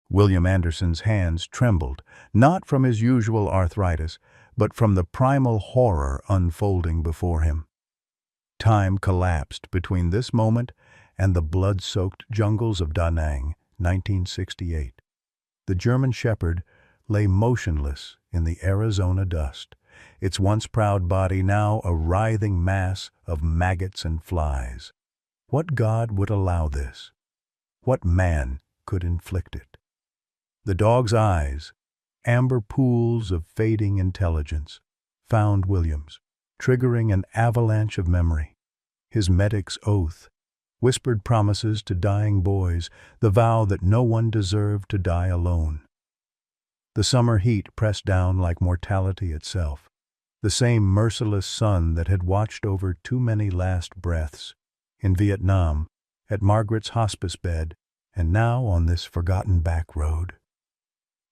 William Anderson's hands trembled, not from his usual arthritis, but from the primal horror unfolding before him. Time collapsed between this moment and the blood-soaked jungles of Da Nang, 1968. The German Shepherd lay motionless in the Arizona dust, its once proud body now a writhing mass of maggots and flies. What God would allow this? What man could inflict it? The dog's eyes, amber pools of fading intelligence, found Williams, triggering an avalanche of memory. His medic's oath, whispered promises to dying boys, the vow that no one deserved to die alone. The summer heat pressed down like mortality itself, the same merciless sun that had watched over too many last breaths, in Vietnam, at Margaret's hospice bed, and now on this forgotten back road.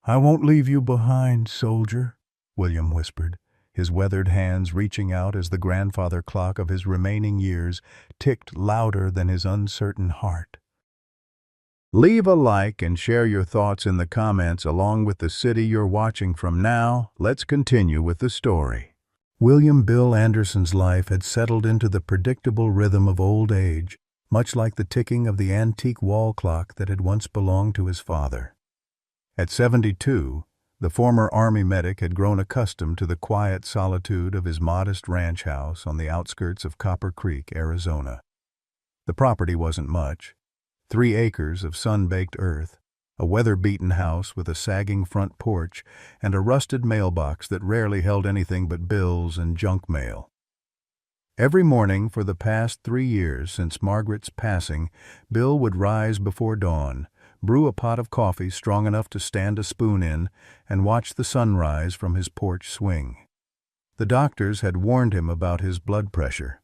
"I won't leave you behind, soldier," William whispered, his weathered hands reaching out as the grandfather clock of his remaining years ticked louder than his uncertain heart. Leave a like and share your thoughts in the comments along with the city you're watching from now. Let's continue with the story. William Bill Anderson's life had settled into the predictable rhythm of old age, much like the ticking of the antique wall clock that had once belonged to his father. At 72, the former Army medic had grown accustomed to the quiet solitude of his modest ranch house on the outskirts of Copper Creek, Arizona. The property wasn't much. 3 acres of sun-baked earth, a weather-beaten house with a sagging front porch, and a rusted mailbox that rarely held anything but bills and junk mail. Every morning for the past 3 years since Margaret's passing, Bill would rise before dawn, brew a pot of coffee strong enough to stand a spoon in, and watch the sunrise from his porch swing. The doctors had warned him about his blood pressure,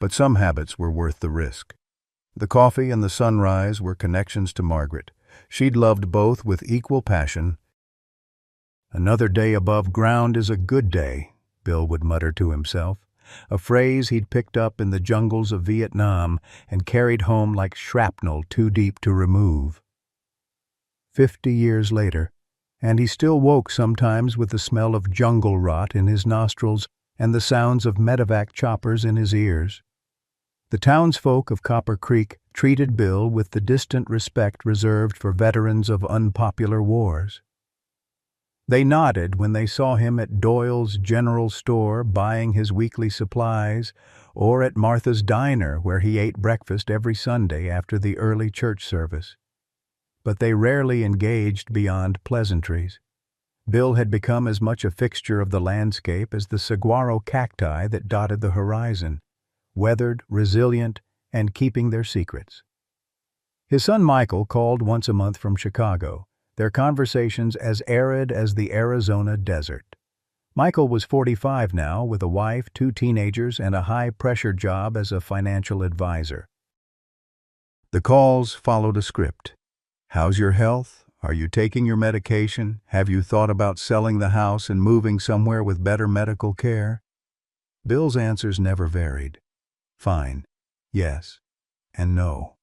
but some habits were worth the risk. The coffee and the sunrise were connections to Margaret. She'd loved both with equal passion. "Another day above ground is a good day," Bill would mutter to himself, a phrase he'd picked up in the jungles of Vietnam and carried home like shrapnel too deep to remove. 50 years later, and he still woke sometimes with the smell of jungle rot in his nostrils and the sounds of medevac choppers in his ears. The townsfolk of Copper Creek treated Bill with the distant respect reserved for veterans of unpopular wars. They nodded when they saw him at Doyle's General Store buying his weekly supplies, or at Martha's Diner where he ate breakfast every Sunday after the early church service. But they rarely engaged beyond pleasantries. Bill had become as much a fixture of the landscape as the saguaro cacti that dotted the horizon, weathered, resilient, and keeping their secrets. His son Michael called once a month from Chicago, their conversations as arid as the Arizona desert. Michael was 45 now, with a wife, 2 teenagers, and a high-pressure job as a financial advisor. The calls followed a script. "How's your health? Are you taking your medication? Have you thought about selling the house and moving somewhere with better medical care?" Bill's answers never varied. Fine, yes, and no.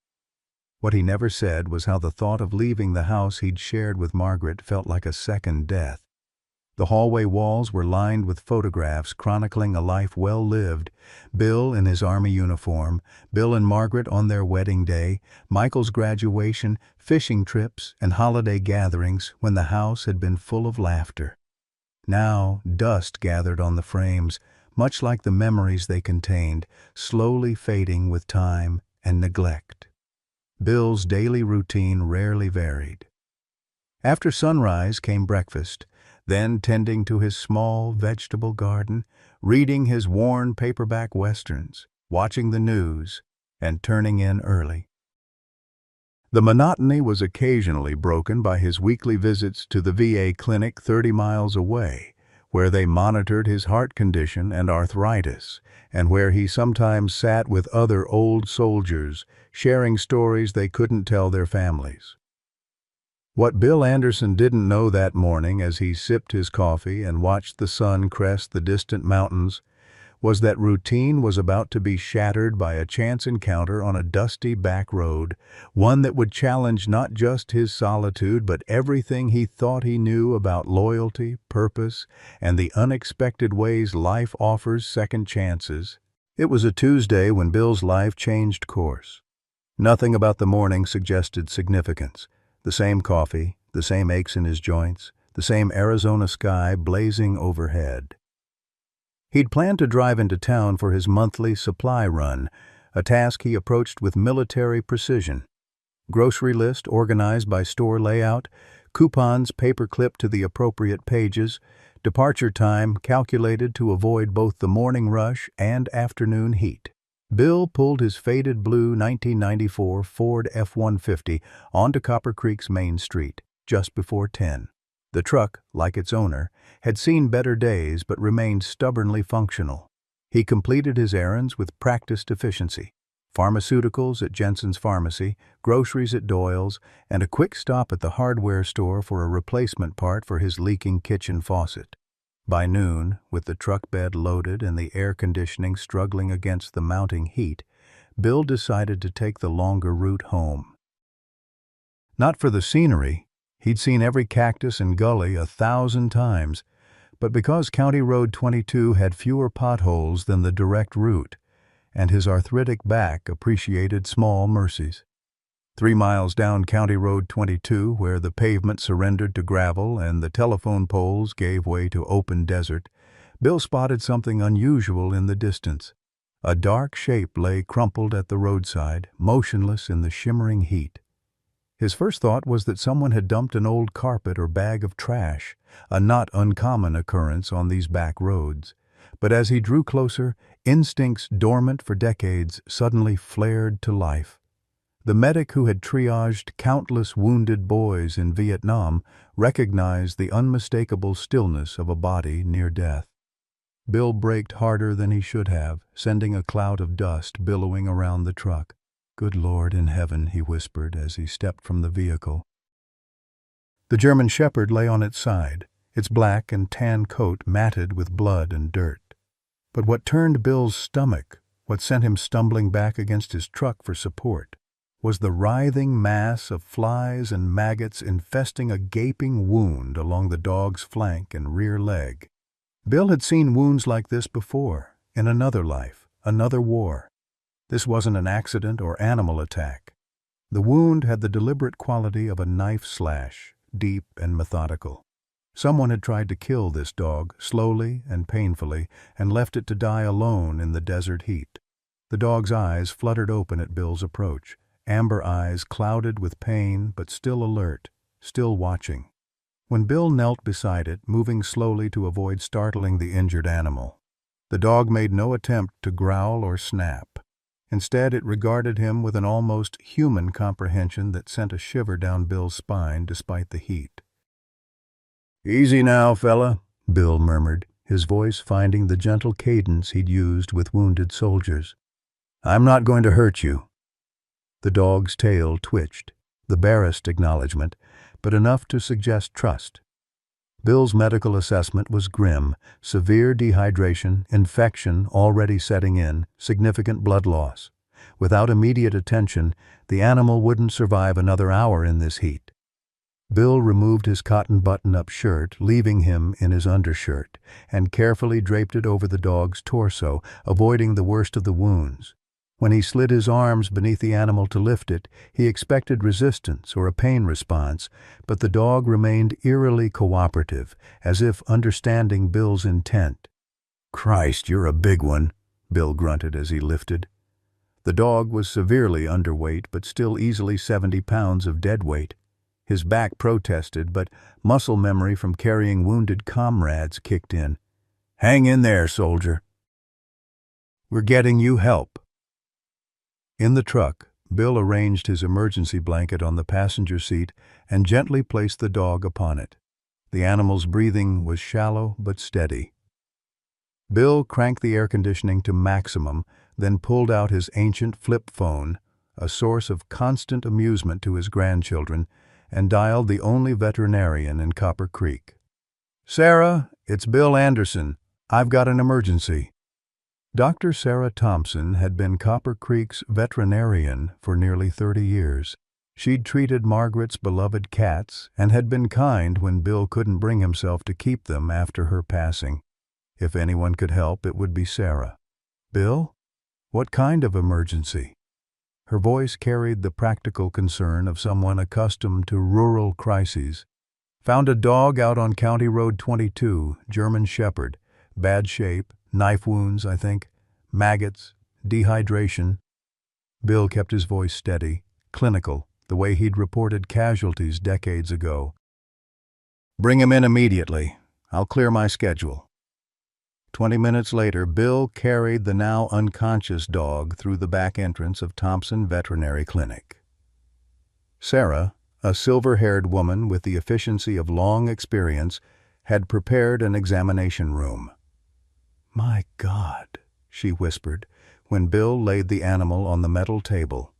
What he never said was how the thought of leaving the house he'd shared with Margaret felt like a second death. The hallway walls were lined with photographs chronicling a life well lived. Bill in his Army uniform, Bill and Margaret on their wedding day, Michael's graduation, fishing trips, and holiday gatherings when the house had been full of laughter. Now dust gathered on the frames, much like the memories they contained, slowly fading with time and neglect. Bill's daily routine rarely varied. After sunrise came breakfast, then tending to his small vegetable garden, reading his worn paperback westerns, watching the news, and turning in early. The monotony was occasionally broken by his weekly visits to the VA clinic 30 miles away, where they monitored his heart condition and arthritis, and where he sometimes sat with other old soldiers, sharing stories they couldn't tell their families. What Bill Anderson didn't know that morning as he sipped his coffee and watched the sun crest the distant mountains was that routine was about to be shattered by a chance encounter on a dusty back road, one that would challenge not just his solitude but everything he thought he knew about loyalty, purpose, and the unexpected ways life offers second chances. It was a Tuesday when Bill's life changed course. Nothing about the morning suggested significance. The same coffee, the same aches in his joints, the same Arizona sky blazing overhead. He'd planned to drive into town for his monthly supply run, a task he approached with military precision. Grocery list organized by store layout, coupons paper-clipped to the appropriate pages, departure time calculated to avoid both the morning rush and afternoon heat. Bill pulled his faded blue 1994 Ford F-150 onto Copper Creek's main street, just before 10. The truck, like its owner, had seen better days but remained stubbornly functional. He completed his errands with practiced efficiency. Pharmaceuticals at Jensen's Pharmacy, groceries at Doyle's, and a quick stop at the hardware store for a replacement part for his leaking kitchen faucet. By noon, with the truck bed loaded and the air conditioning struggling against the mounting heat, Bill decided to take the longer route home. Not for the scenery. He'd seen every cactus and gully 1,000 times, but because County Road 22 had fewer potholes than the direct route, and his arthritic back appreciated small mercies. 3 miles down County Road 22, where the pavement surrendered to gravel and the telephone poles gave way to open desert, Bill spotted something unusual in the distance. A dark shape lay crumpled at the roadside, motionless in the shimmering heat. His first thought was that someone had dumped an old carpet or bag of trash, a not uncommon occurrence on these back roads. But as he drew closer, instincts dormant for decades suddenly flared to life. The medic who had triaged countless wounded boys in Vietnam recognized the unmistakable stillness of a body near death. Bill braked harder than he should have, sending a cloud of dust billowing around the truck. "Good Lord in heaven," he whispered as he stepped from the vehicle. The German Shepherd lay on its side, its black and tan coat matted with blood and dirt. But what turned Bill's stomach, what sent him stumbling back against his truck for support, was the writhing mass of flies and maggots infesting a gaping wound along the dog's flank and rear leg. Bill had seen wounds like this before, in another life, another war. This wasn't an accident or animal attack. The wound had the deliberate quality of a knife slash, deep and methodical. Someone had tried to kill this dog, slowly and painfully, and left it to die alone in the desert heat. The dog's eyes fluttered open at Bill's approach, amber eyes clouded with pain but still alert, still watching. When Bill knelt beside it, moving slowly to avoid startling the injured animal, the dog made no attempt to growl or snap. Instead, it regarded him with an almost human comprehension that sent a shiver down Bill's spine despite the heat. "Easy now, fella," Bill murmured, his voice finding the gentle cadence he'd used with wounded soldiers. "I'm not going to hurt you." The dog's tail twitched, the barest acknowledgement, but enough to suggest trust. Bill's medical assessment was grim: severe dehydration, infection already setting in, significant blood loss. Without immediate attention, the animal wouldn't survive another hour in this heat. Bill removed his cotton button-up shirt, leaving him in his undershirt, and carefully draped it over the dog's torso, avoiding the worst of the wounds. When he slid his arms beneath the animal to lift it, he expected resistance or a pain response, but the dog remained eerily cooperative, as if understanding Bill's intent. "Christ, you're a big one," Bill grunted as he lifted. The dog was severely underweight, but still easily 70 pounds of dead weight. His back protested, but muscle memory from carrying wounded comrades kicked in. "Hang in there, soldier. We're getting you help." In the truck, Bill arranged his emergency blanket on the passenger seat and gently placed the dog upon it. The animal's breathing was shallow but steady. Bill cranked the air conditioning to maximum, then pulled out his ancient flip phone, a source of constant amusement to his grandchildren, and dialed the only veterinarian in Copper Creek. "Sarah, it's Bill Anderson. I've got an emergency." Dr. Sarah Thompson had been Copper Creek's veterinarian for nearly 30 years. She'd treated Margaret's beloved cats and had been kind when Bill couldn't bring himself to keep them after her passing. If anyone could help, it would be Sarah. "Bill? What kind of emergency?" Her voice carried the practical concern of someone accustomed to rural crises. "Found a dog out on County Road 22, German Shepherd. Bad shape, knife wounds, I think. Maggots, dehydration." Bill kept his voice steady, clinical, the way he'd reported casualties decades ago. "Bring him in immediately. I'll clear my schedule." 20 minutes later, Bill carried the now unconscious dog through the back entrance of Thompson Veterinary Clinic. Sarah, a silver-haired woman with the efficiency of long experience, had prepared an examination room. "My God," she whispered, when Bill laid the animal on the metal table.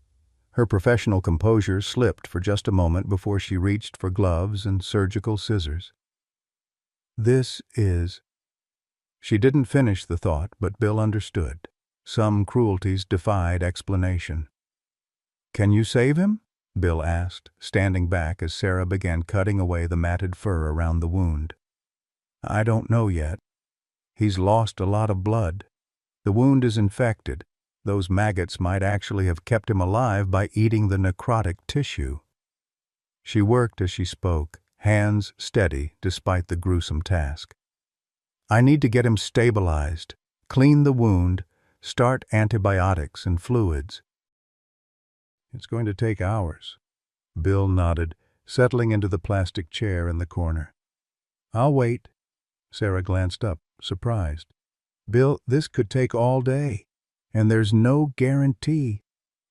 Her professional composure slipped for just a moment before she reached for gloves and surgical scissors. "This is—" She didn't finish the thought, but Bill understood. Some cruelties defied explanation. "Can you save him?" Bill asked, standing back as Sarah began cutting away the matted fur around the wound. "I don't know yet. He's lost a lot of blood. The wound is infected. Those maggots might actually have kept him alive by eating the necrotic tissue." She worked as she spoke, hands steady despite the gruesome task. "I need to get him stabilized, clean the wound, start antibiotics and fluids." "It's going to take hours." Bill nodded, settling into the plastic chair in the corner. "I'll wait." Sarah glanced up, surprised. "Bill, this could take all day, and there's no guarantee."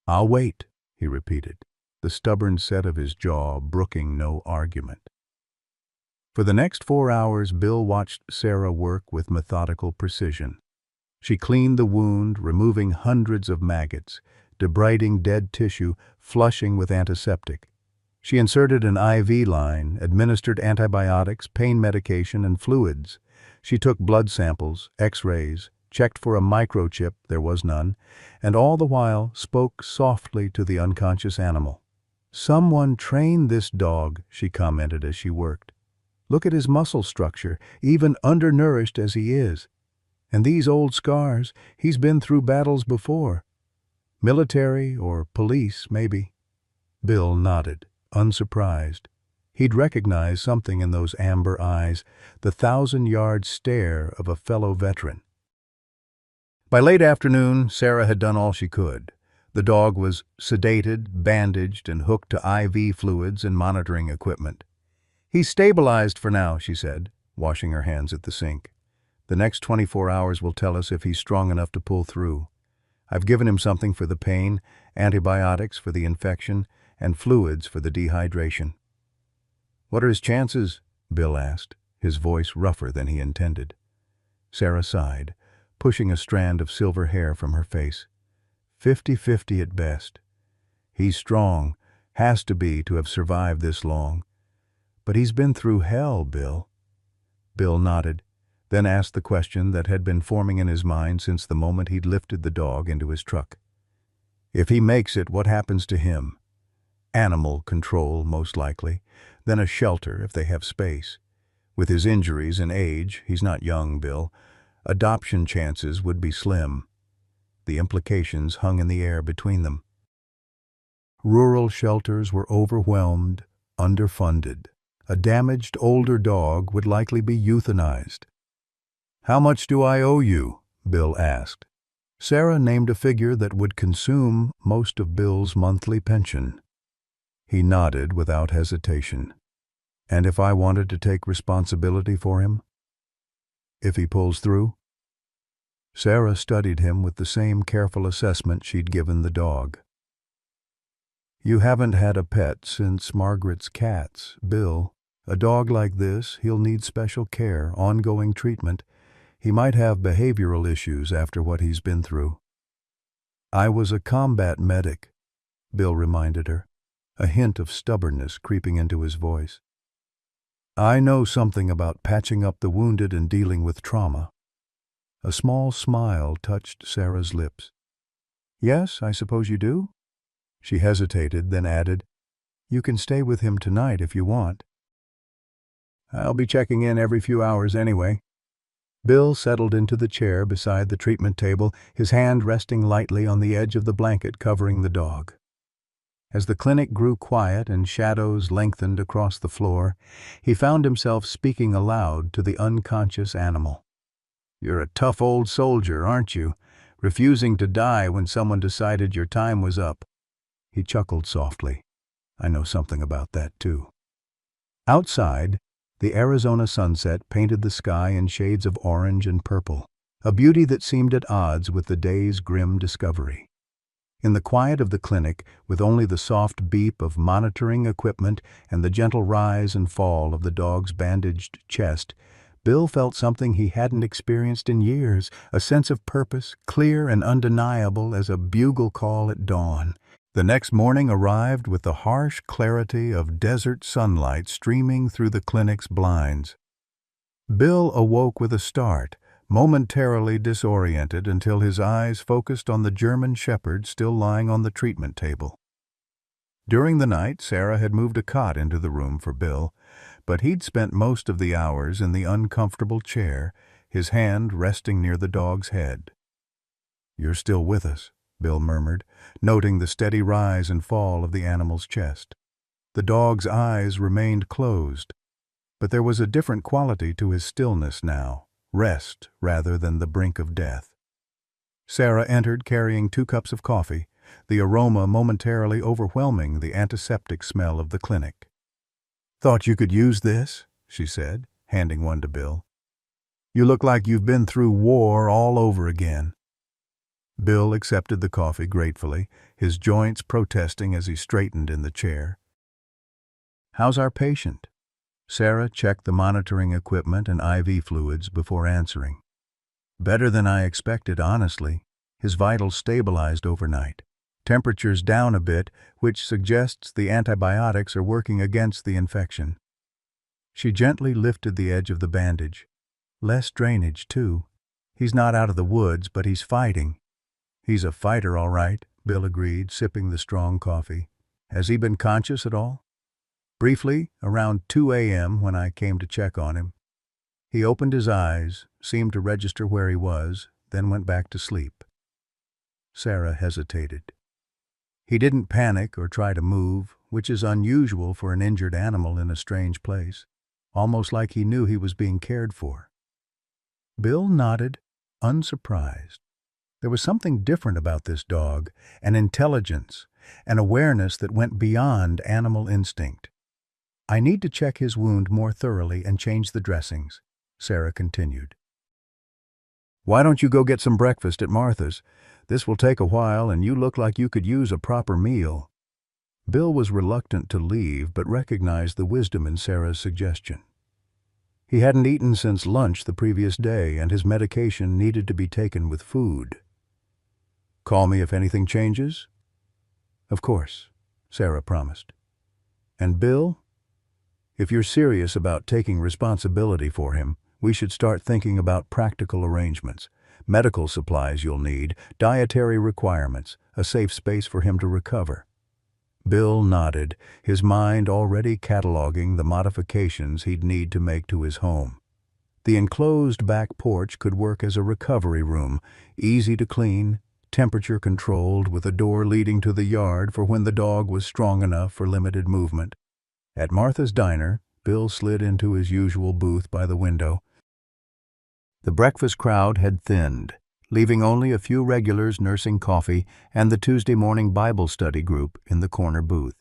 "I'll wait," he repeated, the stubborn set of his jaw brooking no argument. For the next 4 hours, Bill watched Sarah work with methodical precision. She cleaned the wound, removing hundreds of maggots, debriding dead tissue, flushing with antiseptic. She inserted an IV line, administered antibiotics, pain medication, and fluids. She took blood samples, X-rays, checked for a microchip, there was none, and all the while spoke softly to the unconscious animal. "Someone trained this dog," she commented as she worked. "Look at his muscle structure, even undernourished as he is. And these old scars, he's been through battles before. Military or police, maybe." Bill nodded, unsurprised. He'd recognized something in those amber eyes, the 1,000-yard stare of a fellow veteran. By late afternoon, Sarah had done all she could. The dog was sedated, bandaged, and hooked to IV fluids and monitoring equipment. "He's stabilized for now," she said, washing her hands at the sink. "The next 24 hours will tell us if he's strong enough to pull through. I've given him something for the pain, antibiotics for the infection, and fluids for the dehydration." "What are his chances?" Bill asked, his voice rougher than he intended. Sarah sighed, pushing a strand of silver hair from her face. 50-50 at best. He's strong, has to be to have survived this long. But he's been through hell, Bill." Bill nodded, then asked the question that had been forming in his mind since the moment he'd lifted the dog into his truck. "If he makes it, what happens to him?" "Animal control, most likely, then a shelter if they have space. With his injuries and age, he's not young, Bill, adoption chances would be slim." The implications hung in the air between them. Rural shelters were overwhelmed, underfunded. A damaged older dog would likely be euthanized. "How much do I owe you?" Bill asked. Sarah named a figure that would consume most of Bill's monthly pension. He nodded without hesitation. "And if I wanted to take responsibility for him? If he pulls through?" Sarah studied him with the same careful assessment she'd given the dog. "You haven't had a pet since Margaret's cats, Bill. A dog like this, he'll need special care, ongoing treatment. He might have behavioral issues after what he's been through." "I was a combat medic," Bill reminded her, a hint of stubbornness creeping into his voice. "I know something about patching up the wounded and dealing with trauma." A small smile touched Sarah's lips. "Yes, I suppose you do?" She hesitated, then added, "You can stay with him tonight if you want." "I'll be checking in every few hours anyway." Bill settled into the chair beside the treatment table, his hand resting lightly on the edge of the blanket covering the dog. As the clinic grew quiet and shadows lengthened across the floor, he found himself speaking aloud to the unconscious animal. "You're a tough old soldier, aren't you? Refusing to die when someone decided your time was up." He chuckled softly. "I know something about that, too." Outside, the Arizona sunset painted the sky in shades of orange and purple, a beauty that seemed at odds with the day's grim discovery. In the quiet of the clinic, with only the soft beep of monitoring equipment and the gentle rise and fall of the dog's bandaged chest, Bill felt something he hadn't experienced in years, a sense of purpose, clear and undeniable as a bugle call at dawn. The next morning arrived with the harsh clarity of desert sunlight streaming through the clinic's blinds. Bill awoke with a start, momentarily disoriented until his eyes focused on the German shepherd still lying on the treatment table. During the night, Sarah had moved a cot into the room for Bill, but he'd spent most of the hours in the uncomfortable chair, his hand resting near the dog's head. "You're still with us," Bill murmured, noting the steady rise and fall of the animal's chest. The dog's eyes remained closed, but there was a different quality to his stillness now, rest rather than the brink of death. Sarah entered carrying 2 cups of coffee, the aroma momentarily overwhelming the antiseptic smell of the clinic. "Thought you could use this," she said, handing one to Bill. "You look like you've been through war all over again." Bill accepted the coffee gratefully, his joints protesting as he straightened in the chair. "How's our patient?" Sarah checked the monitoring equipment and IV fluids before answering. "Better than I expected, honestly. His vitals stabilized overnight. Temperature's down a bit, which suggests the antibiotics are working against the infection." She gently lifted the edge of the bandage. "Less drainage, too. He's not out of the woods, but he's fighting." "He's a fighter, all right," Bill agreed, sipping the strong coffee. "Has he been conscious at all?" "Briefly, around 2 a.m. when I came to check on him. He opened his eyes, seemed to register where he was, then went back to sleep." Sarah hesitated. "He didn't panic or try to move, which is unusual for an injured animal in a strange place, almost like he knew he was being cared for." Bill nodded, unsurprised. There was something different about this dog, an intelligence, an awareness that went beyond animal instinct. "I need to check his wound more thoroughly and change the dressings," Sarah continued. "Why don't you go get some breakfast at Martha's? This will take a while, and you look like you could use a proper meal." Bill was reluctant to leave, but recognized the wisdom in Sarah's suggestion. He hadn't eaten since lunch the previous day, and his medication needed to be taken with food. "Call me if anything changes?" "Of course," Sarah promised. "And Bill, if you're serious about taking responsibility for him, we should start thinking about practical arrangements. Medical supplies you'll need, dietary requirements, a safe space for him to recover." Bill nodded, his mind already cataloging the modifications he'd need to make to his home. The enclosed back porch could work as a recovery room, easy to clean, temperature-controlled, with a door leading to the yard for when the dog was strong enough for limited movement. At Martha's Diner, Bill slid into his usual booth by the window. The breakfast crowd had thinned, leaving only a few regulars nursing coffee and the Tuesday morning Bible study group in the corner booth.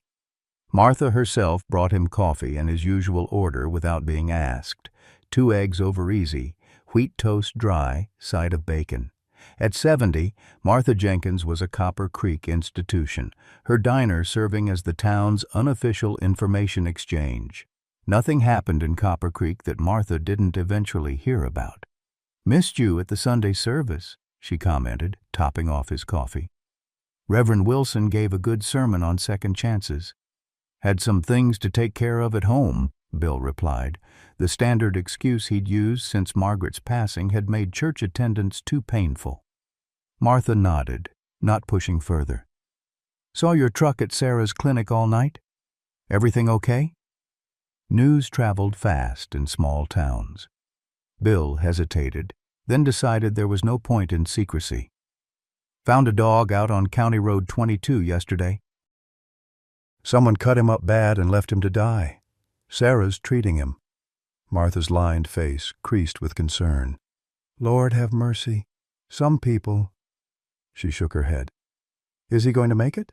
Martha herself brought him coffee in his usual order without being asked. 2 eggs over easy, wheat toast dry, side of bacon. At 70, Martha Jenkins was a Copper Creek institution, her diner serving as the town's unofficial information exchange. Nothing happened in Copper Creek that Martha didn't eventually hear about. "Missed you at the Sunday service," she commented, topping off his coffee. "Reverend Wilson gave a good sermon on second chances. Had some things to take care of at home," Bill replied. The standard excuse he'd used since Margaret's passing had made church attendance too painful. Martha nodded, not pushing further. Saw your truck at Sarah's clinic all night? Everything okay? News traveled fast in small towns. Bill hesitated, then decided there was no point in secrecy. Found a dog out on County Road 22 yesterday. Someone cut him up bad and left him to die. Sarah's treating him. Martha's lined face creased with concern. Lord have mercy. Some people. She shook her head. Is he going to make it?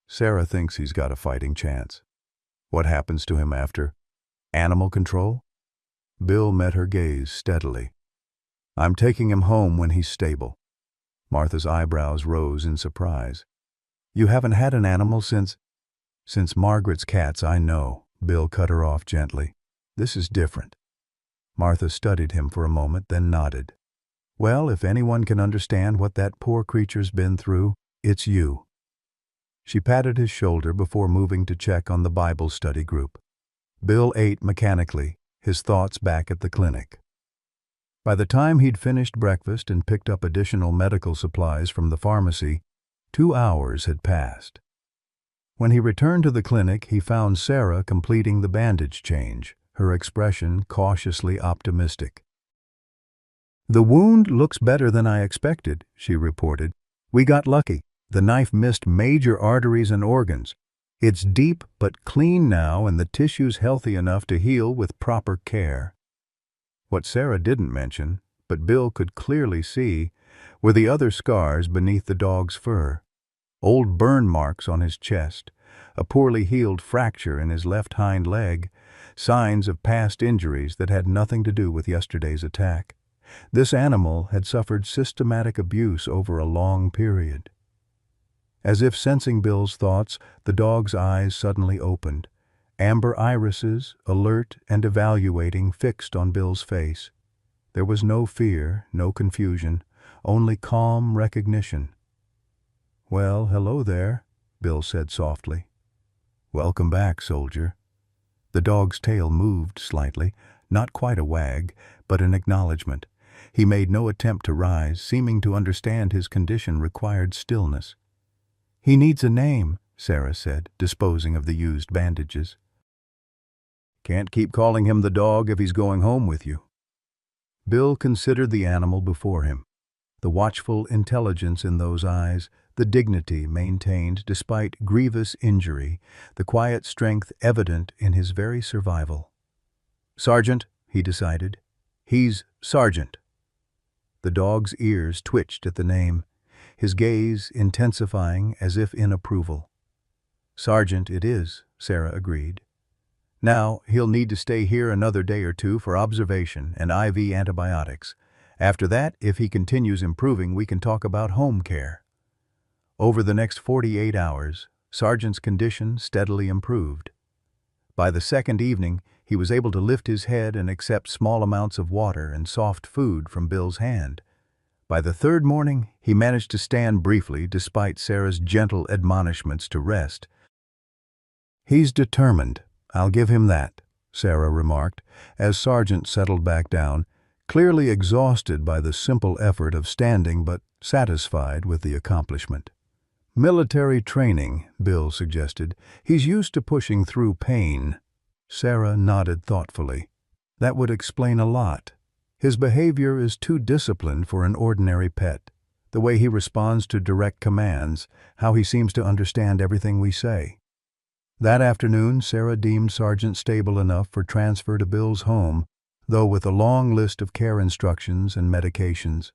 Sarah thinks he's got a fighting chance. What happens to him after? Animal control? Bill met her gaze steadily. I'm taking him home when he's stable. Martha's eyebrows rose in surprise. You haven't had an animal since Margaret's cats, I know. Bill cut her off gently. This is different. Martha studied him for a moment, then nodded. Well, if anyone can understand what that poor creature's been through, it's you. She patted his shoulder before moving to check on the Bible study group. Bill ate mechanically, his thoughts back at the clinic. By the time he'd finished breakfast and picked up additional medical supplies from the pharmacy, 2 hours had passed. When he returned to the clinic, he found Sarah completing the bandage change, her expression cautiously optimistic. The wound looks better than I expected, she reported. We got lucky. The knife missed major arteries and organs. It's deep but clean now, and the tissue's healthy enough to heal with proper care. What Sarah didn't mention, but Bill could clearly see, were the other scars beneath the dog's fur. Old burn marks on his chest, a poorly healed fracture in his left hind leg, signs of past injuries that had nothing to do with yesterday's attack. This animal had suffered systematic abuse over a long period. As if sensing Bill's thoughts, the dog's eyes suddenly opened. Amber irises, alert and evaluating, fixed on Bill's face. There was no fear, no confusion, only calm recognition. Well, hello there, Bill said softly. Welcome back, soldier. The dog's tail moved slightly, not quite a wag, but an acknowledgement. He made no attempt to rise, seeming to understand his condition required stillness. He needs a name, Sarah said, disposing of the used bandages. Can't keep calling him the dog if he's going home with you. Bill considered the animal before him. The watchful intelligence in those eyes, the dignity maintained despite grievous injury, the quiet strength evident in his very survival. Sergeant, he decided. He's Sergeant. The dog's ears twitched at the name, his gaze intensifying as if in approval. Sergeant it is, Sarah agreed. Now, he'll need to stay here another day or two for observation and IV antibiotics. After that, if he continues improving, we can talk about home care. Over the next 48 hours, Sergeant's condition steadily improved. By the second evening, he was able to lift his head and accept small amounts of water and soft food from Bill's hand. By the third morning, he managed to stand briefly despite Sarah's gentle admonishments to rest. He's determined, I'll give him that, Sarah remarked, as Sergeant settled back down, clearly exhausted by the simple effort of standing but satisfied with the accomplishment. Military training, Bill suggested. He's used to pushing through pain. Sarah nodded thoughtfully. That would explain a lot. His behavior is too disciplined for an ordinary pet. The way he responds to direct commands, how he seems to understand everything we say. That afternoon, Sarah deemed Sergeant stable enough for transfer to Bill's home, though with a long list of care instructions and medications.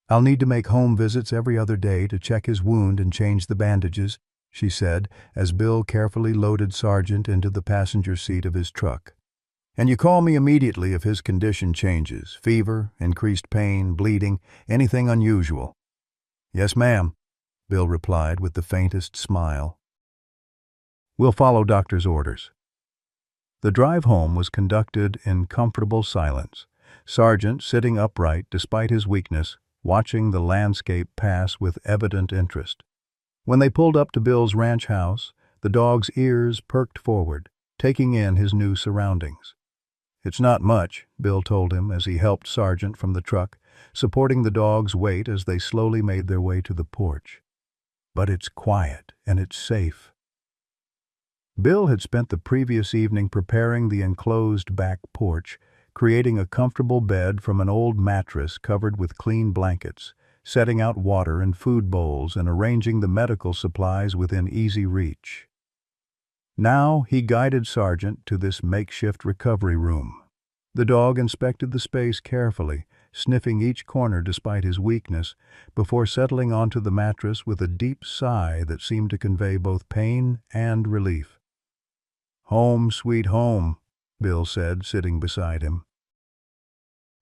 I'll need to make home visits every other day to check his wound and change the bandages, she said, as Bill carefully loaded Sergeant into the passenger seat of his truck. And you call me immediately if his condition changes, fever, increased pain, bleeding, anything unusual. Yes, ma'am, Bill replied with the faintest smile. We'll follow doctor's orders. The drive home was conducted in comfortable silence, Sergeant sitting upright despite his weakness, watching the landscape pass with evident interest. When they pulled up to Bill's ranch house, the dog's ears perked forward, taking in his new surroundings. "It's not much," Bill told him as he helped Sargent from the truck, supporting the dog's weight as they slowly made their way to the porch. "But it's quiet and it's safe." Bill had spent the previous evening preparing the enclosed back porch, creating a comfortable bed from an old mattress covered with clean blankets, setting out water and food bowls, and arranging the medical supplies within easy reach. Now he guided Sargent to this makeshift recovery room. The dog inspected the space carefully, sniffing each corner despite his weakness, before settling onto the mattress with a deep sigh that seemed to convey both pain and relief. "Home, sweet home," Bill said, sitting beside him.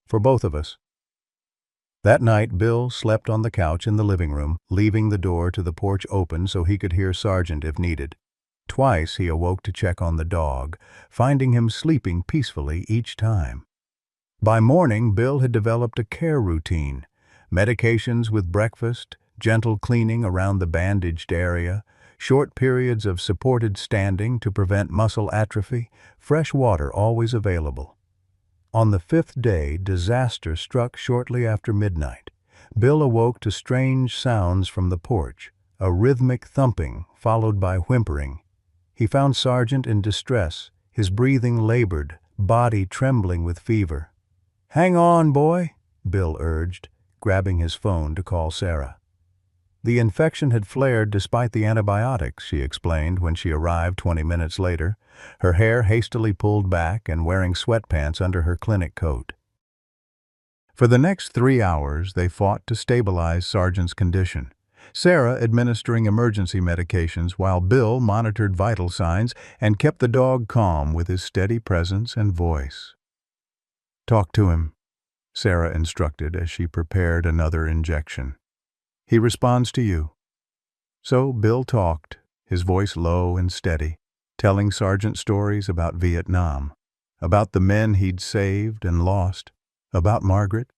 "For both of us." That night, Bill slept on the couch in the living room, leaving the door to the porch open so he could hear Sargent if needed. Twice he awoke to check on the dog, finding him sleeping peacefully each time. By morning, Bill had developed a care routine: medications with breakfast, gentle cleaning around the bandaged area, short periods of supported standing to prevent muscle atrophy, fresh water always available. On the 5th day, disaster struck shortly after midnight. Bill awoke to strange sounds from the porch, a rhythmic thumping followed by whimpering. He found Sargent in distress, his breathing labored, body trembling with fever. "Hang on, boy," Bill urged, grabbing his phone to call Sarah. The infection had flared despite the antibiotics, she explained when she arrived 20 minutes later, her hair hastily pulled back and wearing sweatpants under her clinic coat. For the next 3 hours, they fought to stabilize Sargent's condition, Sarah administering emergency medications while Bill monitored vital signs and kept the dog calm with his steady presence and voice. "Talk to him," Sarah instructed as she prepared another injection. "He responds to you." So Bill talked, his voice low and steady, telling Sargent stories about Vietnam, about the men he'd saved and lost, about Margaret,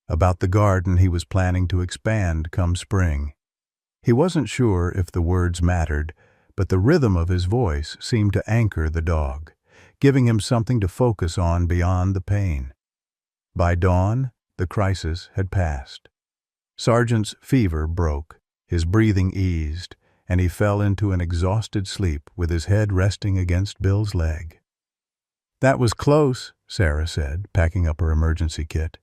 about the garden he was planning to expand come spring. He wasn't sure if the words mattered, but the rhythm of his voice seemed to anchor the dog, giving him something to focus on beyond the pain. By dawn, the crisis had passed. Sargent's fever broke, his breathing eased, and he fell into an exhausted sleep with his head resting against Bill's leg. "That was close," Sarah said, packing up her emergency kit.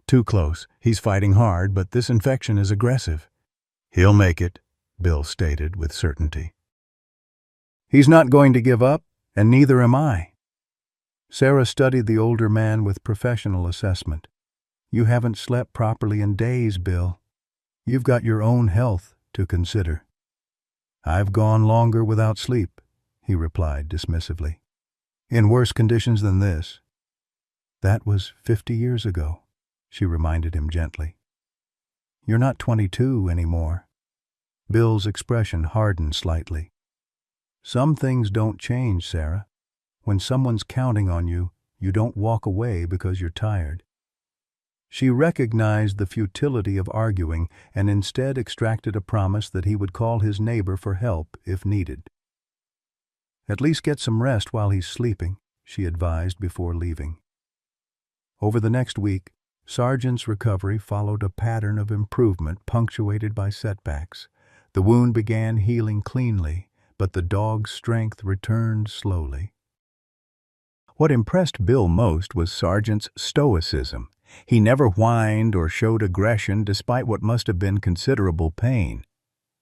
"Too close. He's fighting hard, but this infection is aggressive." "He'll make it," Bill stated with certainty. "He's not going to give up, and neither am I." Sarah studied the older man with professional assessment. "You haven't slept properly in days, Bill. You've got your own health to consider." "I've gone longer without sleep," he replied dismissively. "In worse conditions than this." "That was 50 years ago," she reminded him gently. "You're not 22 anymore." Bill's expression hardened slightly. "Some things don't change, Sarah. When someone's counting on you, you don't walk away because you're tired." She recognized the futility of arguing and instead extracted a promise that he would call his neighbor for help if needed. "At least get some rest while he's sleeping," she advised before leaving. Over the next week, Sargent's recovery followed a pattern of improvement punctuated by setbacks. The wound began healing cleanly, but the dog's strength returned slowly. What impressed Bill most was Sargent's stoicism. He never whined or showed aggression despite what must have been considerable pain.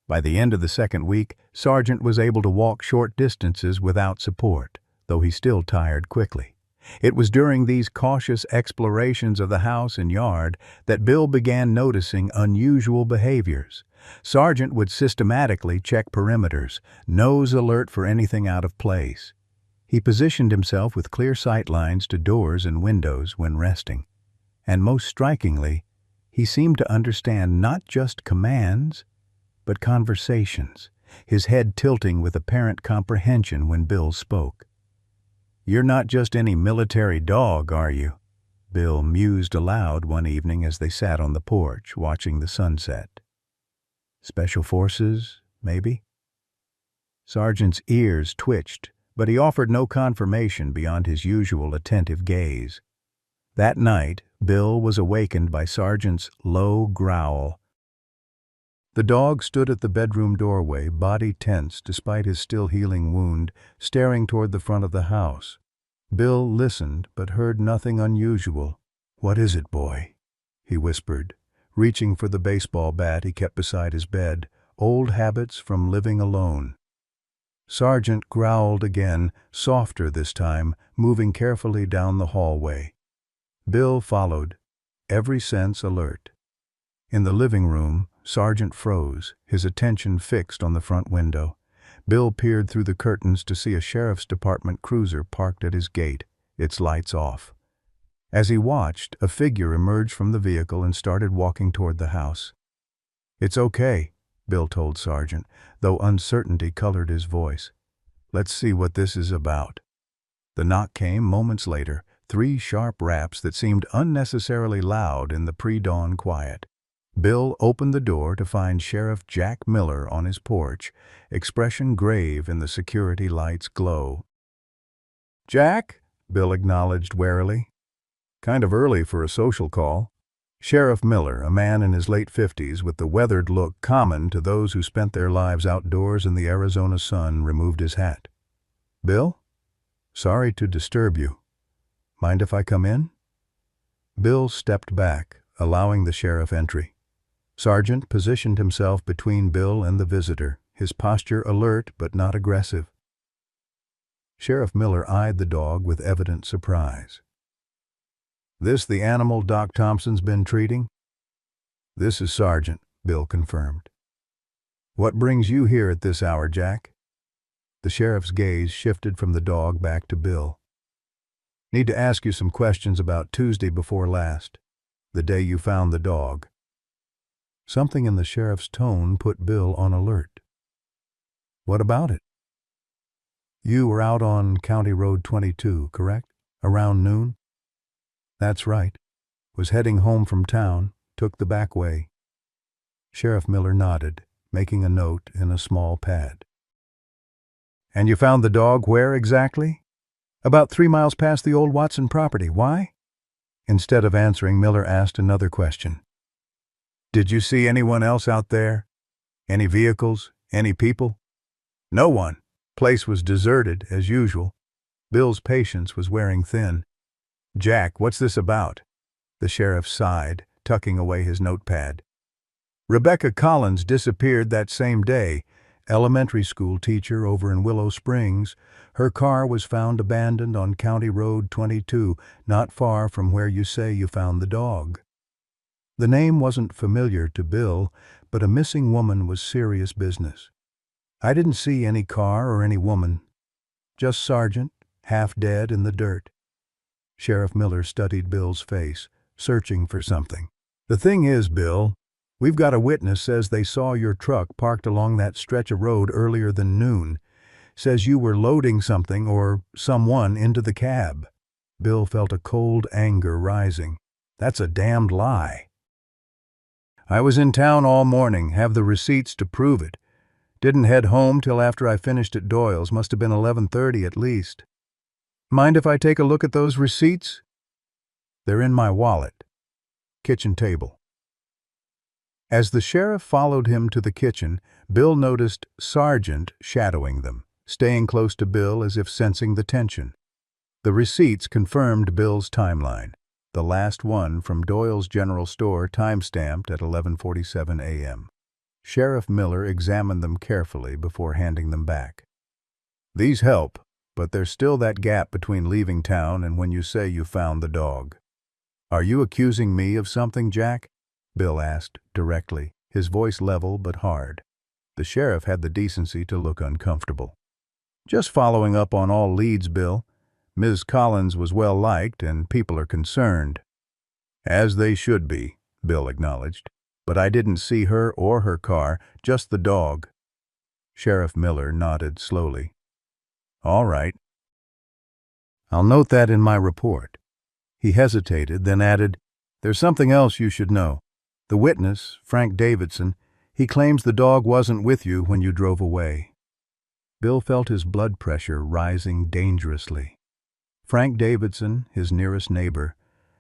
By the end of the second week, Sargent was able to walk short distances without support, though he still tired quickly. It was during these cautious explorations of the house and yard that Bill began noticing unusual behaviors. Sargent would systematically check perimeters, nose alert for anything out of place. He positioned himself with clear sight lines to doors and windows when resting. And most strikingly, he seemed to understand not just commands, but conversations, his head tilting with apparent comprehension when Bill spoke. "You're not just any military dog, are you?" Bill mused aloud one evening as they sat on the porch watching the sunset. "Special forces, maybe?" Sargent's ears twitched, but he offered no confirmation beyond his usual attentive gaze. That night, Bill was awakened by Sergeant's low growl. The dog stood at the bedroom doorway, body tense despite his still healing wound, staring toward the front of the house. Bill listened, but heard nothing unusual. "What is it, boy?" he whispered, reaching for the baseball bat he kept beside his bed, old habits from living alone. Sergeant growled again, softer this time, moving carefully down the hallway. Bill followed, every sense alert. In the living room, Sergeant froze, his attention fixed on the front window. Bill peered through the curtains to see a sheriff's department cruiser parked at his gate, its lights off. As he watched, a figure emerged from the vehicle and started walking toward the house. "It's okay," Bill told Sergeant, though uncertainty colored his voice. "Let's see what this is about." The knock came moments later, 3 sharp raps that seemed unnecessarily loud in the pre-dawn quiet. Bill opened the door to find Sheriff Jack Miller on his porch, expression grave in the security light's glow. "Jack?" Bill acknowledged warily. "Kind of early for a social call." Sheriff Miller, a man in his late 50s with the weathered look common to those who spent their lives outdoors in the Arizona sun, removed his hat. "Bill? Sorry to disturb you. Mind if I come in?" Bill stepped back, allowing the sheriff entry. Sergeant positioned himself between Bill and the visitor, his posture alert but not aggressive. Sheriff Miller eyed the dog with evident surprise. "This the animal Doc Thompson's been treating?" "This is Sergeant," Bill confirmed. "What brings you here at this hour, Jack?" The sheriff's gaze shifted from the dog back to Bill. "Need to ask you some questions about Tuesday before last, the day you found the dog." Something in the sheriff's tone put Bill on alert. "What about it?" "You were out on County Road 22, correct? Around noon?" "That's right. Was heading home from town, took the back way." Sheriff Miller nodded, making a note in a small pad. "And you found the dog where exactly?" "About 3 miles past the old Watson property. Why?" Instead of answering, Miller asked another question. "Did you see anyone else out there? Any vehicles? Any people?" "No one. Place was deserted, as usual." Bill's patience was wearing thin. "Jack, what's this about?" The sheriff sighed, tucking away his notepad. "Rebecca Collins disappeared that same day. Elementary school teacher over in Willow Springs. Her car was found abandoned on County Road 22, not far from where you say you found the dog." The name wasn't familiar to Bill, but a missing woman was serious business. "I didn't see any car or any woman. Just Sergeant, half dead in the dirt." Sheriff Miller studied Bill's face, searching for something. "The thing is, Bill, we've got a witness says they saw your truck parked along that stretch of road earlier than noon. Says you were loading something or someone into the cab." Bill felt a cold anger rising. "That's a damned lie." "I was in town all morning, have the receipts to prove it. Didn't head home till after I finished at Doyle's, must have been 11:30 at least." "Mind if I take a look at those receipts?" "They're in my wallet. Kitchen table." As the sheriff followed him to the kitchen, Bill noticed Sergeant shadowing them, staying close to Bill as if sensing the tension. The receipts confirmed Bill's timeline. The last one from Doyle's General Store, time-stamped at 11:47 a.m. Sheriff Miller examined them carefully before handing them back. "These help, but there's still that gap between leaving town and when you say you found the dog." "Are you accusing me of something, Jack?" Bill asked directly, his voice level but hard. The sheriff had the decency to look uncomfortable. "Just following up on all leads, Bill. Ms. Collins was well liked, and people are concerned." "As they should be," Bill acknowledged. "But I didn't see her or her car, just the dog." Sheriff Miller nodded slowly. "All right. I'll note that in my report." He hesitated, then added, "There's something else you should know. The witness, Frank Davidson, he claims the dog wasn't with you when you drove away." Bill felt his blood pressure rising dangerously. Frank Davidson, his nearest neighbor,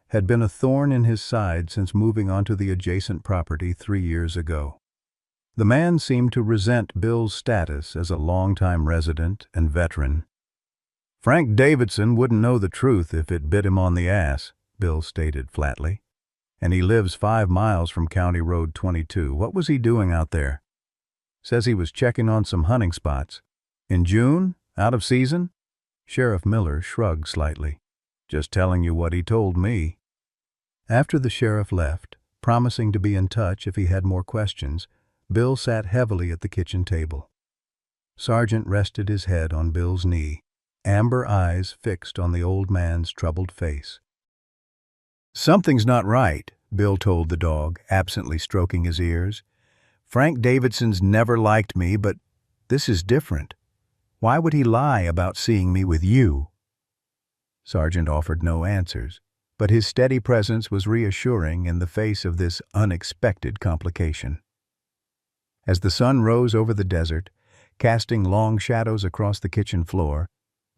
had been a thorn in his side since moving onto the adjacent property 3 years ago. The man seemed to resent Bill's status as a longtime resident and veteran. "Frank Davidson wouldn't know the truth if it bit him on the ass," Bill stated flatly. "And he lives 5 miles from County Road 22. What was he doing out there?" "Says he was checking on some hunting spots." "In June? Out of season?" Sheriff Miller shrugged slightly. "Just telling you what he told me." After the sheriff left, promising to be in touch if he had more questions, Bill sat heavily at the kitchen table. Sargent rested his head on Bill's knee, amber eyes fixed on the old man's troubled face. "Something's not right," Bill told the dog, absently stroking his ears. "Frank Davidson's never liked me, but this is different. Why would he lie about seeing me with you?" Sargent offered no answers, but his steady presence was reassuring in the face of this unexpected complication. As the sun rose over the desert, casting long shadows across the kitchen floor,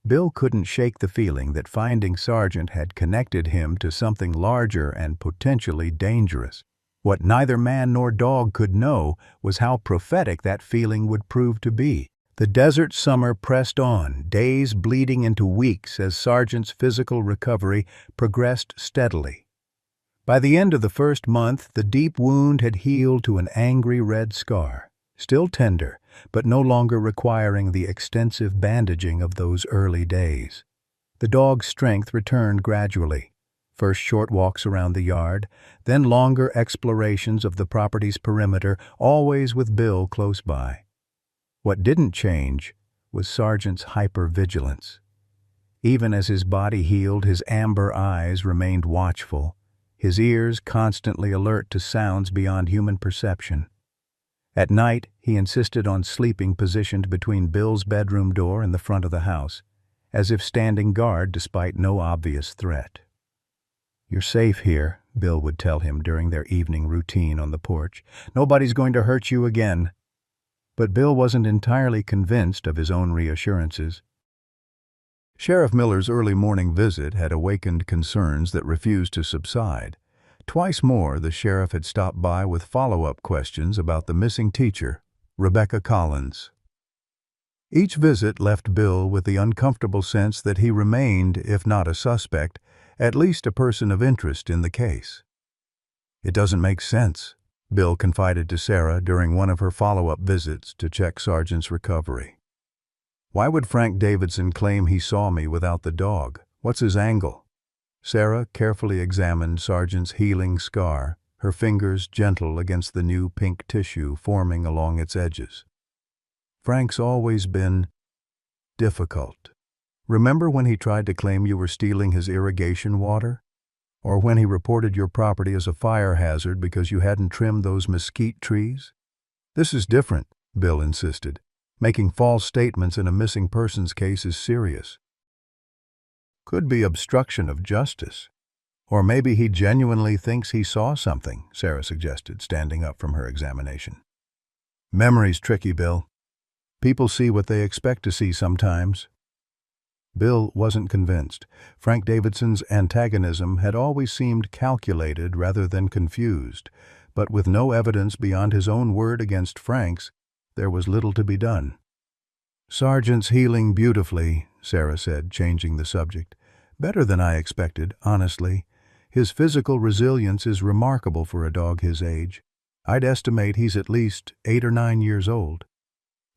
Bill couldn't shake the feeling that finding Sargent had connected him to something larger and potentially dangerous. What neither man nor dog could know was how prophetic that feeling would prove to be. The desert summer pressed on, days bleeding into weeks as Sargent's physical recovery progressed steadily. By the end of the first month, the deep wound had healed to an angry red scar, still tender, but no longer requiring the extensive bandaging of those early days. The dog's strength returned gradually, first short walks around the yard, then longer explorations of the property's perimeter, always with Bill close by. What didn't change was Sargent's hypervigilance. Even as his body healed, his amber eyes remained watchful, his ears constantly alert to sounds beyond human perception. At night, he insisted on sleeping positioned between Bill's bedroom door and the front of the house, as if standing guard despite no obvious threat. "You're safe here," Bill would tell him during their evening routine on the porch. "Nobody's going to hurt you again." But Bill wasn't entirely convinced of his own reassurances. Sheriff Miller's early morning visit had awakened concerns that refused to subside. Twice more, the sheriff had stopped by with follow-up questions about the missing teacher, Rebecca Collins. Each visit left Bill with the uncomfortable sense that he remained, if not a suspect, at least a person of interest in the case. "It doesn't make sense," Bill confided to Sarah during one of her follow-up visits to check Sargent's recovery. "Why would Frank Davidson claim he saw me without the dog? What's his angle?" Sarah carefully examined Sargent's healing scar, her fingers gentle against the new pink tissue forming along its edges. "Frank's always been difficult. Remember when he tried to claim you were stealing his irrigation water? Or when he reported your property as a fire hazard because you hadn't trimmed those mesquite trees? This is different," Bill insisted. "Making false statements in a missing persons case is serious." "Could be obstruction of justice. Or maybe he genuinely thinks he saw something," Sarah suggested, standing up from her examination. "Memory's tricky, Bill. People see what they expect to see sometimes." Bill wasn't convinced. Frank Davidson's antagonism had always seemed calculated rather than confused, but with no evidence beyond his own word against Frank's, there was little to be done. "Sargent's healing beautifully," Sarah said, changing the subject. "Better than I expected, honestly. His physical resilience is remarkable for a dog his age. I'd estimate he's at least 8 or 9 years old."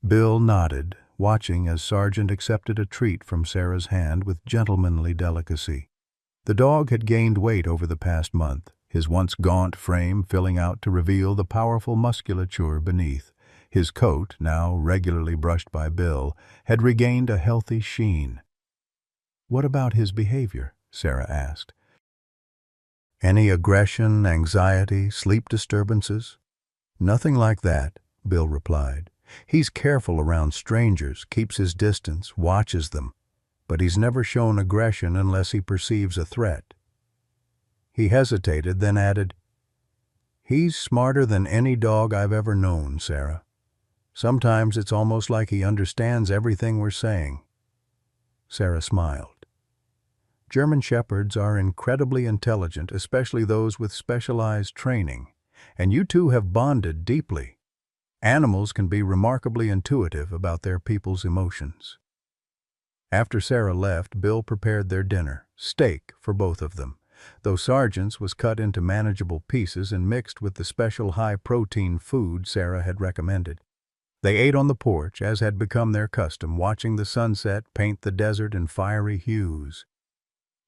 Bill nodded, watching as Sargent accepted a treat from Sarah's hand with gentlemanly delicacy. The dog had gained weight over the past month, his once gaunt frame filling out to reveal the powerful musculature beneath. His coat, now regularly brushed by Bill, had regained a healthy sheen. "What about his behavior?" Sarah asked. "Any aggression, anxiety, sleep disturbances?" "Nothing like that," Bill replied. "He's careful around strangers, keeps his distance, watches them, but he's never shown aggression unless he perceives a threat." He hesitated, then added, "He's smarter than any dog I've ever known, Sarah. Sometimes it's almost like he understands everything we're saying." Sarah smiled. "German Shepherds are incredibly intelligent, especially those with specialized training, and you two have bonded deeply. Animals can be remarkably intuitive about their people's emotions." After Sarah left, Bill prepared their dinner, steak for both of them, though Sargent's was cut into manageable pieces and mixed with the special high-protein food Sarah had recommended. They ate on the porch, as had become their custom, watching the sunset paint the desert in fiery hues.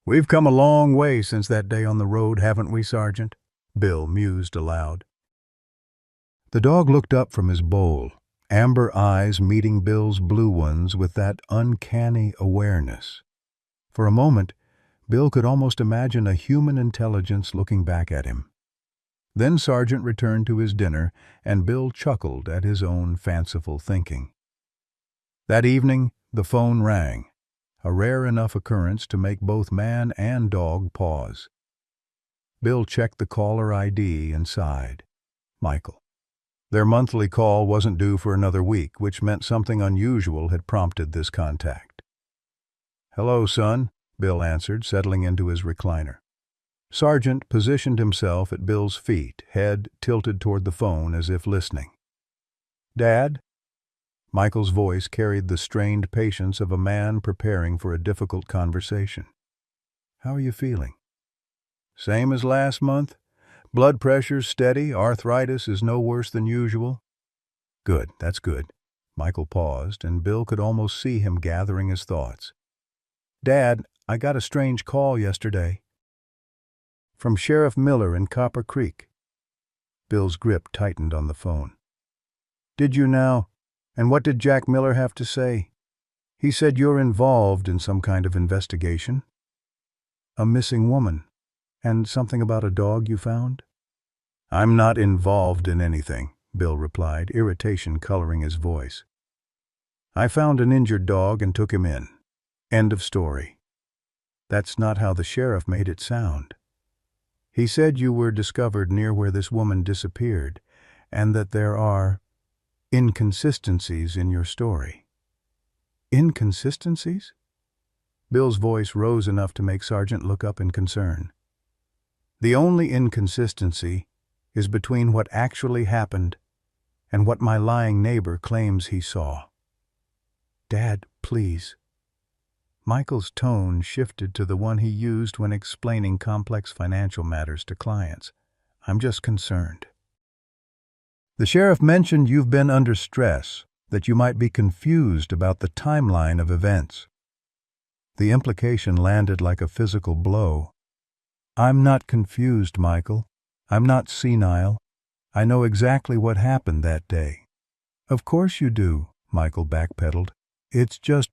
"We've come a long way since that day on the road, haven't we, Sergeant?" Bill mused aloud. The dog looked up from his bowl, amber eyes meeting Bill's blue ones with that uncanny awareness. For a moment, Bill could almost imagine a human intelligence looking back at him. Then Sergeant returned to his dinner, and Bill chuckled at his own fanciful thinking. That evening, the phone rang, a rare enough occurrence to make both man and dog pause. Bill checked the caller ID and sighed. Michael. Their monthly call wasn't due for another week, which meant something unusual had prompted this contact. "Hello, son," Bill answered, settling into his recliner. Sergeant positioned himself at Bill's feet, head tilted toward the phone as if listening. "Dad?" Michael's voice carried the strained patience of a man preparing for a difficult conversation. "How are you feeling?" "Same as last month. Blood pressure's steady, arthritis is no worse than usual." "Good, that's good." Michael paused, and Bill could almost see him gathering his thoughts. "Dad, I got a strange call yesterday." "From Sheriff Miller in Copper Creek." Bill's grip tightened on the phone. "Did you now? And what did Jack Miller have to say?" "He said you're involved in some kind of investigation." "A missing woman. And something about a dog you found?" "I'm not involved in anything," Bill replied, irritation coloring his voice. "I found an injured dog and took him in. End of story." "That's not how the sheriff made it sound. He said you were discovered near where this woman disappeared, and that there are inconsistencies in your story." "Inconsistencies?" Bill's voice rose enough to make Sergeant look up in concern. "The only inconsistency is between what actually happened and what my lying neighbor claims he saw." "Dad, please." Michael's tone shifted to the one he used when explaining complex financial matters to clients. "I'm just concerned." "The sheriff mentioned you've been under stress, that you might be confused about the timeline of events." The implication landed like a physical blow. "I'm not confused, Michael. I'm not senile. I know exactly what happened that day." "Of course you do," Michael backpedaled. "It's just,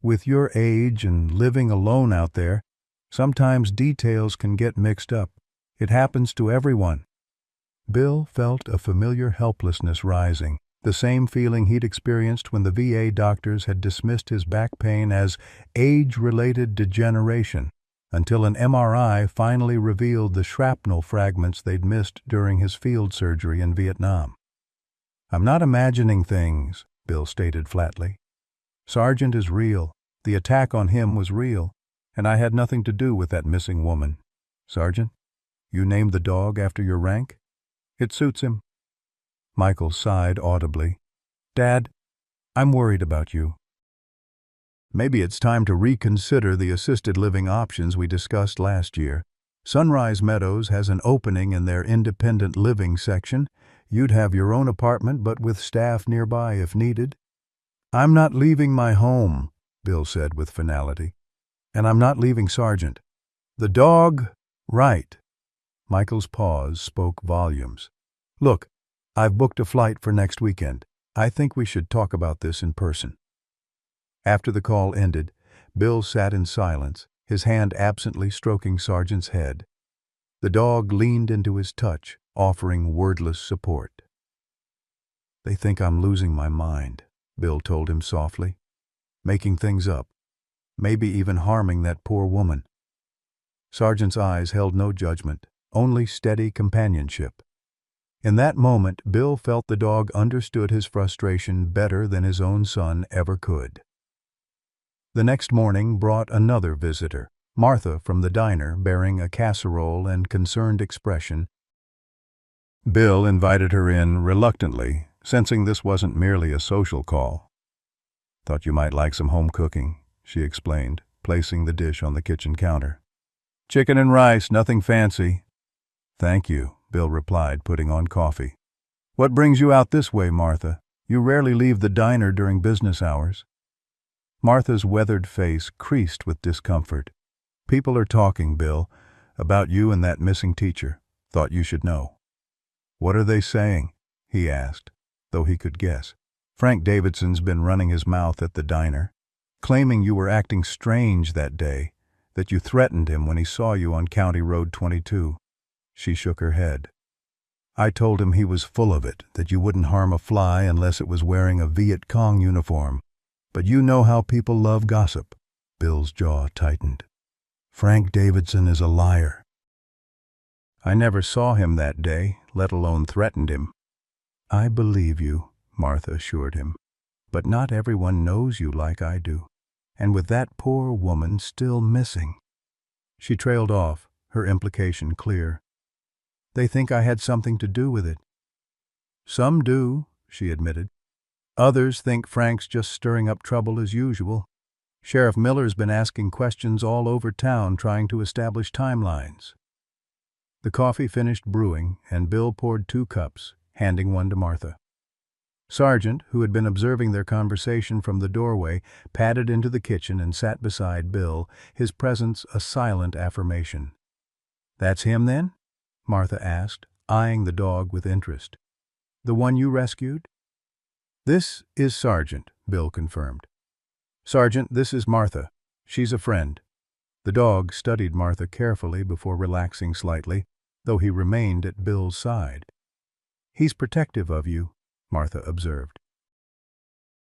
with your age and living alone out there, sometimes details can get mixed up. It happens to everyone." Bill felt a familiar helplessness rising, the same feeling he'd experienced when the VA doctors had dismissed his back pain as age-related degeneration, until an MRI finally revealed the shrapnel fragments they'd missed during his field surgery in Vietnam. "I'm not imagining things," Bill stated flatly. "Sargent is real. The attack on him was real, and I had nothing to do with that missing woman. Sergeant, you named the dog after your rank? It suits him." Michael sighed audibly. "Dad, I'm worried about you." "Maybe it's time to reconsider the assisted living options we discussed last year. Sunrise Meadows has an opening in their independent living section. You'd have your own apartment, but with staff nearby if needed." "I'm not leaving my home," Bill said with finality. "And I'm not leaving Sargent. The dog, right." Michael's pause spoke volumes. "Look, I've booked a flight for next weekend. I think we should talk about this in person." After the call ended, Bill sat in silence, his hand absently stroking Sargent's head. The dog leaned into his touch, offering wordless support. "They think I'm losing my mind," Bill told him softly. "Making things up. Maybe even harming that poor woman." Sargent's eyes held no judgment, only steady companionship. In that moment, Bill felt the dog understood his frustration better than his own son ever could. The next morning brought another visitor, Martha from the diner, bearing a casserole and concerned expression. Bill invited her in reluctantly, sensing this wasn't merely a social call. "Thought you might like some home cooking," she explained, placing the dish on the kitchen counter. "Chicken and rice, nothing fancy." "Thank you," Bill replied, putting on coffee. "What brings you out this way, Martha? You rarely leave the diner during business hours." Martha's weathered face creased with discomfort. "People are talking, Bill, about you and that missing teacher. Thought you should know." "What are they saying?" he asked, though he could guess. "Frank Davidson's been running his mouth at the diner, claiming you were acting strange that day, that you threatened him when he saw you on County Road 22. She shook her head. "I told him he was full of it, that you wouldn't harm a fly unless it was wearing a Viet Cong uniform. But you know how people love gossip." Bill's jaw tightened. "Frank Davidson is a liar." "I never saw him that day, let alone threatened him." "I believe you," Martha assured him. "But not everyone knows you like I do. And with that poor woman still missing." She trailed off, her implication clear. "They think I had something to do with it." "Some do," she admitted. "Others think Frank's just stirring up trouble as usual. Sheriff Miller's been asking questions all over town trying to establish timelines." The coffee finished brewing, and Bill poured 2 cups, handing one to Martha. Sargent, who had been observing their conversation from the doorway, padded into the kitchen and sat beside Bill, his presence a silent affirmation. "That's him, then?" Martha asked, eyeing the dog with interest. "The one you rescued?" "This is Sargent," Bill confirmed. "Sargent, this is Martha. She's a friend." The dog studied Martha carefully before relaxing slightly, though he remained at Bill's side. "He's protective of you," Martha observed.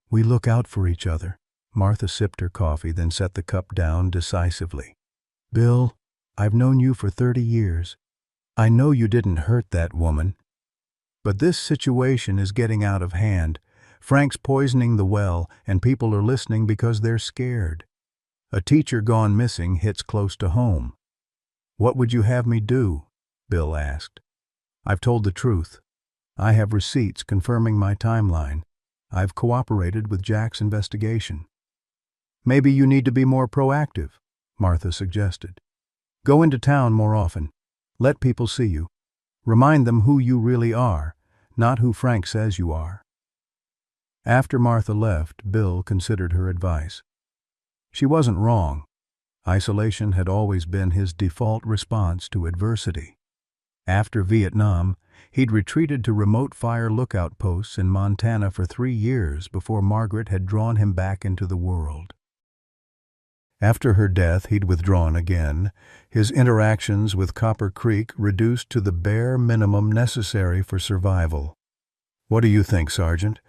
"We look out for each other." Martha sipped her coffee, then set the cup down decisively. "Bill, I've known you for 30 years. I know you didn't hurt that woman. But this situation is getting out of hand. Frank's poisoning the well, and people are listening because they're scared. A teacher gone missing hits close to home." "What would you have me do?" Bill asked. "I've told the truth. I have receipts confirming my timeline. I've cooperated with Jack's investigation." "Maybe you need to be more proactive," Martha suggested. "Go into town more often. Let people see you. Remind them who you really are, not who Frank says you are." After Martha left, Bill considered her advice. She wasn't wrong. Isolation had always been his default response to adversity. After Vietnam, he'd retreated to remote fire lookout posts in Montana for 3 years before Margaret had drawn him back into the world. After her death, he'd withdrawn again, his interactions with Copper Creek reduced to the bare minimum necessary for survival. "What do you think, Sergeant?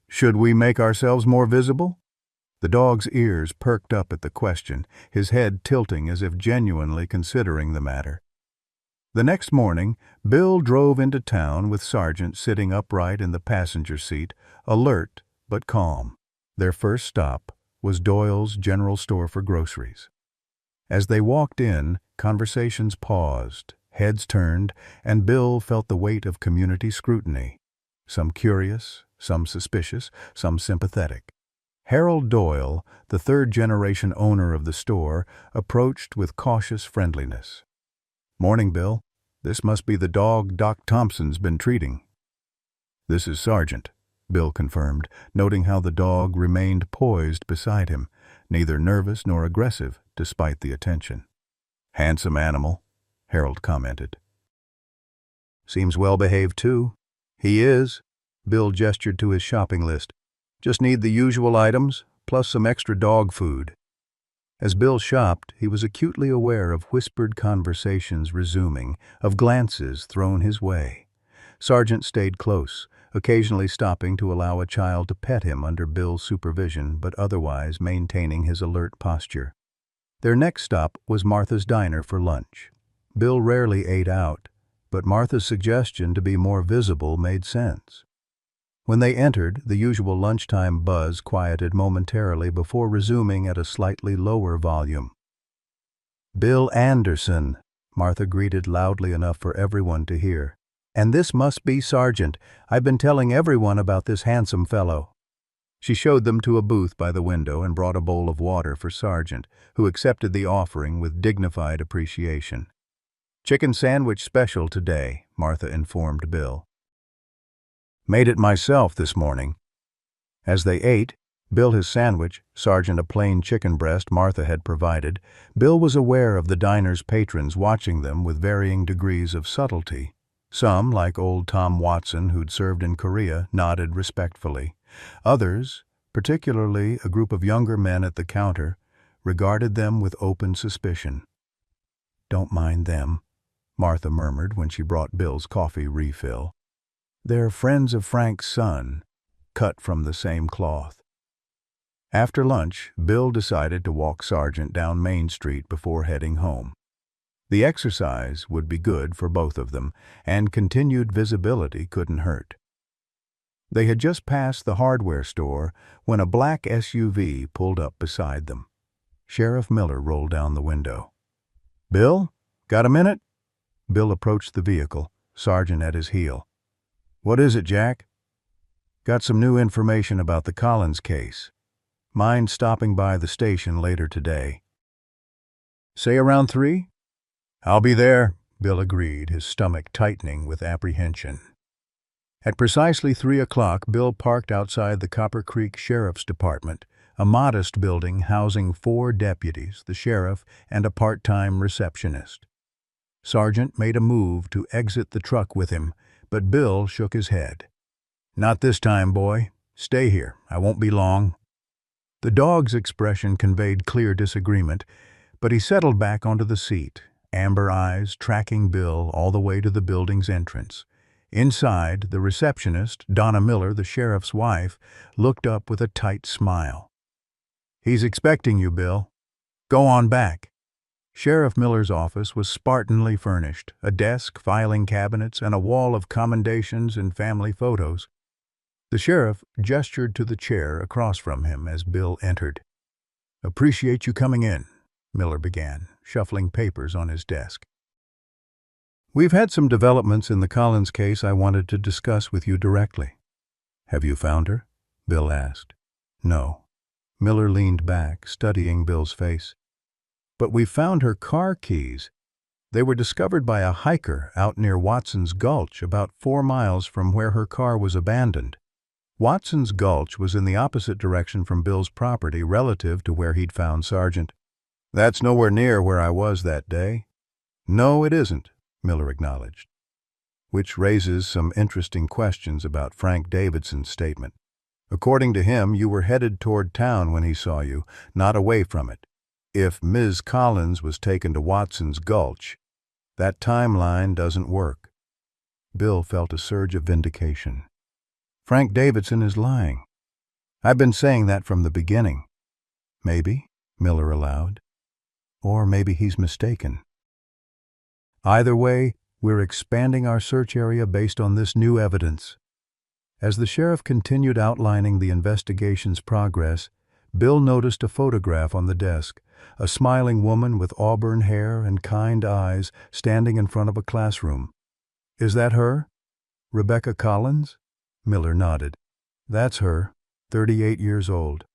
Should we make ourselves more visible?" The dog's ears perked up at the question, his head tilting as if genuinely considering the matter. The next morning, Bill drove into town with Sargent sitting upright in the passenger seat, alert but calm. Their first stop was Doyle's general store for groceries. As they walked in, conversations paused, heads turned, and Bill felt the weight of community scrutiny. Some curious, some suspicious, some sympathetic. Harold Doyle, the 3rd-generation owner of the store, approached with cautious friendliness. "Morning, Bill. This must be the dog Doc Thompson's been treating." "This is Sargent," Bill confirmed, noting how the dog remained poised beside him, neither nervous nor aggressive, despite the attention. "Handsome animal," Harold commented. "Seems well-behaved, too." "He is." Bill gestured to his shopping list. "Just need the usual items, plus some extra dog food." As Bill shopped, he was acutely aware of whispered conversations resuming, of glances thrown his way. Sargent stayed close, occasionally stopping to allow a child to pet him under Bill's supervision, but otherwise maintaining his alert posture. Their next stop was Martha's diner for lunch. Bill rarely ate out, but Martha's suggestion to be more visible made sense. When they entered, the usual lunchtime buzz quieted momentarily before resuming at a slightly lower volume. "Bill Anderson," Martha greeted loudly enough for everyone to hear. "And this must be Sergeant. I've been telling everyone about this handsome fellow." She showed them to a booth by the window and brought a bowl of water for Sergeant, who accepted the offering with dignified appreciation. "Chicken sandwich special today," Martha informed Bill. "Made it myself this morning." As they ate, Bill his sandwich, Sergeant a plain chicken breast Martha had provided, Bill was aware of the diner's patrons watching them with varying degrees of subtlety. Some, like old Tom Watson, who'd served in Korea, nodded respectfully. Others, particularly a group of younger men at the counter, regarded them with open suspicion. "Don't mind them," Martha murmured when she brought Bill's coffee refill. "They're friends of Frank's son, cut from the same cloth." After lunch, Bill decided to walk Sergeant down Main Street before heading home. The exercise would be good for both of them, and continued visibility couldn't hurt. They had just passed the hardware store when a black SUV pulled up beside them. Sheriff Miller rolled down the window. "Bill, got a minute?" Bill approached the vehicle, Sergeant at his heel. "What is it, Jack?" "Got some new information about the Collins case. Mind stopping by the station later today?" "Say around 3? "I'll be there," Bill agreed, his stomach tightening with apprehension. At precisely 3 o'clock, Bill parked outside the Copper Creek Sheriff's Department, a modest building housing 4 deputies, the sheriff, and a part-time receptionist. Sergeant made a move to exit the truck with him, but Bill shook his head. "Not this time, boy. Stay here. I won't be long." The dog's expression conveyed clear disagreement, but he settled back onto the seat, amber eyes tracking Bill all the way to the building's entrance. Inside, the receptionist, Donna Miller, the sheriff's wife, looked up with a tight smile. "He's expecting you, Bill. Go on back." Sheriff Miller's office was Spartanly furnished, a desk, filing cabinets, and a wall of commendations and family photos. The sheriff gestured to the chair across from him as Bill entered. "Appreciate you coming in," Miller began, shuffling papers on his desk. "We've had some developments in the Collins case I wanted to discuss with you directly." "Have you found her?" Bill asked. "No." Miller leaned back, studying Bill's face. "But we found her car keys. They were discovered by a hiker out near Watson's Gulch, about 4 miles from where her car was abandoned." Watson's Gulch was in the opposite direction from Bill's property relative to where he'd found Sergeant. "That's nowhere near where I was that day." "No, it isn't," Miller acknowledged. "Which raises some interesting questions about Frank Davidson's statement. According to him, you were headed toward town when he saw you, not away from it. If Ms. Collins was taken to Watson's Gulch, that timeline doesn't work." Bill felt a surge of vindication. "Frank Davidson is lying. I've been saying that from the beginning." "Maybe," Miller allowed. "Or maybe he's mistaken. Either way, we're expanding our search area based on this new evidence." As the sheriff continued outlining the investigation's progress, Bill noticed a photograph on the desk, a smiling woman with auburn hair and kind eyes standing in front of a classroom. "Is that her? Rebecca Collins?" Miller nodded. "That's her, 38 years old.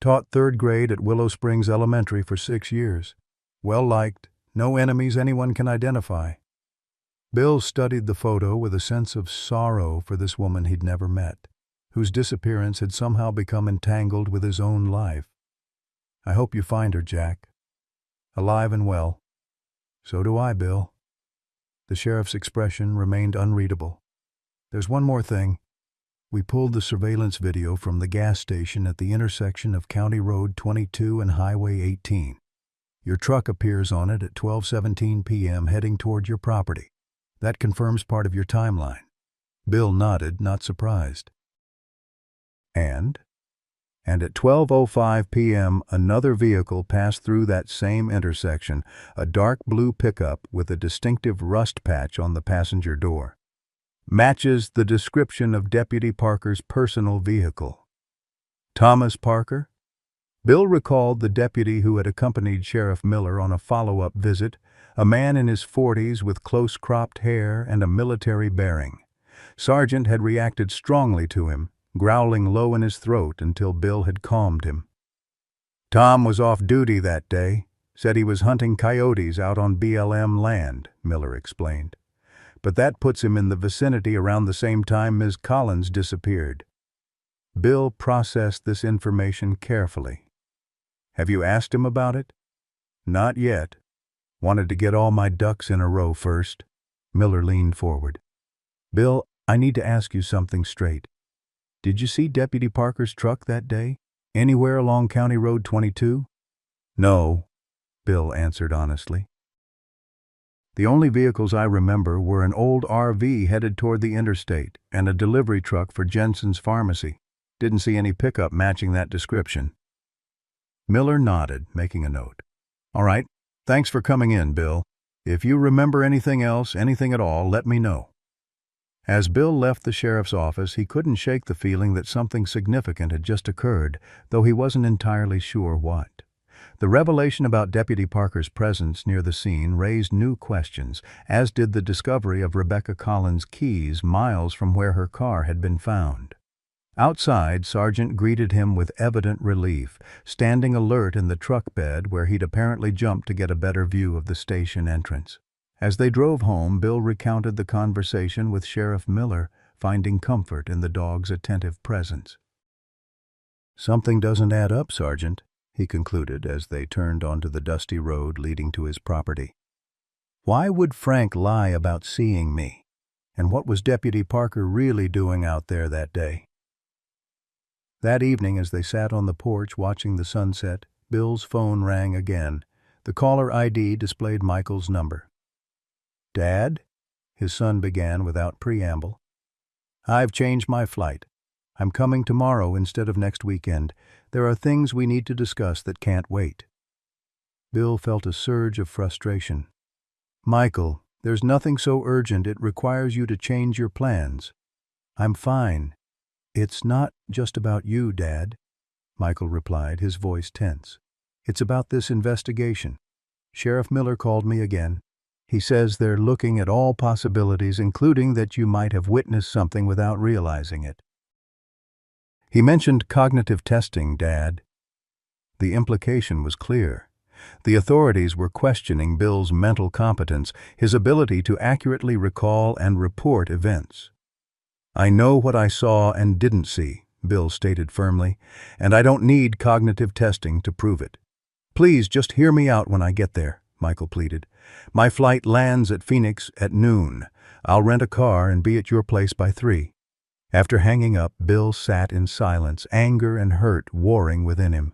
Taught 3rd grade at Willow Springs Elementary for 6 years. Well-liked, no enemies anyone can identify." Bill studied the photo with a sense of sorrow for this woman he'd never met, whose disappearance had somehow become entangled with his own life. "I hope you find her, Jack. Alive and well." "So do I, Bill." The sheriff's expression remained unreadable. "There's one more thing. We pulled the surveillance video from the gas station at the intersection of County Road 22 and Highway 18. Your truck appears on it at 12:17 p.m. heading toward your property. That confirms part of your timeline." Bill nodded, not surprised. "And?" And at 12:05 p.m., another vehicle passed through that same intersection, a dark blue pickup with a distinctive rust patch on the passenger door. Matches the description of Deputy Parker's personal vehicle. Thomas Parker? Bill recalled the deputy who had accompanied Sheriff Miller on a follow-up visit, a man in his 40s with close-cropped hair and a military bearing. Sargent had reacted strongly to him, growling low in his throat until Bill had calmed him. Tom was off duty that day, said he was hunting coyotes out on BLM land, Miller explained. But that puts him in the vicinity around the same time Ms. Collins disappeared. Bill processed this information carefully. Have you asked him about it? Not yet. Wanted to get all my ducks in a row first. Miller leaned forward. Bill, I need to ask you something straight. Did you see Deputy Parker's truck that day? Anywhere along County Road 22? No, Bill answered honestly. The only vehicles I remember were an old RV headed toward the interstate and a delivery truck for Jensen's pharmacy. Didn't see any pickup matching that description. Miller nodded, making a note. All right, thanks for coming in, Bill. If you remember anything else, anything at all, let me know. As Bill left the sheriff's office, he couldn't shake the feeling that something significant had just occurred, though he wasn't entirely sure what. The revelation about Deputy Parker's presence near the scene raised new questions, as did the discovery of Rebecca Collins' keys miles from where her car had been found. Outside, Sargent greeted him with evident relief, standing alert in the truck bed where he'd apparently jumped to get a better view of the station entrance. As they drove home, Bill recounted the conversation with Sheriff Miller, finding comfort in the dog's attentive presence. Something doesn't add up, Sergeant, he concluded as they turned onto the dusty road leading to his property. Why would Frank lie about seeing me? And what was Deputy Parker really doing out there that day? That evening, as they sat on the porch watching the sunset, Bill's phone rang again. The caller ID displayed Michael's number. Dad? His son began without preamble. I've changed my flight. I'm coming tomorrow instead of next weekend. There are things we need to discuss that can't wait. Bill felt a surge of frustration. Michael, there's nothing so urgent it requires you to change your plans. I'm fine. It's not just about you, Dad, Michael replied, his voice tense. It's about this investigation. Sheriff Miller called me again. He says they're looking at all possibilities, including that you might have witnessed something without realizing it. He mentioned cognitive testing, Dad. The implication was clear. The authorities were questioning Bill's mental competence, his ability to accurately recall and report events. I know what I saw and didn't see, Bill stated firmly, and I don't need cognitive testing to prove it. Please just hear me out when I get there, Michael pleaded. My flight lands at Phoenix at noon. I'll rent a car and be at your place by 3. After hanging up, Bill sat in silence, anger and hurt warring within him.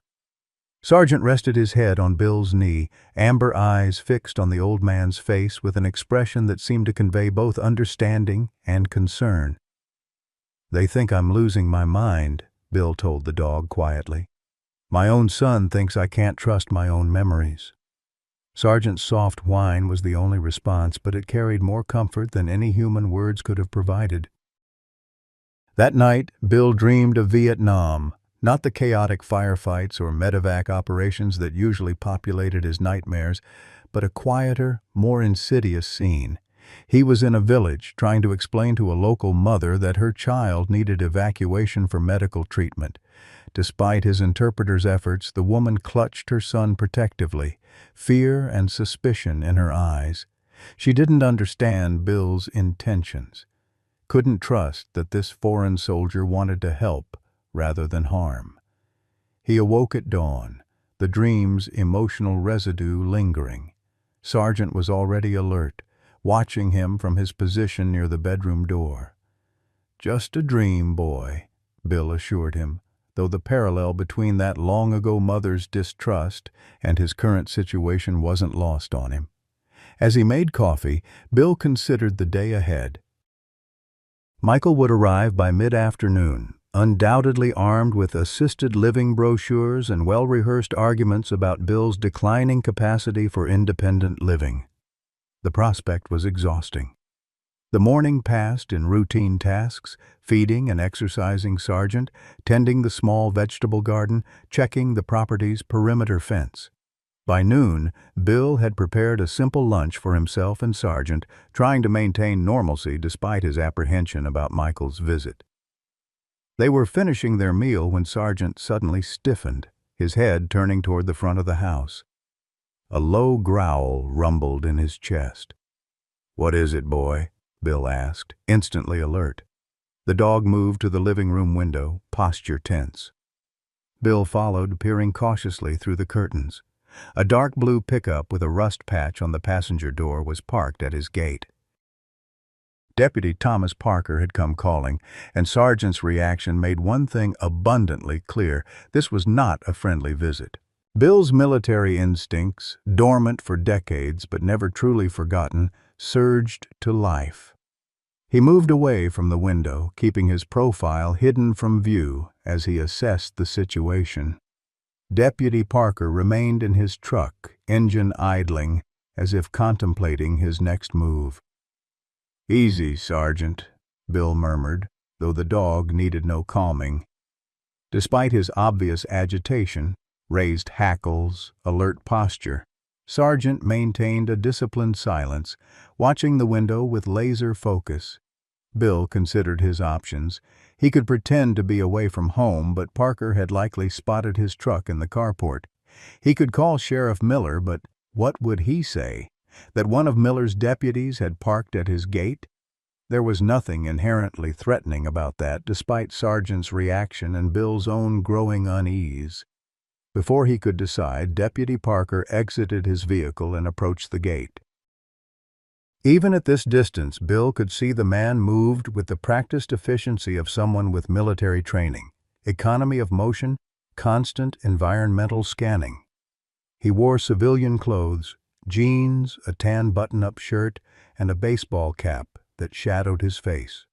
Sargent rested his head on Bill's knee, amber eyes fixed on the old man's face with an expression that seemed to convey both understanding and concern. They think I'm losing my mind, Bill told the dog quietly. My own son thinks I can't trust my own memories. Sargent's soft whine was the only response, but it carried more comfort than any human words could have provided. That night, Bill dreamed of Vietnam, not the chaotic firefights or medevac operations that usually populated his nightmares, but a quieter, more insidious scene. He was in a village trying to explain to a local mother that her child needed evacuation for medical treatment. Despite his interpreter's efforts, the woman clutched her son protectively, fear and suspicion in her eyes. She didn't understand Bill's intentions, couldn't trust that this foreign soldier wanted to help rather than harm. He awoke at dawn, the dream's emotional residue lingering. Sargent was already alert, watching him from his position near the bedroom door. Just a dream, boy, Bill assured him, though the parallel between that long-ago mother's distrust and his current situation wasn't lost on him. As he made coffee, Bill considered the day ahead. Michael would arrive by mid-afternoon, undoubtedly armed with assisted living brochures and well-rehearsed arguments about Bill's declining capacity for independent living. The prospect was exhausting. The morning passed in routine tasks, feeding and exercising Sargent, tending the small vegetable garden, checking the property's perimeter fence. By noon, Bill had prepared a simple lunch for himself and Sargent, trying to maintain normalcy despite his apprehension about Michael's visit. They were finishing their meal when Sargent suddenly stiffened, his head turning toward the front of the house. A low growl rumbled in his chest. "What is it, boy?" Bill asked, instantly alert. The dog moved to the living room window, posture tense. Bill followed, peering cautiously through the curtains. A dark blue pickup with a rust patch on the passenger door was parked at his gate. Deputy Thomas Parker had come calling, and Sargent's reaction made one thing abundantly clear: this was not a friendly visit. Bill's military instincts, dormant for decades but never truly forgotten, surged to life. He moved away from the window, keeping his profile hidden from view as he assessed the situation. Deputy Parker remained in his truck, engine idling, as if contemplating his next move. "Easy, Sergeant," Bill murmured, though the dog needed no calming. Despite his obvious agitation, raised hackles, alert posture, Sargent maintained a disciplined silence, watching the window with laser focus. Bill considered his options. He could pretend to be away from home, but Parker had likely spotted his truck in the carport. He could call Sheriff Miller, but what would he say? That one of Miller's deputies had parked at his gate? There was nothing inherently threatening about that, despite Sargent's reaction and Bill's own growing unease. Before he could decide, Deputy Parker exited his vehicle and approached the gate. Even at this distance, Bill could see the man moved with the practiced efficiency of someone with military training, economy of motion, constant environmental scanning. He wore civilian clothes, jeans, a tan button-up shirt, and a baseball cap that shadowed his face.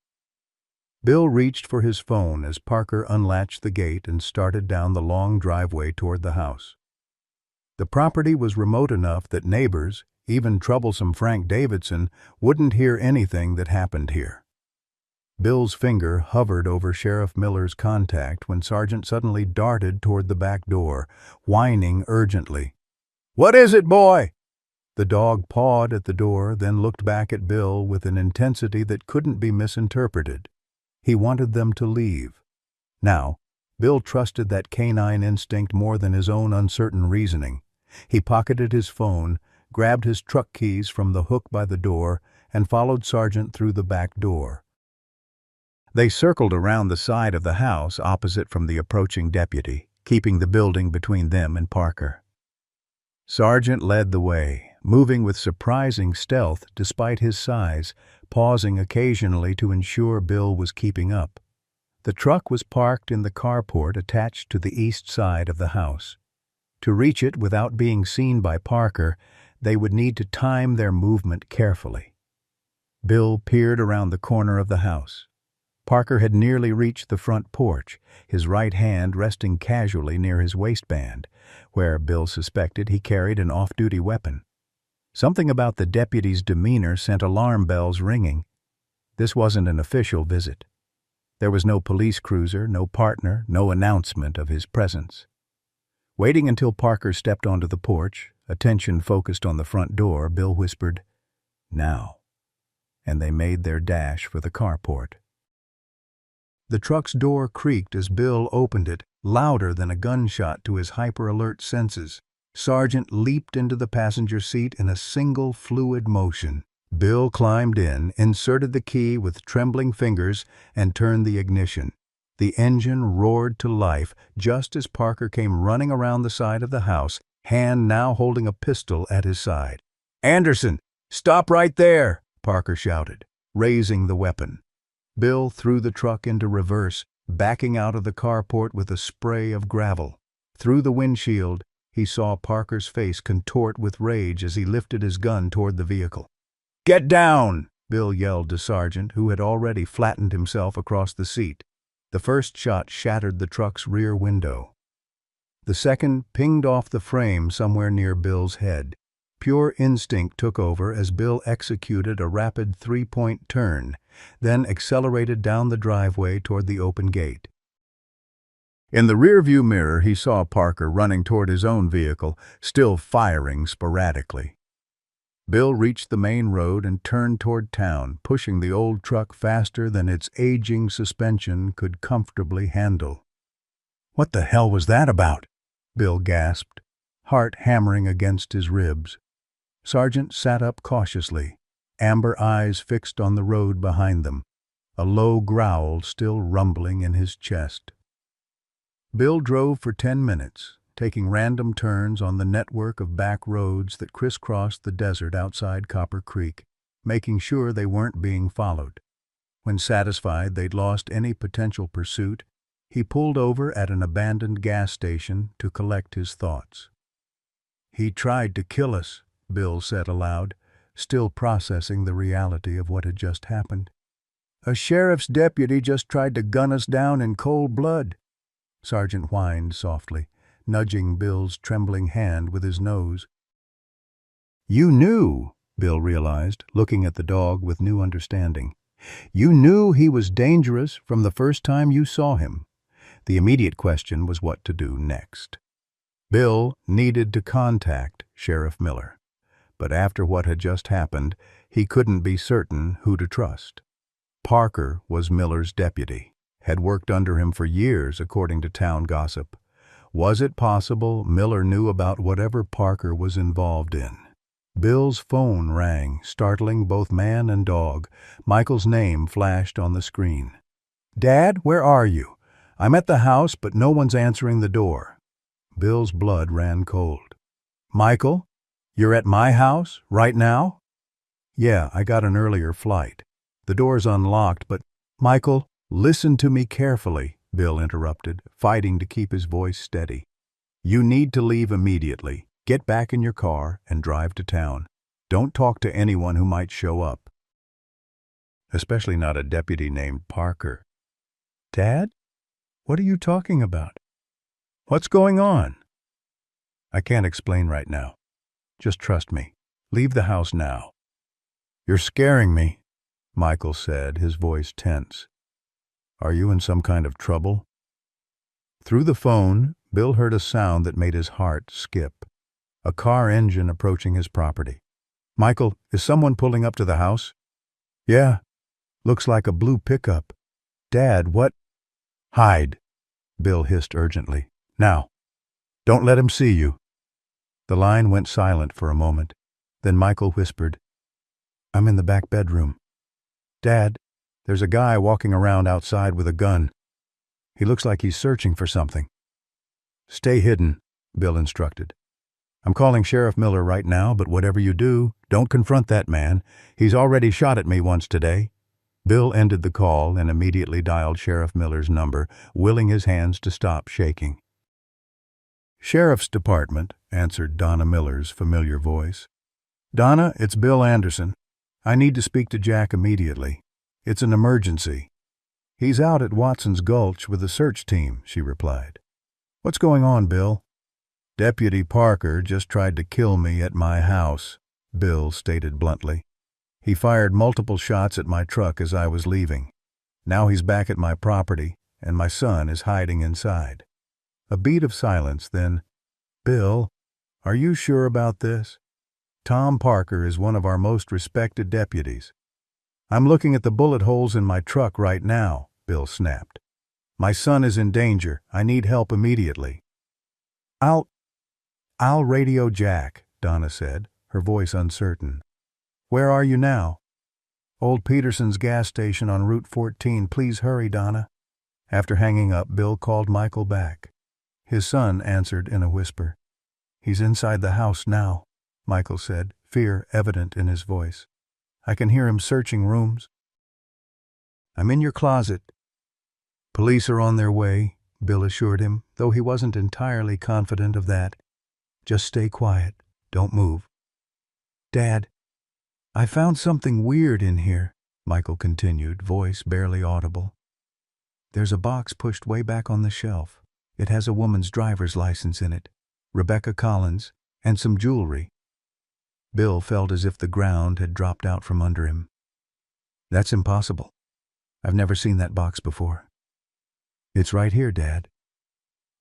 Bill reached for his phone as Parker unlatched the gate and started down the long driveway toward the house. The property was remote enough that neighbors, even troublesome Frank Davidson, wouldn't hear anything that happened here. Bill's finger hovered over Sheriff Miller's contact when Sargent suddenly darted toward the back door, whining urgently. "What is it, boy?" The dog pawed at the door, then looked back at Bill with an intensity that couldn't be misinterpreted. He wanted them to leave. Now, Bill trusted that canine instinct more than his own uncertain reasoning. He pocketed his phone, grabbed his truck keys from the hook by the door, and followed Sargent through the back door. They circled around the side of the house opposite from the approaching deputy, keeping the building between them and Parker. Sargent led the way, moving with surprising stealth despite his size, pausing occasionally to ensure Bill was keeping up. The truck was parked in the carport attached to the east side of the house. To reach it without being seen by Parker, they would need to time their movement carefully. Bill peered around the corner of the house. Parker had nearly reached the front porch, his right hand resting casually near his waistband, where Bill suspected he carried an off-duty weapon. Something about the deputy's demeanor sent alarm bells ringing. This wasn't an official visit. There was no police cruiser, no partner, no announcement of his presence. Waiting until Parker stepped onto the porch, attention focused on the front door, Bill whispered, "Now," and they made their dash for the carport. The truck's door creaked as Bill opened it, louder than a gunshot to his hyper-alert senses. Sargent leaped into the passenger seat in a single fluid motion. Bill climbed in, inserted the key with trembling fingers, and turned the ignition. The engine roared to life just as Parker came running around the side of the house, hand now holding a pistol at his side. "Anderson, stop right there!" Parker shouted, raising the weapon. Bill threw the truck into reverse, backing out of the carport with a spray of gravel. Through the windshield, he saw Parker's face contort with rage as he lifted his gun toward the vehicle. "Get down!" Bill yelled to Sargent, who had already flattened himself across the seat. The first shot shattered the truck's rear window. The second pinged off the frame somewhere near Bill's head. Pure instinct took over as Bill executed a rapid three-point turn, then accelerated down the driveway toward the open gate. In the rearview mirror, he saw Parker running toward his own vehicle, still firing sporadically. Bill reached the main road and turned toward town, pushing the old truck faster than its aging suspension could comfortably handle. "What the hell was that about?" Bill gasped, heart hammering against his ribs. Sargent sat up cautiously, amber eyes fixed on the road behind them, a low growl still rumbling in his chest. Bill drove for 10 minutes, taking random turns on the network of back roads that crisscrossed the desert outside Copper Creek, making sure they weren't being followed. When satisfied they'd lost any potential pursuit, he pulled over at an abandoned gas station to collect his thoughts. "He tried to kill us," Bill said aloud, still processing the reality of what had just happened. "A sheriff's deputy just tried to gun us down in cold blood," Sargent whined softly, nudging Bill's trembling hand with his nose. "You knew," Bill realized, looking at the dog with new understanding. "You knew he was dangerous from the first time you saw him." The immediate question was what to do next. Bill needed to contact Sheriff Miller, but after what had just happened, he couldn't be certain who to trust. Parker was Miller's deputy, had worked under him for years according to town gossip. Was it possible Miller knew about whatever Parker was involved in? Bill's phone rang, startling both man and dog. Michael's name flashed on the screen. "Dad, where are you? I'm at the house, but no one's answering the door." Bill's blood ran cold. "Michael, you're at my house right now?" "Yeah, I got an earlier flight. The door's unlocked, but—" "Michael, listen to me carefully," Bill interrupted, fighting to keep his voice steady. "You need to leave immediately. Get back in your car and drive to town. Don't talk to anyone who might show up. Especially not a deputy named Parker." "Dad? What are you talking about? What's going on?" "I can't explain right now. Just trust me. Leave the house now." "You're scaring me," Michael said, his voice tense. "Are you in some kind of trouble?" Through the phone, Bill heard a sound that made his heart skip. A car engine approaching his property. "Michael, is someone pulling up to the house?" "Yeah. Looks like a blue pickup." "Dad, what—" "Hide," Bill hissed urgently. "Now. Don't let him see you." The line went silent for a moment. Then Michael whispered, "I'm in the back bedroom. Dad, there's a guy walking around outside with a gun. He looks like he's searching for something." "Stay hidden," Bill instructed. "I'm calling Sheriff Miller right now, but whatever you do, don't confront that man. He's already shot at me once today." Bill ended the call and immediately dialed Sheriff Miller's number, willing his hands to stop shaking. "Sheriff's Department," answered Donna Miller's familiar voice. "Donna, it's Bill Anderson. I need to speak to Jack immediately. It's an emergency." "He's out at Watson's Gulch with a search team," she replied. "What's going on, Bill?" "Deputy Parker just tried to kill me at my house," Bill stated bluntly. "He fired multiple shots at my truck as I was leaving. Now he's back at my property, and my son is hiding inside." A beat of silence, then, "Bill, are you sure about this? Tom Parker is one of our most respected deputies." "I'm looking at the bullet holes in my truck right now," Bill snapped. "My son is in danger. I need help immediately." I'll radio Jack," Donna said, her voice uncertain. "Where are you now?" "Old Peterson's gas station on Route 14. Please hurry, Donna." After hanging up, Bill called Michael back. His son answered in a whisper. "He's inside the house now," Michael said, fear evident in his voice. "I can hear him searching rooms." "I'm in your closet." "Police are on their way," Bill assured him, though he wasn't entirely confident of that. "Just stay quiet. Don't move." "Dad, I found something weird in here," Michael continued, voice barely audible. There's a box pushed way back on the shelf. It has a woman's driver's license in it, Rebecca Collins, and some jewelry. Bill felt as if the ground had dropped out from under him. That's impossible. I've never seen that box before. It's right here, Dad,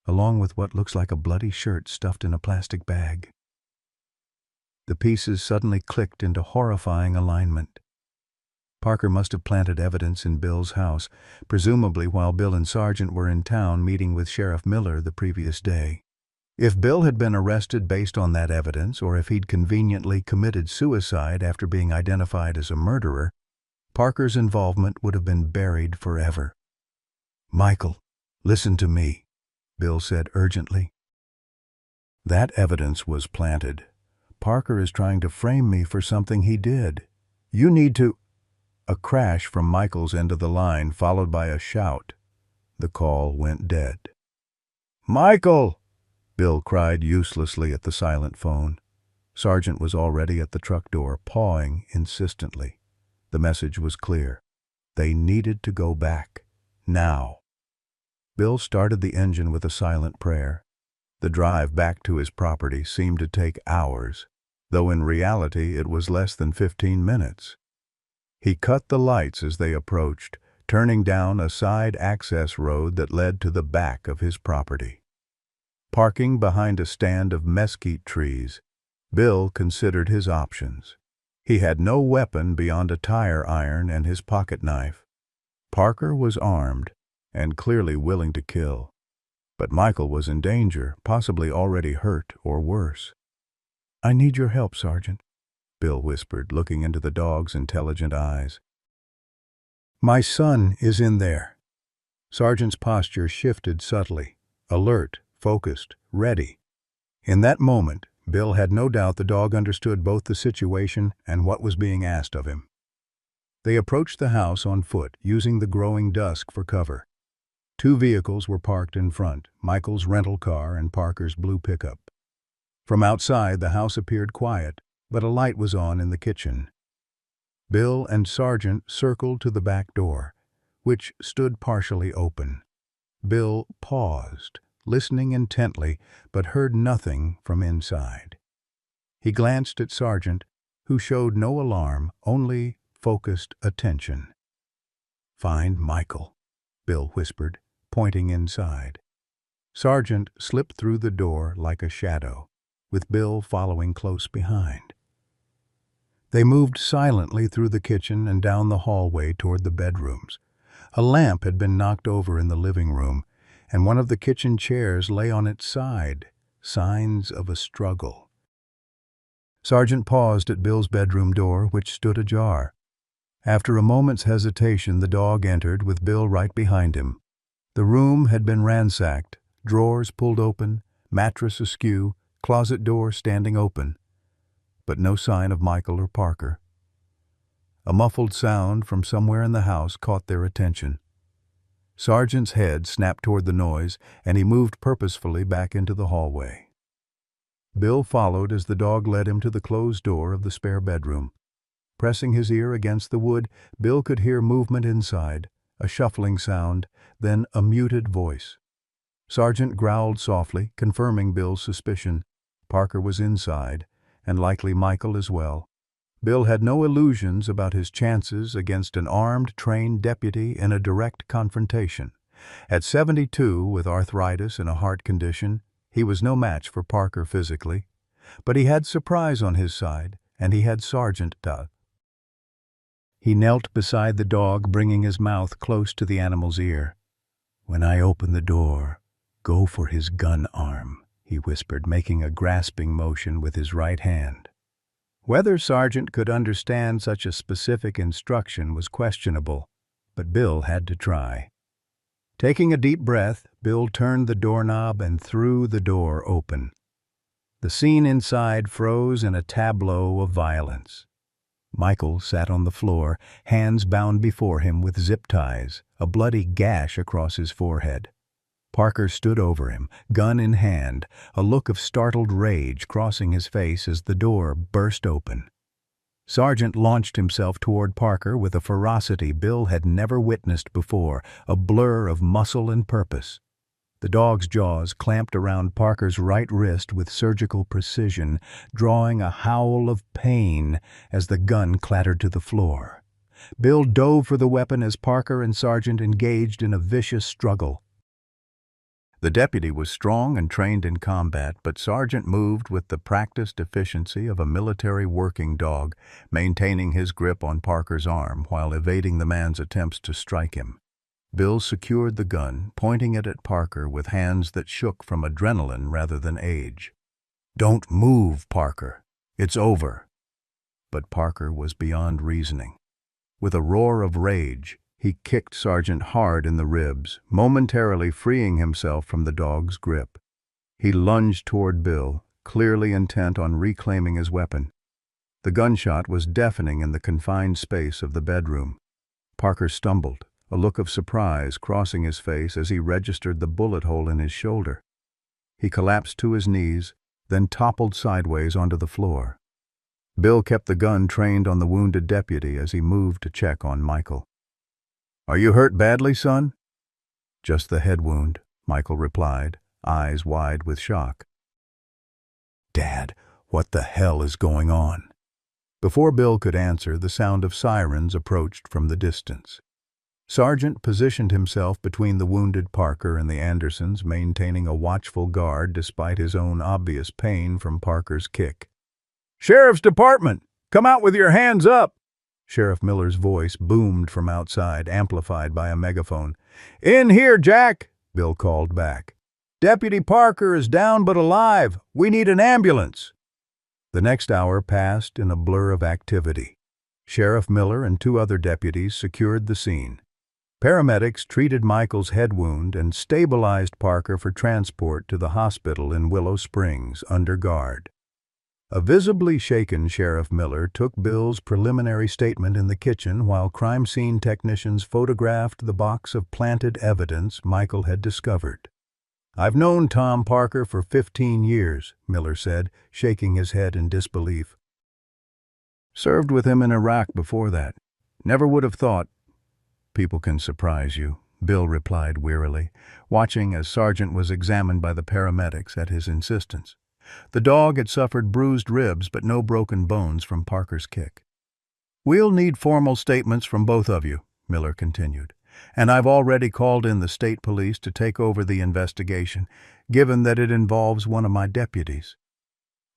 along with what looks like a bloody shirt stuffed in a plastic bag. The pieces suddenly clicked into horrifying alignment. Parker must have planted evidence in Bill's house, presumably while Bill and Sargent were in town meeting with Sheriff Miller the previous day. If Bill had been arrested based on that evidence, or if he'd conveniently committed suicide after being identified as a murderer, Parker's involvement would have been buried forever. "Michael, listen to me," Bill said urgently. "That evidence was planted. Parker is trying to frame me for something he did. You need to—" A crash from Michael's end of the line, followed by a shout. The call went dead. "Michael!" Bill cried uselessly at the silent phone. Sargent was already at the truck door, pawing insistently. The message was clear. They needed to go back. Now. Bill started the engine with a silent prayer. The drive back to his property seemed to take hours, though in reality it was less than 15 minutes. He cut the lights as they approached, turning down a side access road that led to the back of his property. Parking behind a stand of mesquite trees, Bill considered his options. He had no weapon beyond a tire iron and his pocket knife. Parker was armed and clearly willing to kill. But Michael was in danger, possibly already hurt or worse. "I need your help, Sergeant," Bill whispered, looking into the dog's intelligent eyes. "My son is in there." Sergeant's posture shifted subtly, alert, focused, ready. In that moment, Bill had no doubt the dog understood both the situation and what was being asked of him. They approached the house on foot, using the growing dusk for cover. 2 vehicles were parked in front, Michael's rental car and Parker's blue pickup. From outside, the house appeared quiet, but a light was on in the kitchen. Bill and Sargent circled to the back door, which stood partially open. Bill paused, listening intently, but heard nothing from inside. He glanced at Sargent, who showed no alarm, only focused attention. "Find Michael," Bill whispered, pointing inside. Sargent slipped through the door like a shadow, with Bill following close behind. They moved silently through the kitchen and down the hallway toward the bedrooms. A lamp had been knocked over in the living room, and one of the kitchen chairs lay on its side, signs of a struggle. Sargent paused at Bill's bedroom door, which stood ajar. After a moment's hesitation, the dog entered, with Bill right behind him. The room had been ransacked, drawers pulled open, mattress askew, closet door standing open. But no sign of Michael or Parker. A muffled sound from somewhere in the house caught their attention. Sargent's head snapped toward the noise, and he moved purposefully back into the hallway. Bill followed as the dog led him to the closed door of the spare bedroom. Pressing his ear against the wood, Bill could hear movement inside, a shuffling sound, then a muted voice. Sargent growled softly, confirming Bill's suspicion. Parker was inside, and likely Michael as well. Bill had no illusions about his chances against an armed, trained deputy in a direct confrontation. At 72, with arthritis and a heart condition, he was no match for Parker physically. But he had surprise on his side, and he had Sargent to. He knelt beside the dog, bringing his mouth close to the animal's ear. "When I open the door, go for his gun arm," he whispered, making a grasping motion with his right hand. Whether Sargent could understand such a specific instruction was questionable, but Bill had to try. Taking a deep breath, Bill turned the doorknob and threw the door open. The scene inside froze in a tableau of violence. Michael sat on the floor, hands bound before him with zip ties, a bloody gash across his forehead. Parker stood over him, gun in hand, a look of startled rage crossing his face as the door burst open. Sargent launched himself toward Parker with a ferocity Bill had never witnessed before, a blur of muscle and purpose. The dog's jaws clamped around Parker's right wrist with surgical precision, drawing a howl of pain as the gun clattered to the floor. Bill dove for the weapon as Parker and Sargent engaged in a vicious struggle. The deputy was strong and trained in combat, but Sargent moved with the practiced efficiency of a military working dog, maintaining his grip on Parker's arm while evading the man's attempts to strike him. Bill secured the gun, pointing it at Parker with hands that shook from adrenaline rather than age. "Don't move, Parker. It's over." But Parker was beyond reasoning. With a roar of rage, he kicked Sargent hard in the ribs, momentarily freeing himself from the dog's grip. He lunged toward Bill, clearly intent on reclaiming his weapon. The gunshot was deafening in the confined space of the bedroom. Parker stumbled, a look of surprise crossing his face as he registered the bullet hole in his shoulder. He collapsed to his knees, then toppled sideways onto the floor. Bill kept the gun trained on the wounded deputy as he moved to check on Michael. "Are you hurt badly, son?" "Just the head wound," Michael replied, eyes wide with shock. "Dad, what the hell is going on?" Before Bill could answer, the sound of sirens approached from the distance. Sargent positioned himself between the wounded Parker and the Andersons, maintaining a watchful guard despite his own obvious pain from Parker's kick. "Sheriff's Department, come out with your hands up!" Sheriff Miller's voice boomed from outside, amplified by a megaphone. "In here, Jack," Bill called back. "Deputy Parker is down but alive. We need an ambulance." The next hour passed in a blur of activity. Sheriff Miller and 2 other deputies secured the scene. Paramedics treated Michael's head wound and stabilized Parker for transport to the hospital in Willow Springs under guard. A visibly shaken Sheriff Miller took Bill's preliminary statement in the kitchen while crime scene technicians photographed the box of planted evidence Michael had discovered. "I've known Tom Parker for 15 years, Miller said, shaking his head in disbelief. "Served with him in Iraq before that. Never would have thought—" "People can surprise you," Bill replied wearily, watching as Sargent was examined by the paramedics at his insistence. The dog had suffered bruised ribs but no broken bones from Parker's kick. "We'll need formal statements from both of you," Miller continued, "and I've already called in the state police to take over the investigation, given that it involves one of my deputies."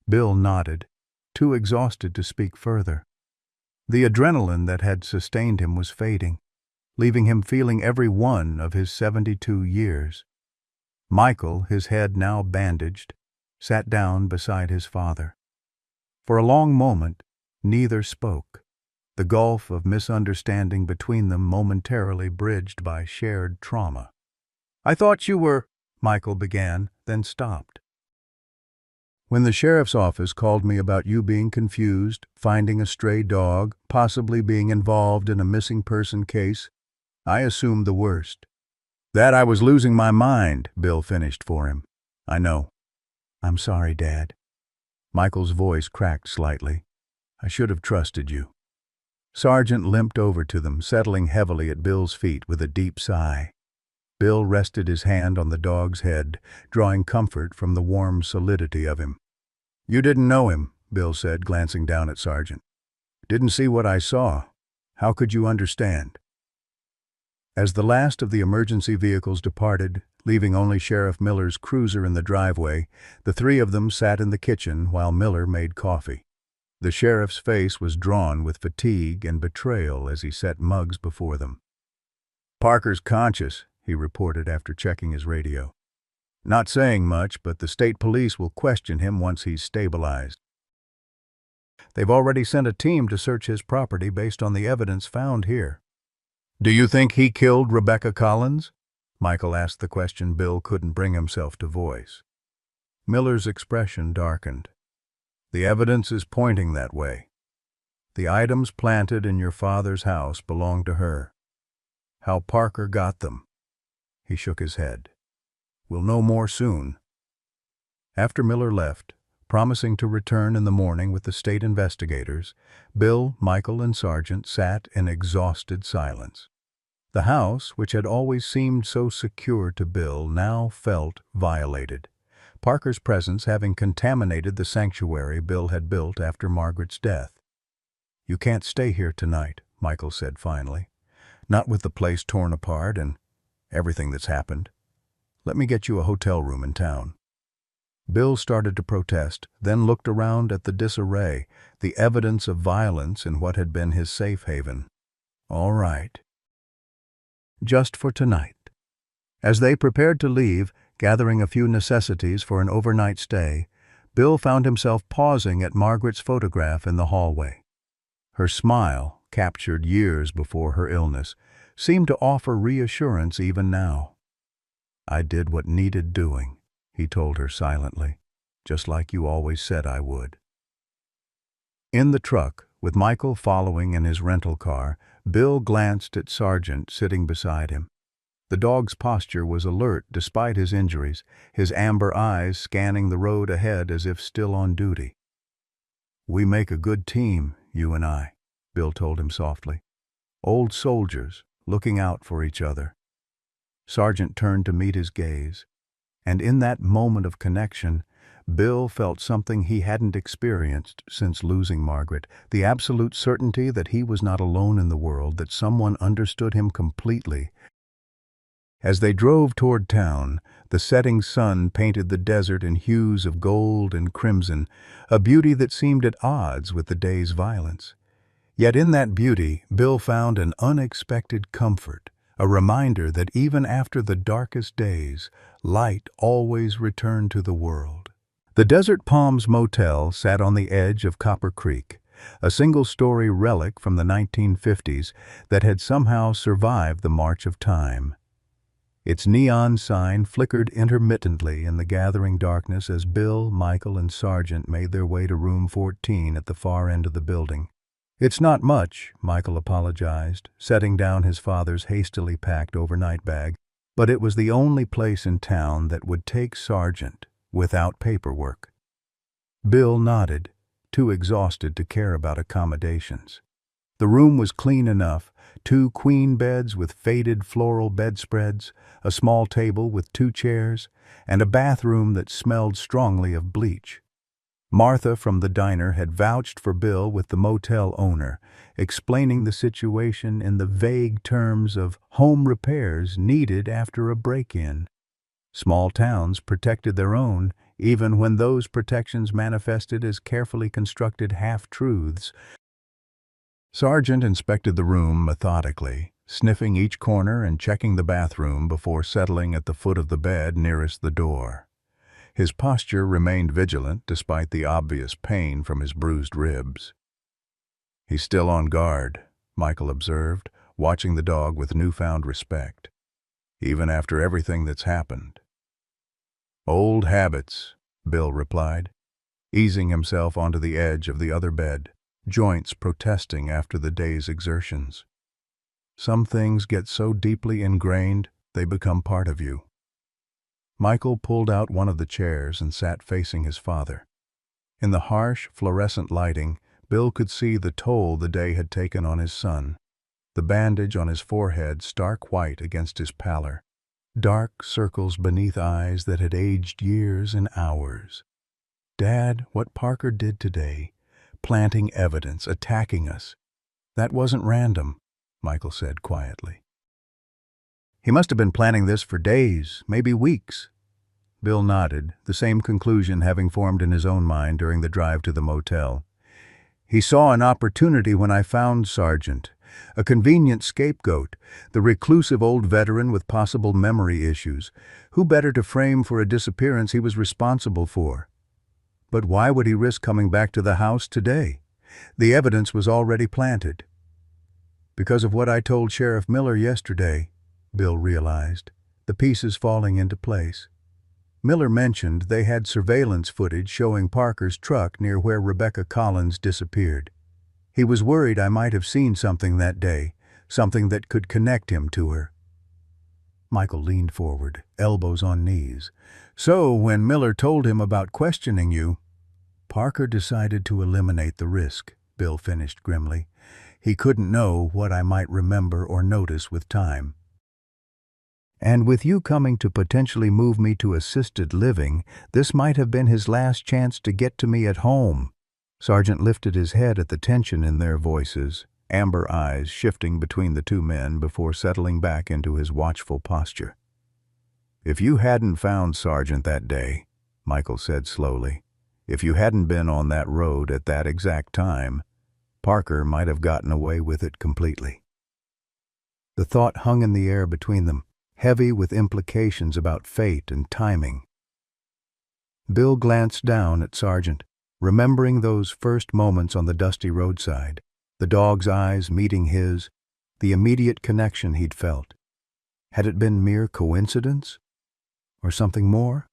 Bill nodded, too exhausted to speak further. The adrenaline that had sustained him was fading, leaving him feeling every one of his 72 years. Michael, his head now bandaged, sat down beside his father. For a long moment, neither spoke, the gulf of misunderstanding between them momentarily bridged by shared trauma. "I thought you were—" Michael began, then stopped. "When the sheriff's office called me about you being confused, finding a stray dog, possibly being involved in a missing person case, I assumed the worst. That I was losing my mind," Bill finished for him. "I know. I'm sorry, Dad." Michael's voice cracked slightly. "I should have trusted you." Sargent limped over to them, settling heavily at Bill's feet with a deep sigh. Bill rested his hand on the dog's head, drawing comfort from the warm solidity of him. "You didn't know him," Bill said, glancing down at Sargent. "Didn't see what I saw. How could you understand?" As the last of the emergency vehicles departed, leaving only Sheriff Miller's cruiser in the driveway, the 3 of them sat in the kitchen while Miller made coffee. The sheriff's face was drawn with fatigue and betrayal as he set mugs before them. "Parker's conscious," he reported after checking his radio. "Not saying much, but the state police will question him once he's stabilized. They've already sent a team to search his property based on the evidence found here." "Do you think he killed Rebecca Collins?" Michael asked the question Bill couldn't bring himself to voice. Miller's expression darkened. "The evidence is pointing that way. The items planted in your father's house belong to her. How Parker got them?" He shook his head. "We'll know more soon." After Miller left, promising to return in the morning with the state investigators, Bill, Michael, and Sargent sat in exhausted silence. The house, which had always seemed so secure to Bill, now felt violated, Parker's presence having contaminated the sanctuary Bill had built after Margaret's death. "You can't stay here tonight," Michael said finally. "Not with the place torn apart and everything that's happened. Let me get you a hotel room in town." Bill started to protest, then looked around at the disarray, the evidence of violence in what had been his safe haven. "All right. Just for tonight." As they prepared to leave, gathering a few necessities for an overnight stay, Bill found himself pausing at Margaret's photograph in the hallway. Her smile, captured years before her illness, seemed to offer reassurance even now. "I did what needed doing," he told her silently, "just like you always said I would." In the truck, with Michael following in his rental car, Bill glanced at Sargent sitting beside him. The dog's posture was alert despite his injuries, his amber eyes scanning the road ahead as if still on duty. "We make a good team, you and I," Bill told him softly. "Old soldiers, looking out for each other." Sargent turned to meet his gaze, and in that moment of connection, Bill felt something he hadn't experienced since losing Margaret, the absolute certainty that he was not alone in the world, that someone understood him completely. As they drove toward town, the setting sun painted the desert in hues of gold and crimson, a beauty that seemed at odds with the day's violence. Yet in that beauty, Bill found an unexpected comfort, a reminder that even after the darkest days, light always returned to the world. The Desert Palms Motel sat on the edge of Copper Creek, a single-story relic from the 1950s that had somehow survived the march of time. Its neon sign flickered intermittently in the gathering darkness as Bill, Michael, and Sargent made their way to room 14 at the far end of the building. "It's not much," Michael apologized, setting down his father's hastily packed overnight bag, "but it was the only place in town that would take Sargent without paperwork." Bill nodded, too exhausted to care about accommodations. The room was clean enough, 2 queen beds with faded floral bedspreads, a small table with 2 chairs, and a bathroom that smelled strongly of bleach. Martha from the diner had vouched for Bill with the motel owner, explaining the situation in the vague terms of home repairs needed after a break-in. Small towns protected their own, even when those protections manifested as carefully constructed half-truths. Sargent inspected the room methodically, sniffing each corner and checking the bathroom before settling at the foot of the bed nearest the door. His posture remained vigilant despite the obvious pain from his bruised ribs. "He's still on guard," Michael observed, watching the dog with newfound respect. "Even after everything that's happened." "Old habits," Bill replied, easing himself onto the edge of the other bed, joints protesting after the day's exertions. "Some things get so deeply ingrained, they become part of you." Michael pulled out one of the chairs and sat facing his father. In the harsh, fluorescent lighting, Bill could see the toll the day had taken on his son, the bandage on his forehead stark white against his pallor, dark circles beneath eyes that had aged years and hours. "Dad, what Parker did today, planting evidence, attacking us, that wasn't random," Michael said quietly. "He must have been planning this for days, maybe weeks." Bill nodded, the same conclusion having formed in his own mind during the drive to the motel. "He saw an opportunity when I found Sargent, a convenient scapegoat, the reclusive old veteran with possible memory issues. Who better to frame for a disappearance he was responsible for? But why would he risk coming back to the house today? The evidence was already planted." "Because of what I told Sheriff Miller yesterday," Bill realized, the pieces falling into place. Miller mentioned they had surveillance footage showing Parker's truck near where Rebecca Collins disappeared. He was worried I might have seen something that day, something that could connect him to her. Michael leaned forward, elbows on knees. "So when Miller told him about questioning you, Parker decided to eliminate the risk, Bill finished grimly. He couldn't know what I might remember or notice with time. And with you coming to potentially move me to assisted living, this might have been his last chance to get to me at home. Sargent lifted his head at the tension in their voices, amber eyes shifting between the two men before settling back into his watchful posture. If you hadn't found Sargent that day, Michael said slowly, if you hadn't been on that road at that exact time, Parker might have gotten away with it completely. The thought hung in the air between them, heavy with implications about fate and timing. Bill glanced down at Sargent, remembering those first moments on the dusty roadside, the dog's eyes meeting his, the immediate connection he'd felt. Had it been mere coincidence? Or something more?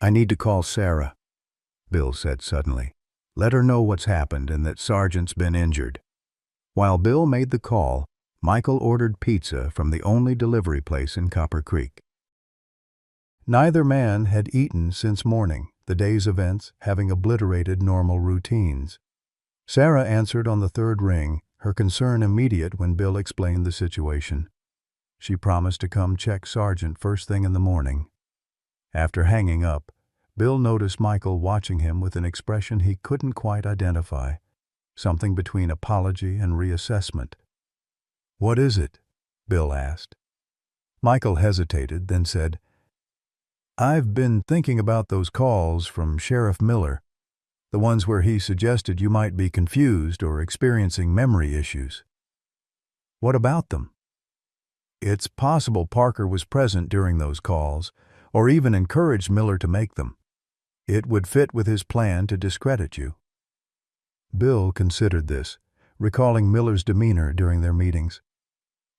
I need to call Sarah, Bill said suddenly. Let her know what's happened and that Sargent's been injured. While Bill made the call, Michael ordered pizza from the only delivery place in Copper Creek. Neither man had eaten since morning, the day's events having obliterated normal routines. Sarah answered on the third ring, her concern immediate when Bill explained the situation. She promised to come check Sargent first thing in the morning. After hanging up, Bill noticed Michael watching him with an expression he couldn't quite identify, something between apology and reassessment. "What is it?" Bill asked. Michael hesitated, then said, "I've been thinking about those calls from Sheriff Miller, the ones where he suggested you might be confused or experiencing memory issues." "What about them?" "It's possible Parker was present during those calls, or even encouraged Miller to make them. It would fit with his plan to discredit you." Bill considered this, recalling Miller's demeanor during their meetings.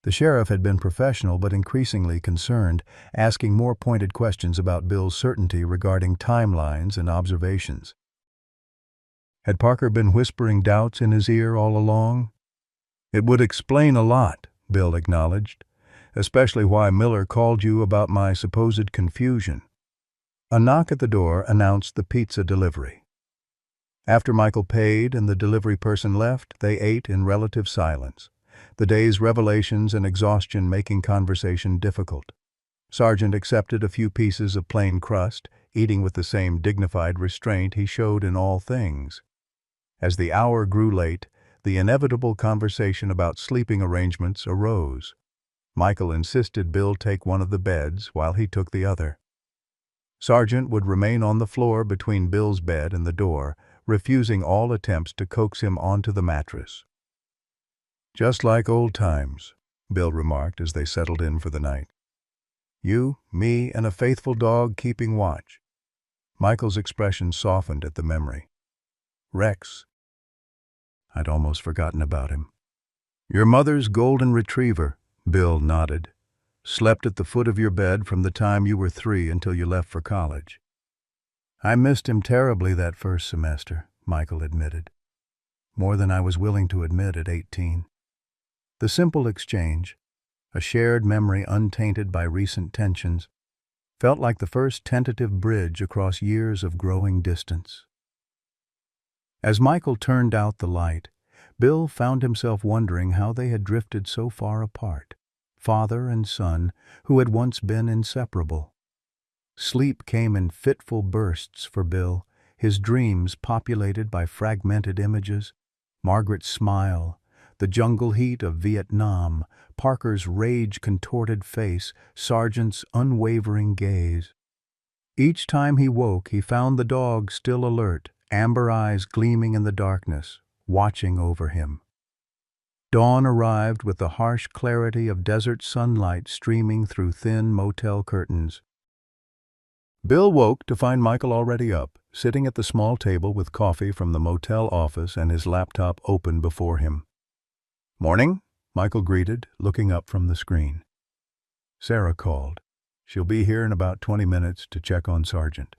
The sheriff had been professional but increasingly concerned, asking more pointed questions about Bill's certainty regarding timelines and observations. Had Parker been whispering doubts in his ear all along? "It would explain a lot," Bill acknowledged, "especially why Miller called you about my supposed confusion." A knock at the door announced the pizza delivery. After Michael paid and the delivery person left, they ate in relative silence, the day's revelations and exhaustion making conversation difficult. Sargent accepted a few pieces of plain crust, eating with the same dignified restraint he showed in all things. As the hour grew late, the inevitable conversation about sleeping arrangements arose. Michael insisted Bill take one of the beds while he took the other. Sargent would remain on the floor between Bill's bed and the door, refusing all attempts to coax him onto the mattress. "Just like old times," Bill remarked as they settled in for the night. "You, me, and a faithful dog keeping watch." Michael's expression softened at the memory. "Rex. I'd almost forgotten about him." "Your mother's golden retriever," Bill nodded. "Slept at the foot of your bed from the time you were 3 until you left for college." "I missed him terribly that first semester," Michael admitted. "More than I was willing to admit at 18. The simple exchange, a shared memory untainted by recent tensions, felt like the first tentative bridge across years of growing distance. As Michael turned out the light, Bill found himself wondering how they had drifted so far apart, father and son who had once been inseparable. Sleep came in fitful bursts for Bill, his dreams populated by fragmented images, Margaret's smile, the jungle heat of Vietnam, Parker's rage-contorted face, Sargent's unwavering gaze. Each time he woke, he found the dog still alert, amber eyes gleaming in the darkness, watching over him. Dawn arrived with the harsh clarity of desert sunlight streaming through thin motel curtains. Bill woke to find Michael already up, sitting at the small table with coffee from the motel office and his laptop open before him. "Morning," Michael greeted, looking up from the screen. Sarah called. "She'll be here in about 20 minutes to check on Sargent."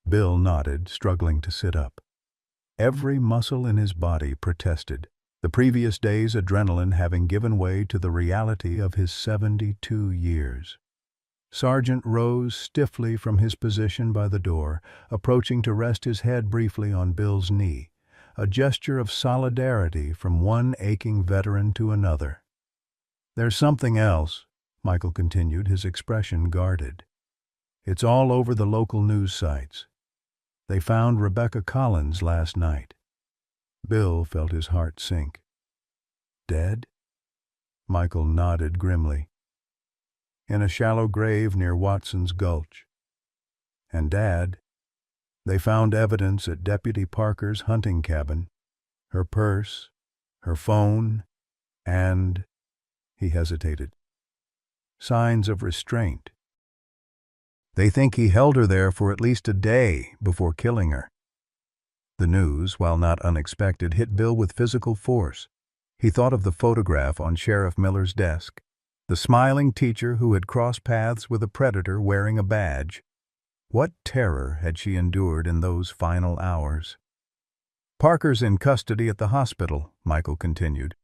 Bill nodded, struggling to sit up. Every muscle in his body protested, the previous day's adrenaline having given way to the reality of his 72 years. Sargent rose stiffly from his position by the door, approaching to rest his head briefly on Bill's knee, a gesture of solidarity from one aching veteran to another. "There's something else," Michael continued, his expression guarded. "It's all over the local news sites. They found Rebecca Collins last night." Bill felt his heart sink. "Dead?" Michael nodded grimly. "In a shallow grave near Watson's Gulch. And Dad, they found evidence at Deputy Parker's hunting cabin. Her purse, her phone, and—" he hesitated. "Signs of restraint. They think he held her there for at least a day before killing her." The news, while not unexpected, hit Bill with physical force. He thought of the photograph on Sheriff Miller's desk, the smiling teacher who had crossed paths with a predator wearing a badge. What terror had she endured in those final hours? "Parker's in custody at the hospital," Michael continued.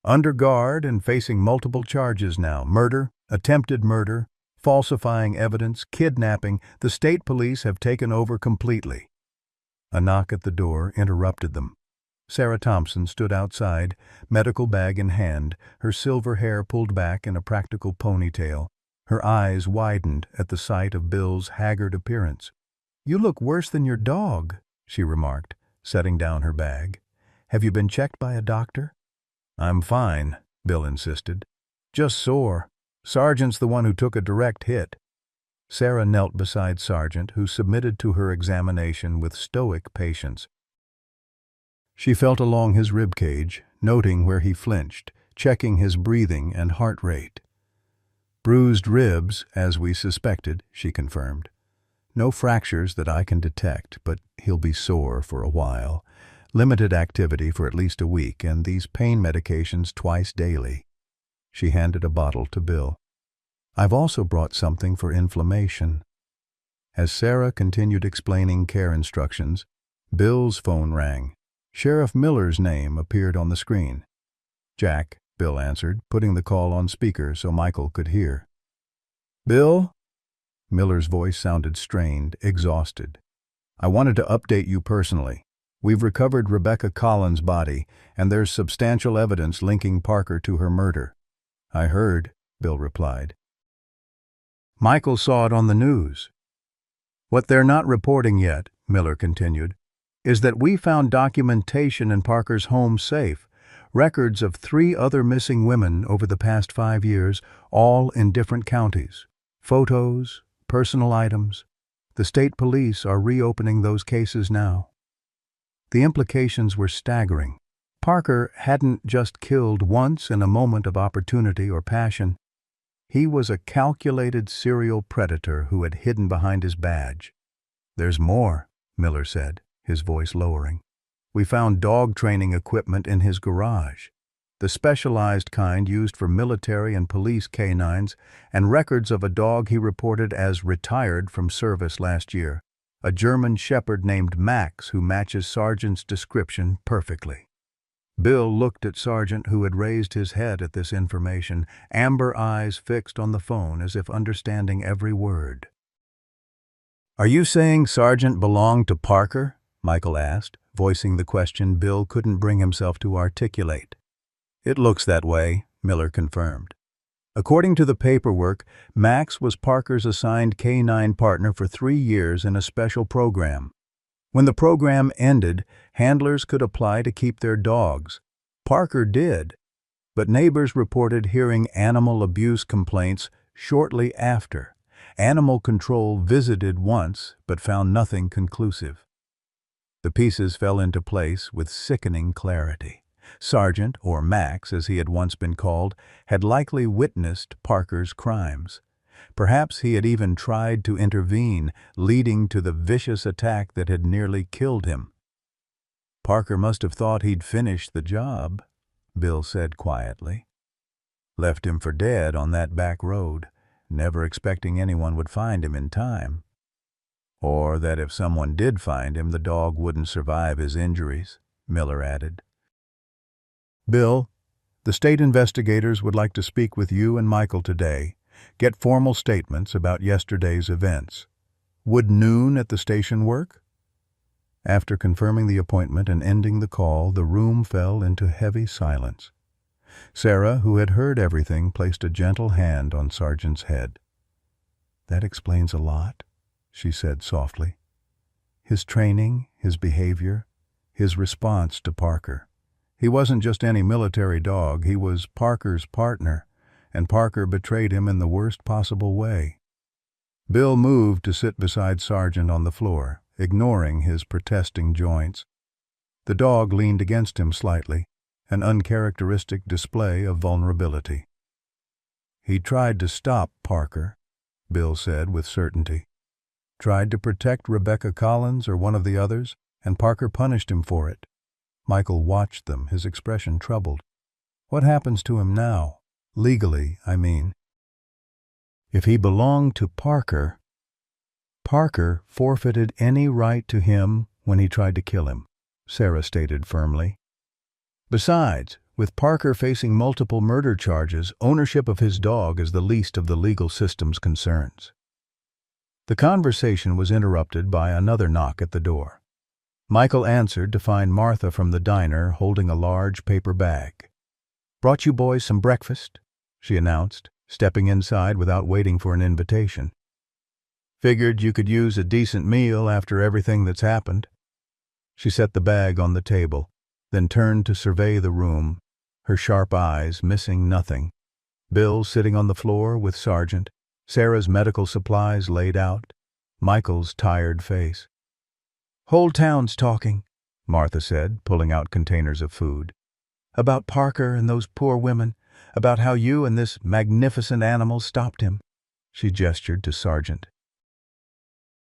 "Under guard and facing multiple charges now: murder, attempted murder, falsifying evidence, kidnapping. The state police have taken over completely." A knock at the door interrupted them. Sarah Thompson stood outside, medical bag in hand, her silver hair pulled back in a practical ponytail. Her eyes widened at the sight of Bill's haggard appearance. "You look worse than your dog," she remarked, setting down her bag. "Have you been checked by a doctor?" "I'm fine," Bill insisted. "Just sore. Sargent's the one who took a direct hit." Sarah knelt beside Sargent, who submitted to her examination with stoic patience. She felt along his ribcage, noting where he flinched, checking his breathing and heart rate. "Bruised ribs, as we suspected," she confirmed. "No fractures that I can detect, but he'll be sore for a while. Limited activity for at least a week, and these pain medications twice daily." She handed a bottle to Bill. "I've also brought something for inflammation." As Sarah continued explaining care instructions, Bill's phone rang. Sheriff Miller's name appeared on the screen. "Jack," Bill answered, putting the call on speaker so Michael could hear. "Bill?" Miller's voice sounded strained, exhausted. "I wanted to update you personally. We've recovered Rebecca Collins' body, and there's substantial evidence linking Parker to her murder." "I heard," Bill replied. "Michael saw it on the news." "What they're not reporting yet," Miller continued, "is that we found documentation in Parker's home safe, records of 3 other missing women over the past 5 years, all in different counties. Photos, personal items. The state police are reopening those cases now." The implications were staggering. Parker hadn't just killed once in a moment of opportunity or passion. He was a calculated serial predator who had hidden behind his badge. "There's more," Miller said, his voice lowering. "We found dog training equipment in his garage, the specialized kind used for military and police canines, and records of a dog he reported as retired from service last year, a German shepherd named Max who matches Sargent's description perfectly." Bill looked at Sargent, who had raised his head at this information, amber eyes fixed on the phone as if understanding every word. "Are you saying Sargent belonged to Parker?" Michael asked, voicing the question Bill couldn't bring himself to articulate. "It looks that way," Miller confirmed. "According to the paperwork, Max was Parker's assigned canine partner for 3 years in a special program. When the program ended, handlers could apply to keep their dogs. Parker did, but neighbors reported hearing animal abuse complaints shortly after. Animal control visited once, but found nothing conclusive." The pieces fell into place with sickening clarity. Sargent, or Max as he had once been called, had likely witnessed Parker's crimes. Perhaps he had even tried to intervene, leading to the vicious attack that had nearly killed him. "Parker must have thought he'd finished the job," Bill said quietly. "Left him for dead on that back road, never expecting anyone would find him in time. Or that if someone did find him, the dog wouldn't survive his injuries," Miller added. "Bill, the state investigators would like to speak with you and Michael today. Get formal statements about yesterday's events. Would noon at the station work? After confirming the appointment and ending the call, the room fell into heavy silence. Sarah, who had heard everything, placed a gentle hand on Sargent's head. "That explains a lot," she said softly. "His training, his behavior, his response to Parker. He wasn't just any military dog, he was Parker's partner, and Parker betrayed him in the worst possible way." Bill moved to sit beside Sargent on the floor, ignoring his protesting joints. The dog leaned against him slightly, an uncharacteristic display of vulnerability. "He tried to stop Parker," Bill said with certainty. "Tried to protect Rebecca Collins or one of the others, and Parker punished him for it." Michael watched them, his expression troubled. "What happens to him now? Legally, I mean." "If he belonged to Parker, Parker forfeited any right to him when he tried to kill him," Sarah stated firmly. "Besides, with Parker facing multiple murder charges, ownership of his dog is the least of the legal system's concerns." The conversation was interrupted by another knock at the door. Michael answered to find Martha from the diner holding a large paper bag. "Brought you boys some breakfast," she announced, stepping inside without waiting for an invitation. "Figured you could use a decent meal after everything that's happened." She set the bag on the table, then turned to survey the room, her sharp eyes missing nothing. Bill sitting on the floor with Sargent, Sarah's medical supplies laid out, Michael's tired face. "Whole town's talking," Martha said, pulling out containers of food. "About Parker and those poor women, about how you and this magnificent animal stopped him." She gestured to Sargent.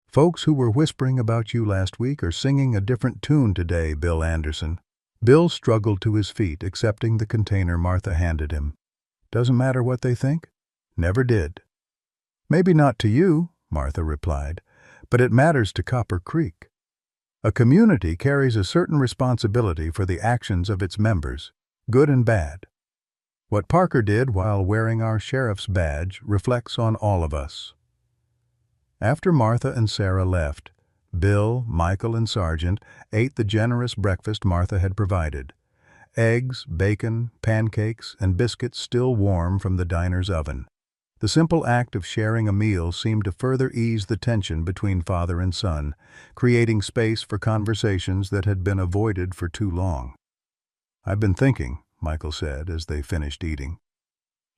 "Folks who were whispering about you last week are singing a different tune today, Bill Anderson." Bill struggled to his feet, accepting the container Martha handed him. "Doesn't matter what they think? Never did." "Maybe not to you," Martha replied, "but it matters to Copper Creek. A community carries a certain responsibility for the actions of its members, good and bad. What Parker did while wearing our sheriff's badge reflects on all of us." After Martha and Sarah left, Bill, Michael, and Sargent ate the generous breakfast Martha had provided. Eggs, bacon, pancakes, and biscuits still warm from the diner's oven. The simple act of sharing a meal seemed to further ease the tension between father and son, creating space for conversations that had been avoided for too long. "I've been thinking," Michael said as they finished eating,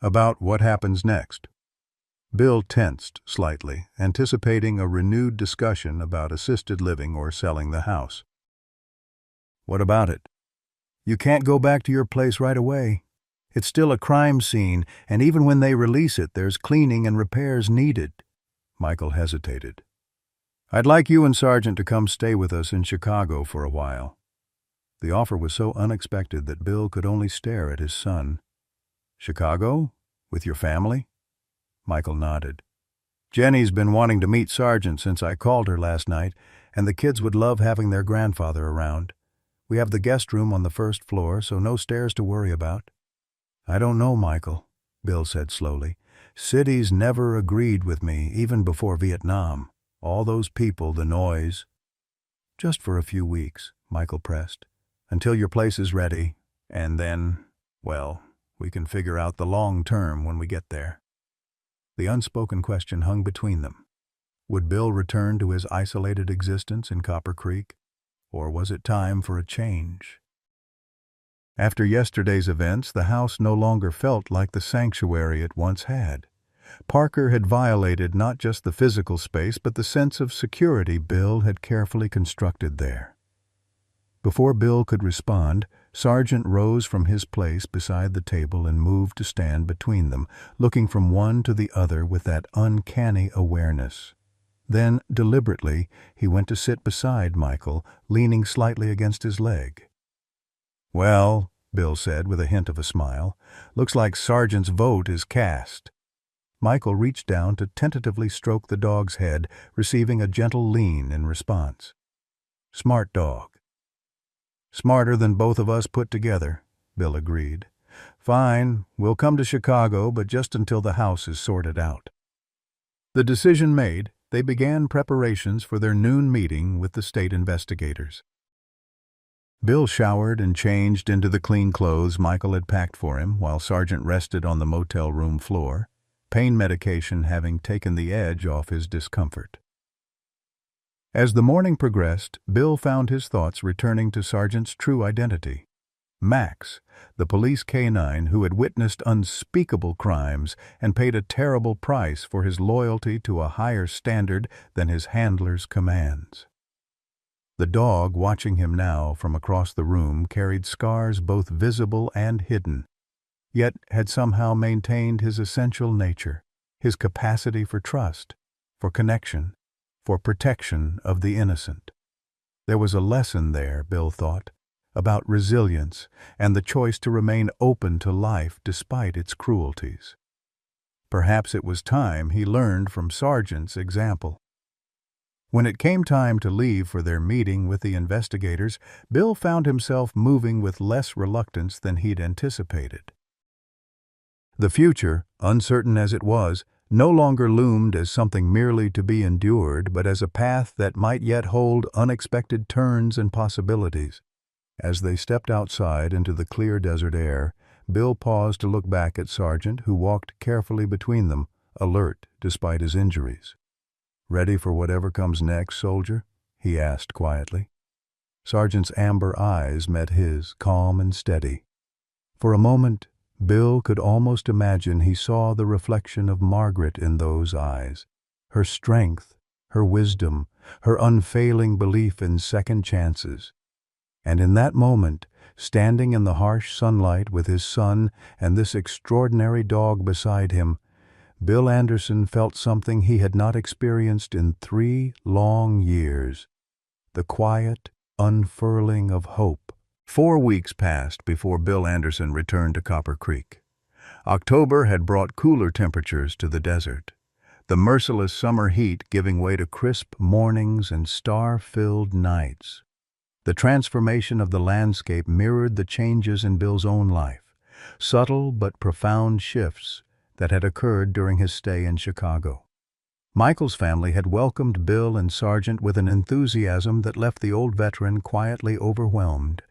"about what happens next." Bill tensed slightly, anticipating a renewed discussion about assisted living or selling the house. "What about it?" "You can't go back to your place right away. It's still a crime scene, and even when they release it, there's cleaning and repairs needed." Michael hesitated. "I'd like you and Sargent to come stay with us in Chicago for a while." The offer was so unexpected that Bill could only stare at his son. "Chicago? With your family?" Michael nodded. "Jenny's been wanting to meet Sargent since I called her last night, and the kids would love having their grandfather around. We have the guest room on the first floor, so no stairs to worry about." "I don't know, Michael," Bill said slowly. "Cities never agreed with me, even before Vietnam. All those people, the noise." "Just for a few weeks," Michael pressed, "until your place is ready, and then, well, we can figure out the long term when we get there." The unspoken question hung between them. Would Bill return to his isolated existence in Copper Creek, or was it time for a change? After yesterday's events, the house no longer felt like the sanctuary it once had. Parker had violated not just the physical space, but the sense of security Bill had carefully constructed there. Before Bill could respond, Sargent rose from his place beside the table and moved to stand between them, looking from one to the other with that uncanny awareness. Then, deliberately, he went to sit beside Michael, leaning slightly against his leg. "Well," Bill said with a hint of a smile, "looks like Sargent's vote is cast." Michael reached down to tentatively stroke the dog's head, receiving a gentle lean in response. "Smart dog." "Smarter than both of us put together," Bill agreed. Fine, we'll come to Chicago, but just until the house is sorted out. The decision made, they began preparations for their noon meeting with the state investigators. Bill showered and changed into the clean clothes Michael had packed for him while Sergeant rested on the motel room floor, pain medication having taken the edge off his discomfort. As the morning progressed, Bill found his thoughts returning to Sergeant's true identity. Max, the police canine who had witnessed unspeakable crimes and paid a terrible price for his loyalty to a higher standard than his handler's commands. The dog, watching him now from across the room, carried scars both visible and hidden, yet had somehow maintained his essential nature, his capacity for trust, for connection, for protection of the innocent. There was a lesson there, Bill thought, about resilience and the choice to remain open to life despite its cruelties. Perhaps it was time he learned from Sergeant's example. When it came time to leave for their meeting with the investigators, Bill found himself moving with less reluctance than he'd anticipated. The future, uncertain as it was, no longer loomed as something merely to be endured, but as a path that might yet hold unexpected turns and possibilities. As they stepped outside into the clear desert air, Bill paused to look back at Sergeant, who walked carefully between them, alert despite his injuries. "Ready for whatever comes next, soldier?" he asked quietly. Sergeant's amber eyes met his, calm and steady. For a moment, Bill could almost imagine he saw the reflection of Margaret in those eyes, her strength, her wisdom, her unfailing belief in second chances. And in that moment, standing in the harsh sunlight with his son and this extraordinary dog beside him, Bill Anderson felt something he had not experienced in 3 long years, the quiet unfurling of hope. 4 weeks passed before Bill Anderson returned to Copper Creek. October had brought cooler temperatures to the desert, the merciless summer heat giving way to crisp mornings and star-filled nights. The transformation of the landscape mirrored the changes in Bill's own life, subtle but profound shifts that had occurred during his stay in Chicago. Michael's family had welcomed Bill and Sergeant with an enthusiasm that left the old veteran quietly overwhelmed.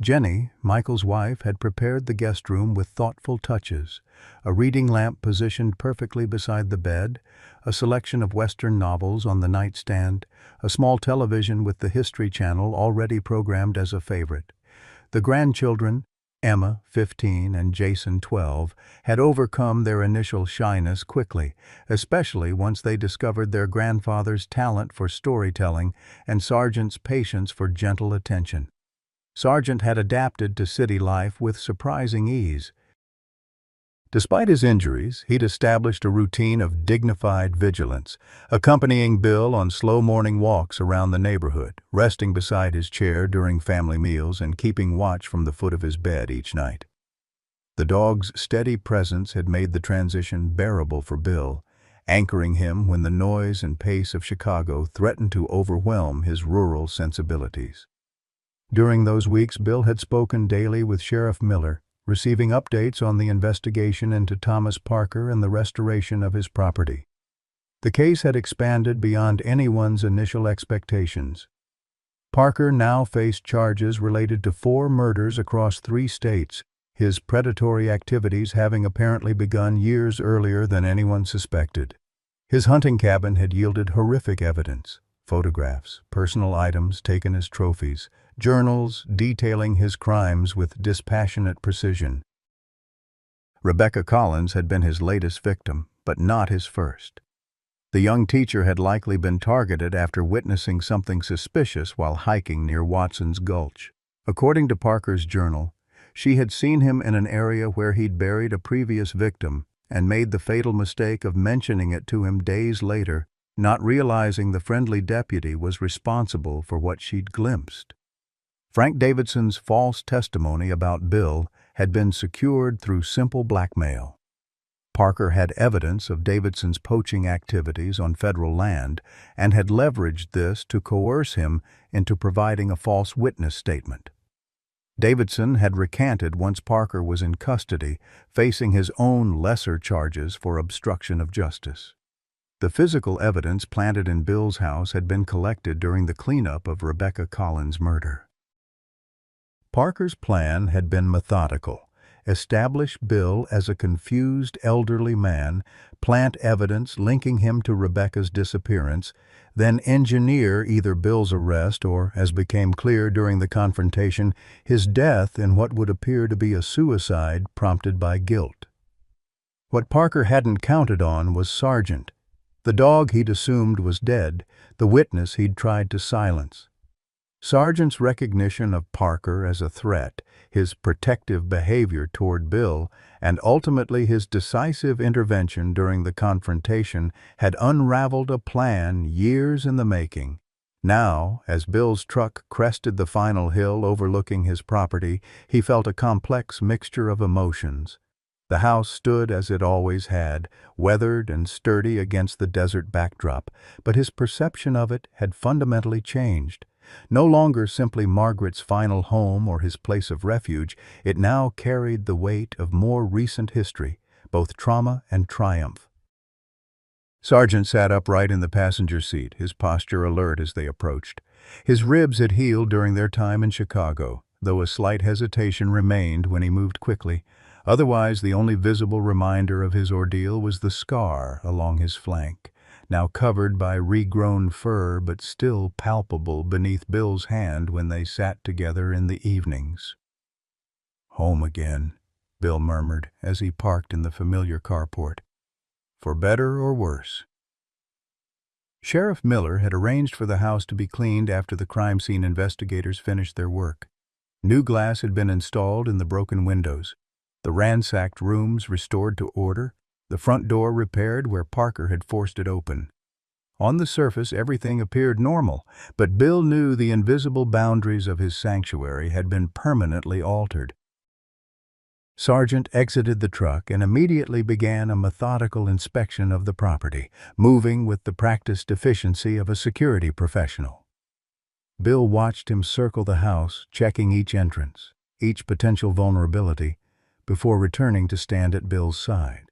Jenny, Michael's wife, had prepared the guest room with thoughtful touches, a reading lamp positioned perfectly beside the bed, a selection of Western novels on the nightstand, a small television with the History Channel already programmed as a favorite. The grandchildren, Emma, 15, and Jason, 12, had overcome their initial shyness quickly, especially once they discovered their grandfather's talent for storytelling and Sergeant's patience for gentle attention. Sergeant had adapted to city life with surprising ease. Despite his injuries, he'd established a routine of dignified vigilance, accompanying Bill on slow morning walks around the neighborhood, resting beside his chair during family meals and keeping watch from the foot of his bed each night. The dog's steady presence had made the transition bearable for Bill, anchoring him when the noise and pace of Chicago threatened to overwhelm his rural sensibilities. During those weeks, Bill had spoken daily with Sheriff Miller, receiving updates on the investigation into Thomas Parker and the restoration of his property. The case had expanded beyond anyone's initial expectations. Parker now faced charges related to 4 murders across 3 states, his predatory activities having apparently begun years earlier than anyone suspected. His hunting cabin had yielded horrific evidence: photographs, personal items taken as trophies, journals detailing his crimes with dispassionate precision. Rebecca Collins had been his latest victim, but not his first. The young teacher had likely been targeted after witnessing something suspicious while hiking near Watson's Gulch. According to Parker's journal, she had seen him in an area where he'd buried a previous victim and made the fatal mistake of mentioning it to him days later, not realizing the friendly deputy was responsible for what she'd glimpsed. Frank Davidson's false testimony about Bill had been secured through simple blackmail. Parker had evidence of Davidson's poaching activities on federal land and had leveraged this to coerce him into providing a false witness statement. Davidson had recanted once Parker was in custody, facing his own lesser charges for obstruction of justice. The physical evidence planted in Bill's house had been collected during the cleanup of Rebecca Collins' murder. Parker's plan had been methodical. Establish Bill as a confused elderly man, plant evidence linking him to Rebecca's disappearance, then engineer either Bill's arrest or, as became clear during the confrontation, his death in what would appear to be a suicide prompted by guilt. What Parker hadn't counted on was Sargent, the dog he'd assumed was dead, the witness he'd tried to silence. Sargent's recognition of Parker as a threat, his protective behavior toward Bill, and ultimately his decisive intervention during the confrontation had unraveled a plan years in the making. Now, as Bill's truck crested the final hill overlooking his property, he felt a complex mixture of emotions. The house stood as it always had, weathered and sturdy against the desert backdrop, but his perception of it had fundamentally changed. No longer simply Margaret's final home or his place of refuge, it now carried the weight of more recent history, both trauma and triumph. Sargent sat upright in the passenger seat, his posture alert as they approached. His ribs had healed during their time in Chicago, though a slight hesitation remained when he moved quickly. Otherwise, the only visible reminder of his ordeal was the scar along his flank, now covered by regrown fur but still palpable beneath Bill's hand when they sat together in the evenings. "Home again," Bill murmured as he parked in the familiar carport. "For better or worse." Sheriff Miller had arranged for the house to be cleaned after the crime scene investigators finished their work. New glass had been installed in the broken windows, the ransacked rooms restored to order, the front door repaired where Parker had forced it open. On the surface, everything appeared normal, but Bill knew the invisible boundaries of his sanctuary had been permanently altered. Sargent exited the truck and immediately began a methodical inspection of the property, moving with the practiced efficiency of a security professional. Bill watched him circle the house, checking each entrance, each potential vulnerability, before returning to stand at Bill's side.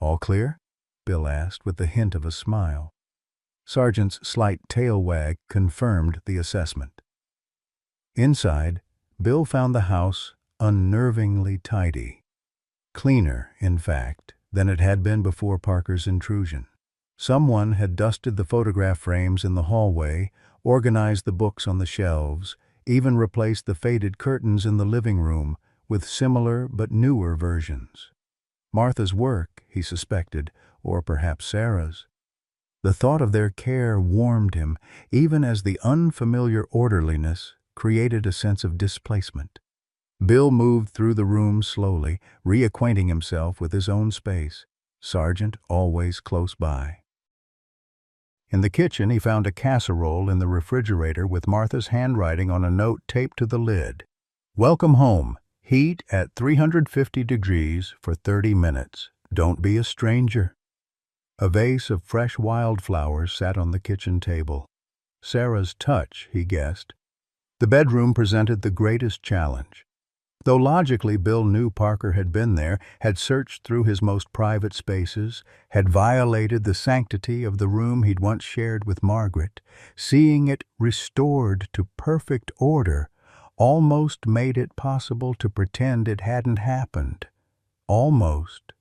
"All clear?" Bill asked with the hint of a smile. Sargent's slight tail wag confirmed the assessment. Inside, Bill found the house unnervingly tidy. Cleaner, in fact, than it had been before Parker's intrusion. Someone had dusted the photograph frames in the hallway, organized the books on the shelves, even replaced the faded curtains in the living room with similar but newer versions. Martha's work, he suspected, or perhaps Sarah's. The thought of their care warmed him, even as the unfamiliar orderliness created a sense of displacement. Bill moved through the room slowly, reacquainting himself with his own space, Sargent always close by. In the kitchen, he found a casserole in the refrigerator with Martha's handwriting on a note taped to the lid. "Welcome home. Heat at 350 degrees for 30 minutes. Don't be a stranger." A vase of fresh wildflowers sat on the kitchen table. Sarah's touch, he guessed. The bedroom presented the greatest challenge. Though logically Bill knew Parker had been there, had searched through his most private spaces, had violated the sanctity of the room he'd once shared with Margaret, seeing it restored to perfect order almost made it possible to pretend it hadn't happened. Almost.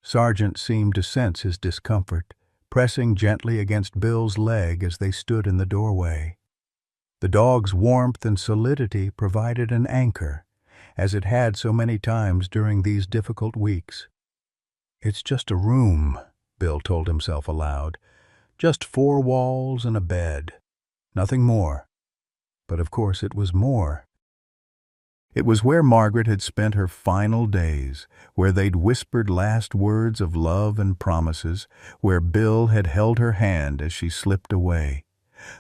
Sargent seemed to sense his discomfort, pressing gently against Bill's leg as they stood in the doorway. The dog's warmth and solidity provided an anchor, as it had so many times during these difficult weeks. "It's just a room," Bill told himself aloud. "Just 4 walls and a bed. Nothing more." But of course it was more. It was where Margaret had spent her final days, where they'd whispered last words of love and promises, where Bill had held her hand as she slipped away.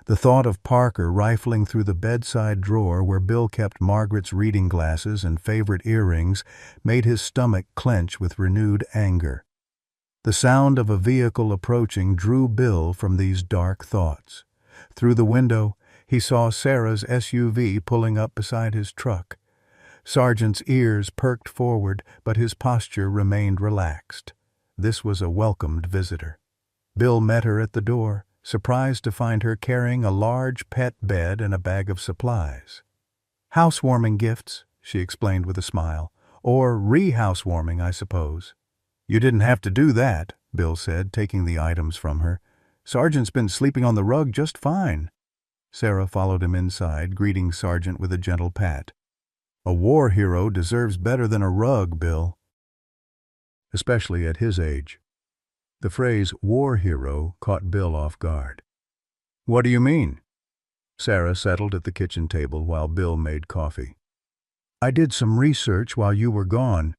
The thought of Parker rifling through the bedside drawer where Bill kept Margaret's reading glasses and favorite earrings made his stomach clench with renewed anger. The sound of a vehicle approaching drew Bill from these dark thoughts. Through the window, he saw Sarah's SUV pulling up beside his truck. Sargent's ears perked forward, but his posture remained relaxed. This was a welcomed visitor. Bill met her at the door, surprised to find her carrying a large pet bed and a bag of supplies. "Housewarming gifts," she explained with a smile. "Or re-housewarming, I suppose." "You didn't have to do that," Bill said, taking the items from her. "Sargent's been sleeping on the rug just fine." Sarah followed him inside, greeting Sargent with a gentle pat. "A war hero deserves better than a rug, Bill." Especially at his age. The phrase war hero caught Bill off guard. "What do you mean?" Sarah settled at the kitchen table while Bill made coffee. "I did some research while you were gone.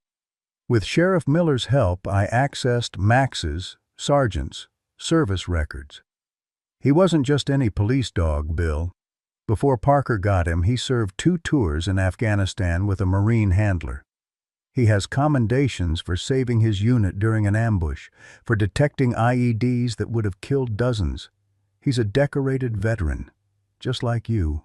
With Sheriff Miller's help, I accessed Max's, Sargent's, service records. He wasn't just any police dog, Bill. Before Parker got him, he served 2 tours in Afghanistan with a Marine handler. He has commendations for saving his unit during an ambush, for detecting IEDs that would have killed dozens. He's a decorated veteran, just like you."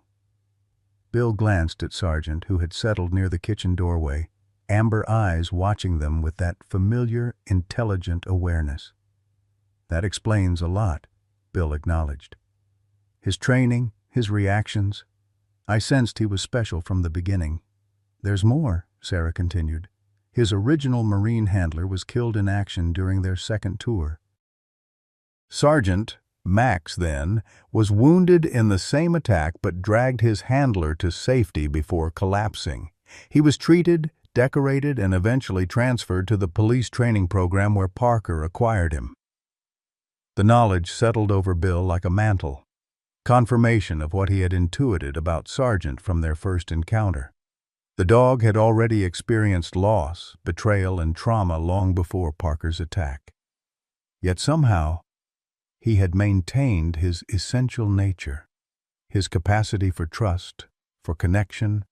Bill glanced at Sargent, who had settled near the kitchen doorway, amber eyes watching them with that familiar, intelligent awareness. "That explains a lot," Bill acknowledged. "His training, his reactions. I sensed he was special from the beginning." "There's more," Sarah continued. "His original Marine handler was killed in action during their second tour. Sargent, Max then, was wounded in the same attack but dragged his handler to safety before collapsing. He was treated, decorated, and eventually transferred to the police training program where Parker acquired him." The knowledge settled over Bill like a mantle, confirmation of what he had intuited about Sargent from their first encounter. The dog had already experienced loss, betrayal, and trauma long before Parker's attack. Yet somehow, he had maintained his essential nature, his capacity for trust, for connection,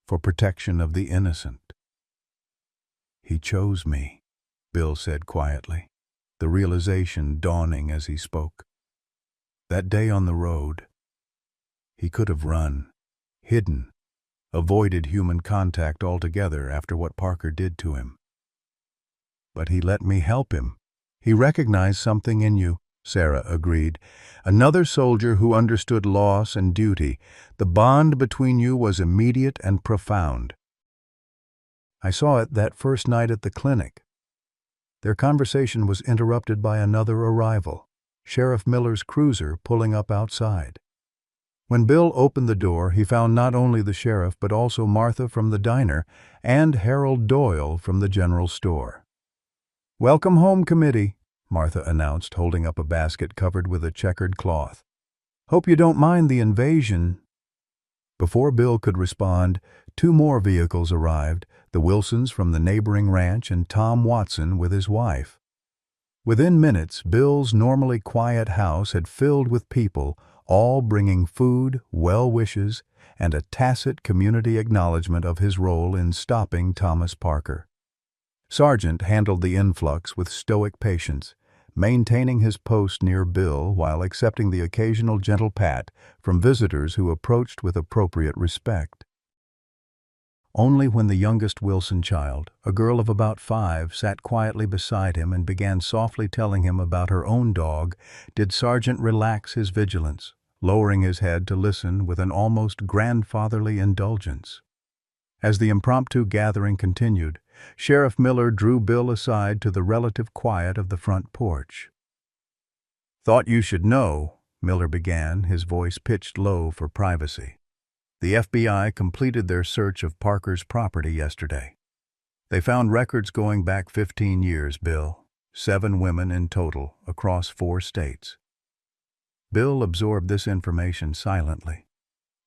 for protection of the innocent. "He chose me," Bill said quietly, the realization dawning as he spoke. "That day on the road, he could have run, hidden, avoided human contact altogether after what Parker did to him. But he let me help him. He recognized something in you," Sarah agreed. "Another soldier who understood loss and duty. The bond between you was immediate and profound. I saw it that first night at the clinic." Their conversation was interrupted by another arrival, Sheriff Miller's cruiser pulling up outside. When Bill opened the door, he found not only the sheriff but also Martha from the diner and Harold Doyle from the general store. "Welcome home, committee," Martha announced, holding up a basket covered with a checkered cloth. "Hope you don't mind the invasion." Before Bill could respond, 2 more vehicles arrived, the Wilsons from the neighboring ranch and Tom Watson with his wife. Within minutes, Bill's normally quiet house had filled with people, all bringing food, well wishes, and a tacit community acknowledgement of his role in stopping Thomas Parker. Sargent handled the influx with stoic patience, maintaining his post near Bill while accepting the occasional gentle pat from visitors who approached with appropriate respect. Only when the youngest Wilson child, a girl of about 5, sat quietly beside him and began softly telling him about her own dog did Sargent relax his vigilance, lowering his head to listen with an almost grandfatherly indulgence. As the impromptu gathering continued, Sheriff Miller drew Bill aside to the relative quiet of the front porch. "Thought you should know," Miller began, his voice pitched low for privacy. "The FBI completed their search of Parker's property yesterday. They found records going back 15 years, Bill. 7 women in total, across 4 states. Bill absorbed this information silently,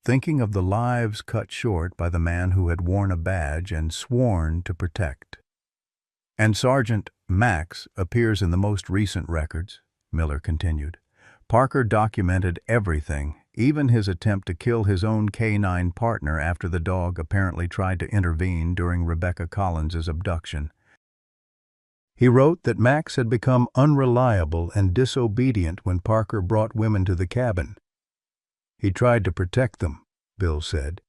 thinking of the lives cut short by the man who had worn a badge and sworn to protect. "And Sergeant Max appears in the most recent records," Miller continued. "Parker documented everything, even his attempt to kill his own canine partner after the dog apparently tried to intervene during Rebecca Collins's abduction. He wrote that Max had become unreliable and disobedient when Parker brought women to the cabin. He tried to protect them, Bill said,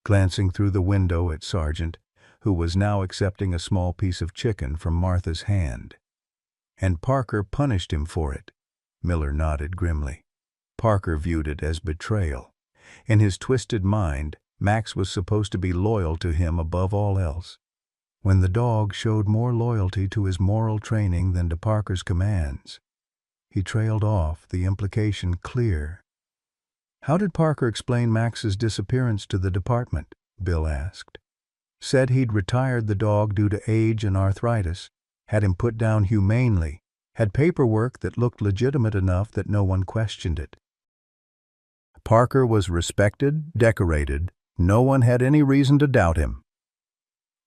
glancing through the window at Sargent, who was now accepting a small piece of chicken from Martha's hand. And Parker punished him for it. Miller nodded grimly. Parker viewed it as betrayal. In his twisted mind, Max was supposed to be loyal to him above all else. When the dog showed more loyalty to his moral training than to Parker's commands, he trailed off, the implication clear. "How did Parker explain Max's disappearance to the department?" Bill asked. "Said he'd retired the dog due to age and arthritis, had him put down humanely, had paperwork that looked legitimate enough that no one questioned it. Parker was respected, decorated. No one had any reason to doubt him."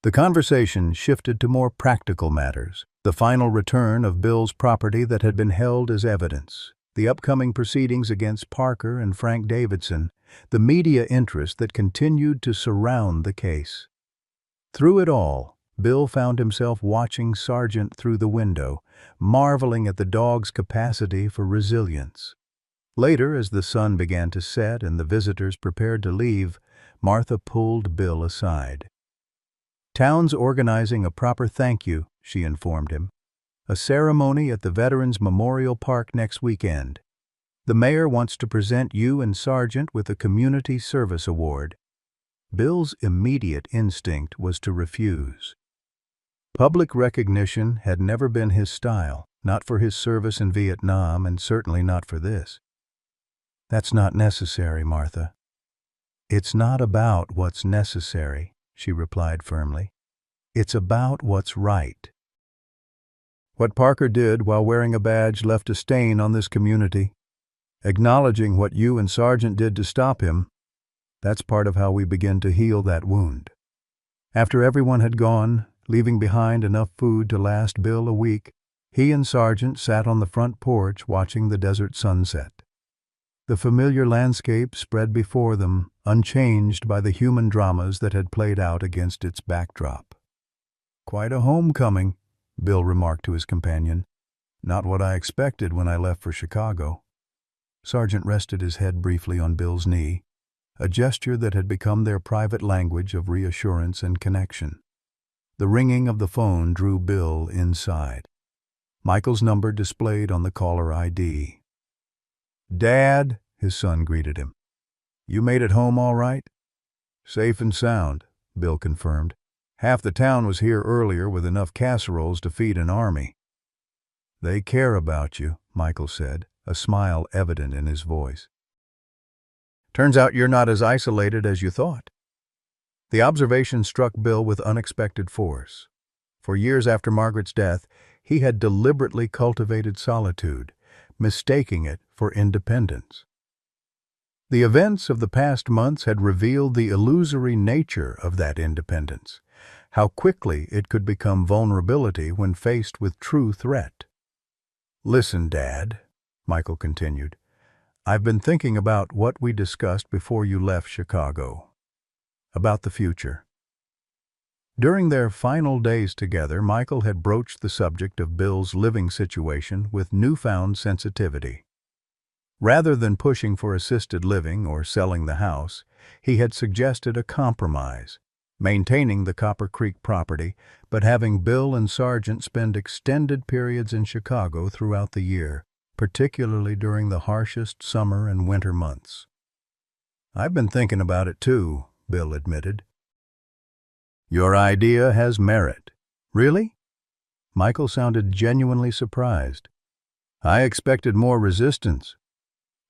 The conversation shifted to more practical matters, the final return of Bill's property that had been held as evidence, the upcoming proceedings against Parker and Frank Davidson, the media interest that continued to surround the case. Through it all, Bill found himself watching Sargent through the window, marveling at the dog's capacity for resilience. Later, as the sun began to set and the visitors prepared to leave, Martha pulled Bill aside. "Town's organizing a proper thank you," she informed him. "A ceremony at the Veterans Memorial Park next weekend. The mayor wants to present you and Sargent with a Community Service Award." Bill's immediate instinct was to refuse. Public recognition had never been his style, not for his service in Vietnam and certainly not for this. "That's not necessary, Martha." "It's not about what's necessary," she replied firmly. "It's about what's right. What Parker did while wearing a badge left a stain on this community. Acknowledging what you and Sargent did to stop him, that's part of how we begin to heal that wound." After everyone had gone, leaving behind enough food to last Bill a week, he and Sargent sat on the front porch watching the desert sunset. The familiar landscape spread before them, unchanged by the human dramas that had played out against its backdrop. "Quite a homecoming," Bill remarked to his companion. "Not what I expected when I left for Chicago." Sargent rested his head briefly on Bill's knee, a gesture that had become their private language of reassurance and connection. The ringing of the phone drew Bill inside. Michael's number displayed on the caller ID. "Dad," his son greeted him. "You made it home all right?" "Safe and sound," Bill confirmed. "Half the town was here earlier with enough casseroles to feed an army." "They care about you," Michael said, a smile evident in his voice. "Turns out you're not as isolated as you thought." The observation struck Bill with unexpected force. For years after Margaret's death, he had deliberately cultivated solitude, mistaking it for independence. The events of the past months had revealed the illusory nature of that independence, how quickly it could become vulnerability when faced with true threat. "Listen, Dad," Michael continued, "I've been thinking about what we discussed before you left Chicago, about the future." During their final days together, Michael had broached the subject of Bill's living situation with newfound sensitivity. Rather than pushing for assisted living or selling the house, he had suggested a compromise, maintaining the Copper Creek property, but having Bill and Sargent spend extended periods in Chicago throughout the year, particularly during the harshest summer and winter months. "I've been thinking about it too," Bill admitted. "Your idea has merit." "Really?" Michael sounded genuinely surprised. "I expected more resistance."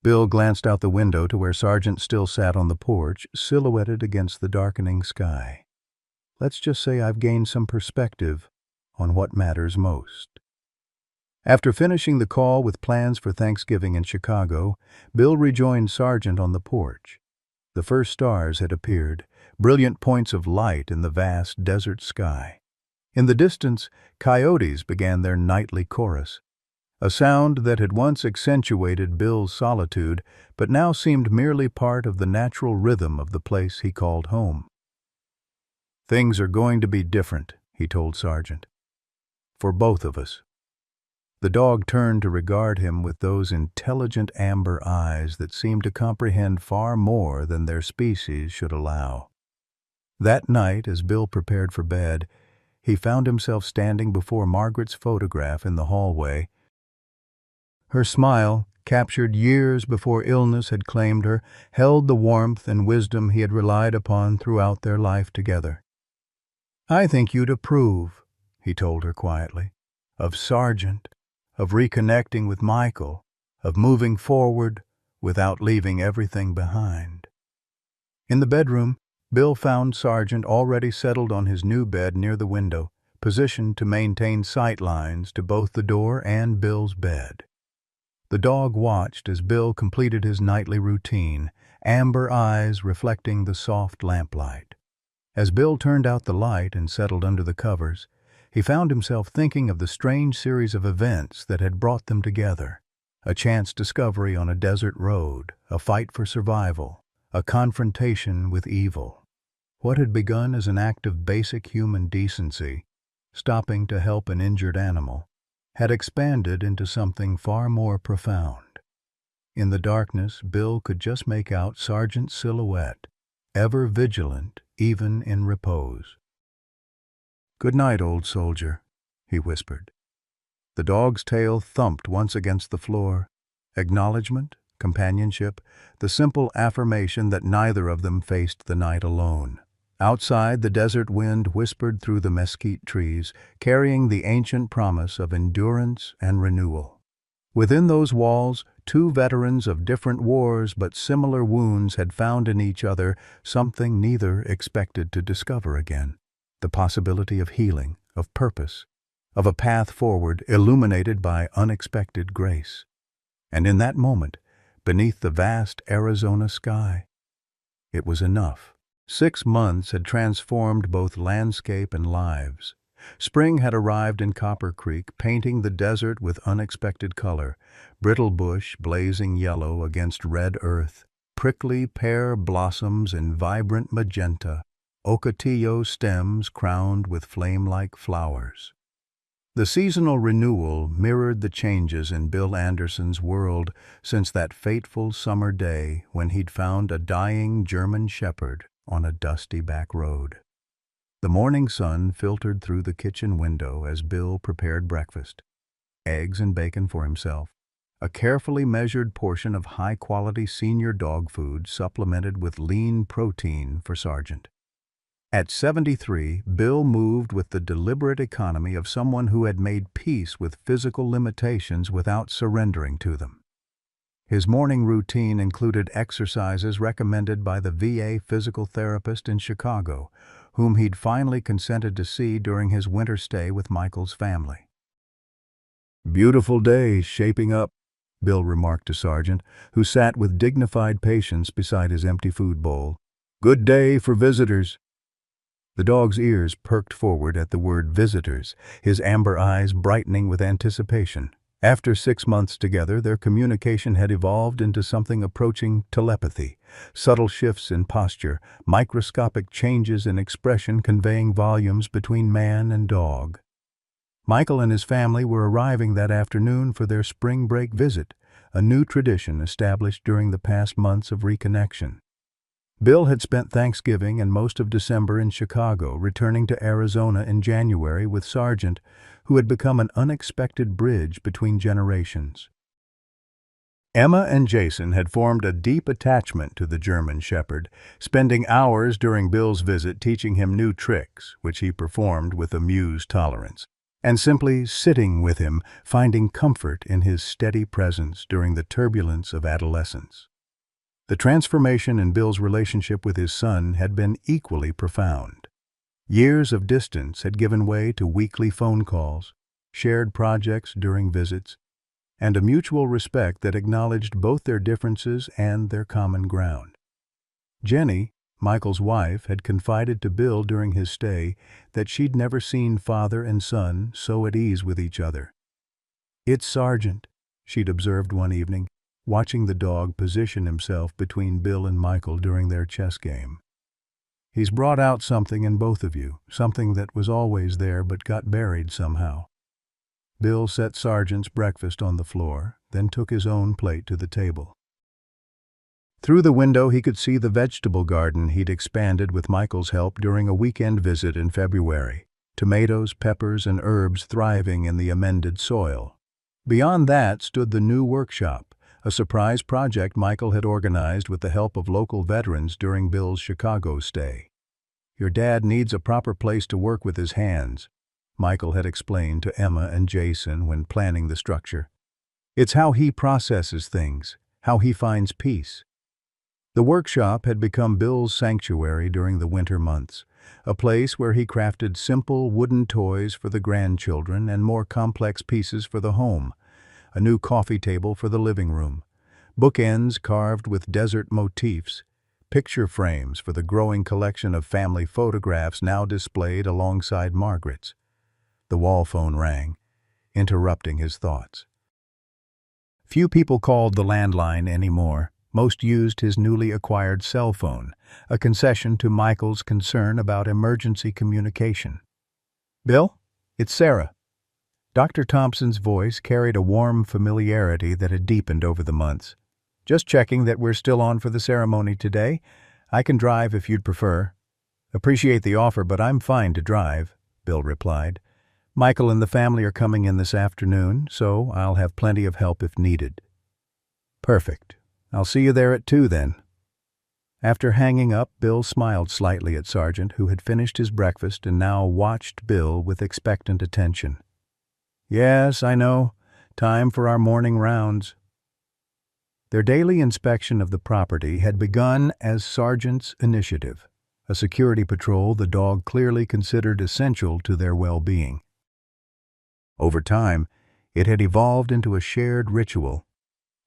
Bill glanced out the window to where Sargent still sat on the porch, silhouetted against the darkening sky. "Let's just say I've gained some perspective on what matters most." After finishing the call with plans for Thanksgiving in Chicago, Bill rejoined Sargent on the porch. The first stars had appeared, brilliant points of light in the vast desert sky. In the distance, coyotes began their nightly chorus, a sound that had once accentuated Bill's solitude, but now seemed merely part of the natural rhythm of the place he called home. "Things are going to be different," he told Sargent. "For both of us." The dog turned to regard him with those intelligent amber eyes that seemed to comprehend far more than their species should allow. That night, as Bill prepared for bed, he found himself standing before Margaret's photograph in the hallway. Her smile, captured years before illness had claimed her, held the warmth and wisdom he had relied upon throughout their life together. "I think you'd approve," he told her quietly, "of Sargent, of reconnecting with Michael, of moving forward without leaving everything behind." In the bedroom, Bill found Sargent already settled on his new bed near the window, positioned to maintain sight lines to both the door and Bill's bed. The dog watched as Bill completed his nightly routine, amber eyes reflecting the soft lamplight. As Bill turned out the light and settled under the covers, he found himself thinking of the strange series of events that had brought them together. A chance discovery on a desert road, a fight for survival, a confrontation with evil. What had begun as an act of basic human decency, stopping to help an injured animal, had expanded into something far more profound. In the darkness, Bill could just make out Sargent's silhouette, ever vigilant even in repose. "Good night, old soldier," he whispered. The dog's tail thumped once against the floor. Acknowledgement, companionship, the simple affirmation that neither of them faced the night alone. Outside, the desert wind whispered through the mesquite trees, carrying the ancient promise of endurance and renewal. Within those walls, two veterans of different wars but similar wounds had found in each other something neither expected to discover again: the possibility of healing, of purpose, of a path forward illuminated by unexpected grace. And in that moment, beneath the vast Arizona sky, it was enough. 6 months had transformed both landscape and lives. Spring had arrived in Copper Creek, painting the desert with unexpected color: brittle bush blazing yellow against red earth, prickly pear blossoms in vibrant magenta, ocotillo stems crowned with flame-like flowers. The seasonal renewal mirrored the changes in Bill Anderson's world since that fateful summer day when he'd found a dying German shepherd on a dusty back road. The morning sun filtered through the kitchen window as Bill prepared breakfast: eggs and bacon for himself, a carefully measured portion of high-quality senior dog food supplemented with lean protein for Sargent. At 73, Bill moved with the deliberate economy of someone who had made peace with physical limitations without surrendering to them. His morning routine included exercises recommended by the VA physical therapist in Chicago, whom he'd finally consented to see during his winter stay with Michael's family. "Beautiful day shaping up," Bill remarked to Sargent, who sat with dignified patience beside his empty food bowl. "Good day for visitors." The dog's ears perked forward at the word visitors, his amber eyes brightening with anticipation. After 6 months together, their communication had evolved into something approaching telepathy: subtle shifts in posture, microscopic changes in expression conveying volumes between man and dog. Michael and his family were arriving that afternoon for their spring break visit, a new tradition established during the past months of reconnection. Bill had spent Thanksgiving and most of December in Chicago, returning to Arizona in January with Sargent, who had become an unexpected bridge between generations. Emma and Jason had formed a deep attachment to the German shepherd, spending hours during Bill's visit teaching him new tricks, which he performed with amused tolerance, and simply sitting with him, finding comfort in his steady presence during the turbulence of adolescence. The transformation in Bill's relationship with his son had been equally profound. Years of distance had given way to weekly phone calls, shared projects during visits, and a mutual respect that acknowledged both their differences and their common ground. Jenny, Michael's wife, had confided to Bill during his stay that she'd never seen father and son so at ease with each other. "It's Sargent," she'd observed one evening, watching the dog position himself between Bill and Michael during their chess game. "He's brought out something in both of you, something that was always there but got buried somehow." Bill set Sergeant's breakfast on the floor, then took his own plate to the table. Through the window he could see the vegetable garden he'd expanded with Michael's help during a weekend visit in February. Tomatoes, peppers, and herbs thriving in the amended soil. Beyond that stood the new workshop, a surprise project Michael had organized with the help of local veterans during Bill's Chicago stay. "Your dad needs a proper place to work with his hands," Michael had explained to Emma and Jason when planning the structure. "It's how he processes things, how he finds peace." The workshop had become Bill's sanctuary during the winter months, a place where he crafted simple wooden toys for the grandchildren and more complex pieces for the home. A new coffee table for the living room, bookends carved with desert motifs, picture frames for the growing collection of family photographs now displayed alongside Margaret's. The wall phone rang, interrupting his thoughts. Few people called the landline anymore. Most used his newly acquired cell phone, a concession to Michael's concern about emergency communication. "Bill, it's Sarah." Dr. Thompson's voice carried a warm familiarity that had deepened over the months. "Just checking that we're still on for the ceremony today. I can drive if you'd prefer." "Appreciate the offer, but I'm fine to drive," Bill replied. "Michael and the family are coming in this afternoon, so I'll have plenty of help if needed." "Perfect. I'll see you there at 2 then." After hanging up, Bill smiled slightly at Sergeant, who had finished his breakfast and now watched Bill with expectant attention. "Yes, I know. Time for our morning rounds." Their daily inspection of the property had begun as Sergeant's initiative, a security patrol the dog clearly considered essential to their well-being. Over time, it had evolved into a shared ritual,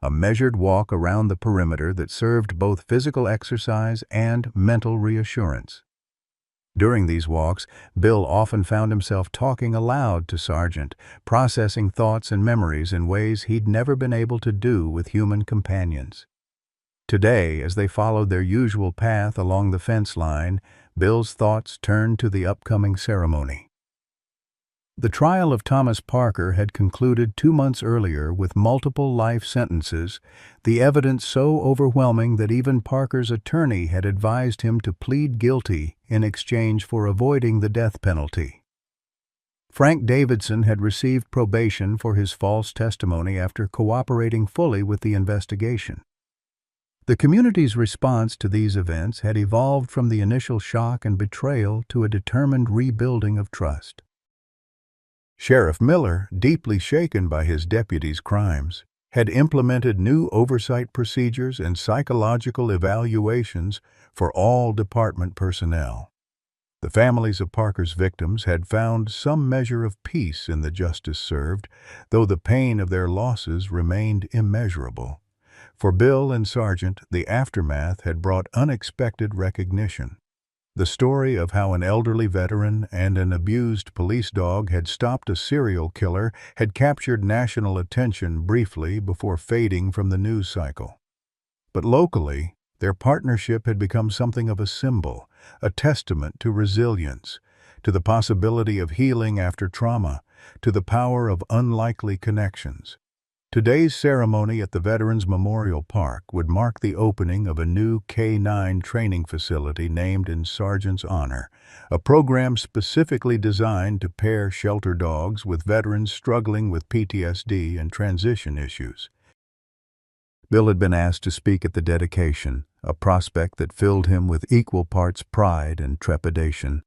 a measured walk around the perimeter that served both physical exercise and mental reassurance. During these walks, Bill often found himself talking aloud to Sergeant, processing thoughts and memories in ways he'd never been able to do with human companions. Today, as they followed their usual path along the fence line, Bill's thoughts turned to the upcoming ceremony. The trial of Thomas Parker had concluded 2 months earlier with multiple life sentences, the evidence so overwhelming that even Parker's attorney had advised him to plead guilty in exchange for avoiding the death penalty. Frank Davidson had received probation for his false testimony after cooperating fully with the investigation. The community's response to these events had evolved from the initial shock and betrayal to a determined rebuilding of trust. Sheriff Miller, deeply shaken by his deputy's crimes, had implemented new oversight procedures and psychological evaluations for all department personnel. The families of Parker's victims had found some measure of peace in the justice served, though the pain of their losses remained immeasurable. For Bill and Sergeant, the aftermath had brought unexpected recognition. The story of how an elderly veteran and an abused police dog had stopped a serial killer had captured national attention briefly before fading from the news cycle. But locally, their partnership had become something of a symbol, a testament to resilience, to the possibility of healing after trauma, to the power of unlikely connections. Today's ceremony at the Veterans Memorial Park would mark the opening of a new K-9 training facility named in Sergeant's honor, a program specifically designed to pair shelter dogs with veterans struggling with PTSD and transition issues. Bill had been asked to speak at the dedication, a prospect that filled him with equal parts pride and trepidation.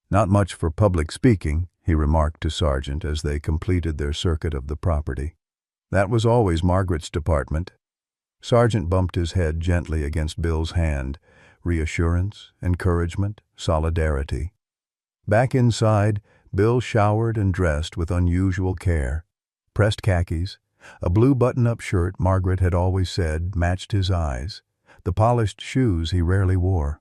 "Not much for public speaking," he remarked to Sergeant as they completed their circuit of the property. "That was always Margaret's department." Sergeant bumped his head gently against Bill's hand. Reassurance, encouragement, solidarity. Back inside, Bill showered and dressed with unusual care. Pressed khakis, a blue button-up shirt Margaret had always said matched his eyes, the polished shoes he rarely wore.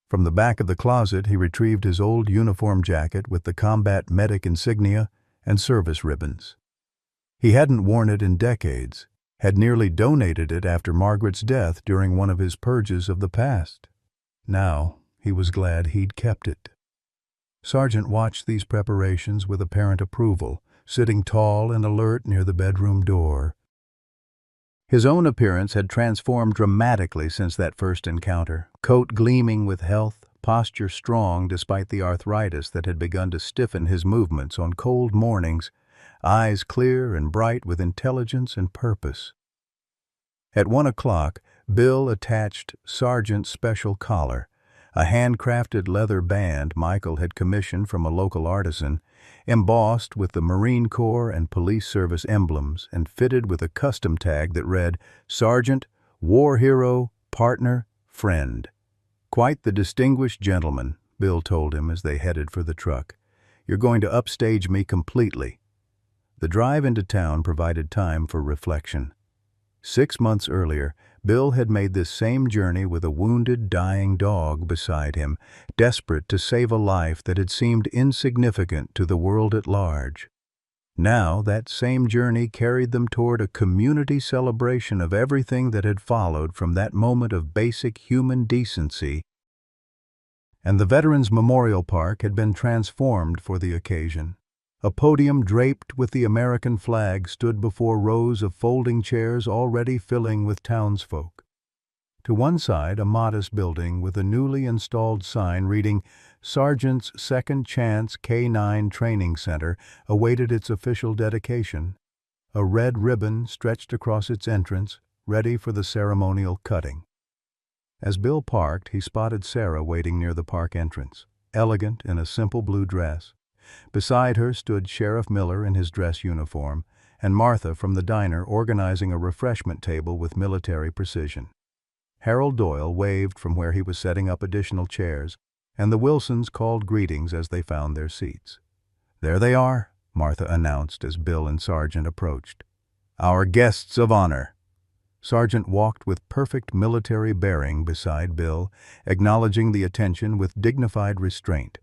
From the back of the closet he retrieved his old uniform jacket with the combat medic insignia and service ribbons. He hadn't worn it in decades, had nearly donated it after Margaret's death during one of his purges of the past. Now he was glad he'd kept it. Sergeant watched these preparations with apparent approval, sitting tall and alert near the bedroom door. His own appearance had transformed dramatically since that first encounter, coat gleaming with health, posture strong despite the arthritis that had begun to stiffen his movements on cold mornings, eyes clear and bright with intelligence and purpose. At 1 o'clock, Bill attached Sergeant's special collar, a handcrafted leather band Michael had commissioned from a local artisan, embossed with the Marine Corps and Police Service emblems and fitted with a custom tag that read, "Sergeant, War Hero, Partner, Friend." "Quite the distinguished gentleman," Bill told him as they headed for the truck. "You're going to upstage me completely." The drive into town provided time for reflection. 6 months earlier, Bill had made this same journey with a wounded, dying dog beside him, desperate to save a life that had seemed insignificant to the world at large. Now, that same journey carried them toward a community celebration of everything that had followed from that moment of basic human decency, and the Veterans Memorial Park had been transformed for the occasion. A podium draped with the American flag stood before rows of folding chairs already filling with townsfolk. To one side, a modest building with a newly installed sign reading Sergeant's Second Chance K-9 Training Center awaited its official dedication. A red ribbon stretched across its entrance, ready for the ceremonial cutting. As Bill parked, he spotted Sarah waiting near the park entrance, elegant in a simple blue dress. Beside her stood Sheriff Miller in his dress uniform, and Martha from the diner organizing a refreshment table with military precision. Harold Doyle waved from where he was setting up additional chairs, and the Wilsons called greetings as they found their seats. "There they are," Martha announced as Bill and Sergeant approached. "Our guests of honor." Sergeant walked with perfect military bearing beside Bill, acknowledging the attention with dignified restraint.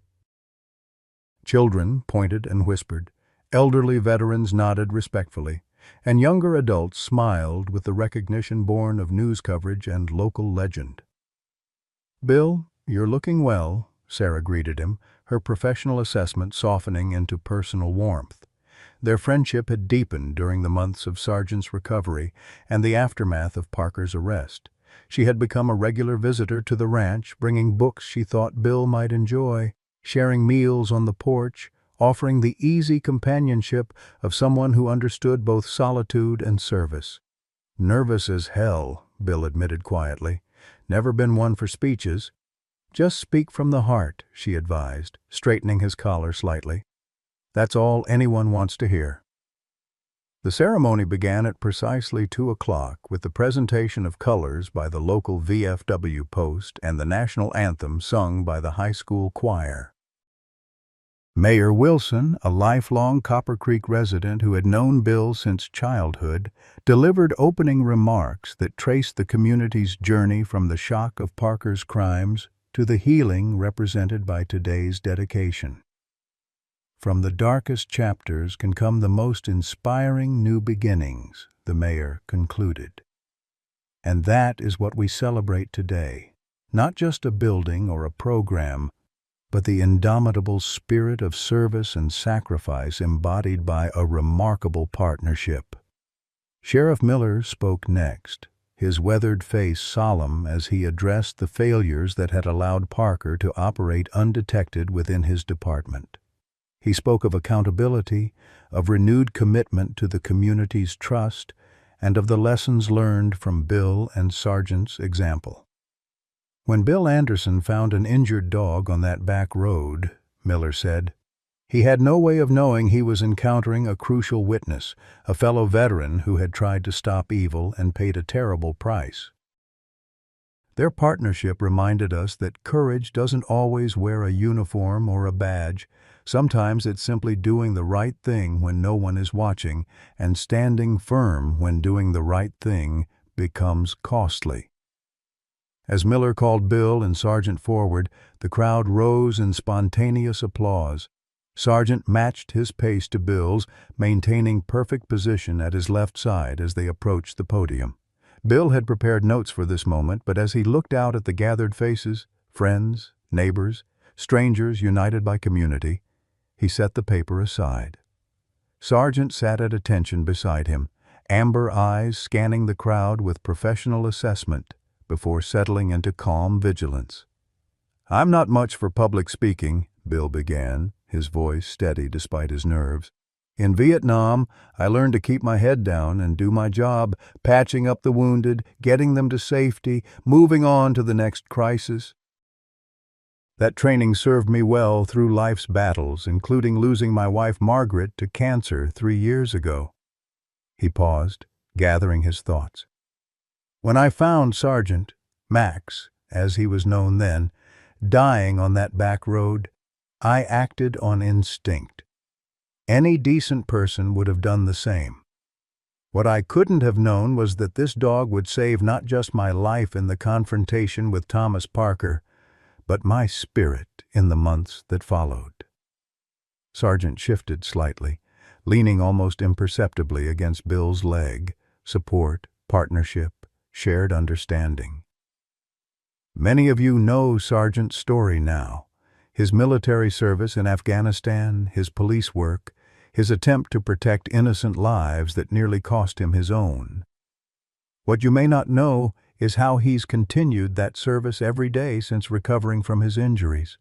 Children pointed and whispered, elderly veterans nodded respectfully, and younger adults smiled with the recognition born of news coverage and local legend. "Bill, you're looking well," Sarah greeted him, her professional assessment softening into personal warmth. Their friendship had deepened during the months of Sergeant's recovery and the aftermath of Parker's arrest. She had become a regular visitor to the ranch, bringing books she thought Bill might enjoy, sharing meals on the porch, offering the easy companionship of someone who understood both solitude and service. "Nervous as hell," Bill admitted quietly. "Never been one for speeches." "Just speak from the heart," she advised, straightening his collar slightly. "That's all anyone wants to hear." The ceremony began at precisely 2 o'clock with the presentation of colors by the local VFW post and the national anthem sung by the high school choir. Mayor Wilson, a lifelong Copper Creek resident who had known Bill since childhood, delivered opening remarks that traced the community's journey from the shock of Parker's crimes to the healing represented by today's dedication. "From the darkest chapters can come the most inspiring new beginnings," the mayor concluded. "And that is what we celebrate today. Not just a building or a program, but the indomitable spirit of service and sacrifice embodied by a remarkable partnership." Sheriff Miller spoke next, his weathered face solemn as he addressed the failures that had allowed Parker to operate undetected within his department. He spoke of accountability, of renewed commitment to the community's trust, and of the lessons learned from Bill and Sergeant's example. "When Bill Anderson found an injured dog on that back road," Miller said, "he had no way of knowing he was encountering a crucial witness, a fellow veteran who had tried to stop evil and paid a terrible price." Their partnership reminded us that courage doesn't always wear a uniform or a badge. Sometimes it's simply doing the right thing when no one is watching, and standing firm when doing the right thing becomes costly. As Miller called Bill and Sergeant forward, the crowd rose in spontaneous applause. Sergeant matched his pace to Bill's, maintaining perfect position at his left side as they approached the podium. Bill had prepared notes for this moment, but as he looked out at the gathered faces, friends, neighbors, strangers united by community, he set the paper aside. Sergeant sat at attention beside him, amber eyes scanning the crowd with professional assessment before settling into calm vigilance. "I'm not much for public speaking," Bill began, his voice steady despite his nerves. "In Vietnam, I learned to keep my head down and do my job, patching up the wounded, getting them to safety, moving on to the next crisis. That training served me well through life's battles, including losing my wife Margaret to cancer 3 years ago." He paused, gathering his thoughts. "When I found Sergeant Max, as he was known then, dying on that back road, I acted on instinct. Any decent person would have done the same. What I couldn't have known was that this dog would save not just my life in the confrontation with Thomas Parker, but my spirit in the months that followed." Sergeant shifted slightly, leaning almost imperceptibly against Bill's leg. Support, partnership, shared understanding. "Many of you know Sergeant's story now. His military service in Afghanistan, his police work, his attempt to protect innocent lives that nearly cost him his own. What you may not know is how he's continued that service every day since recovering from his injuries.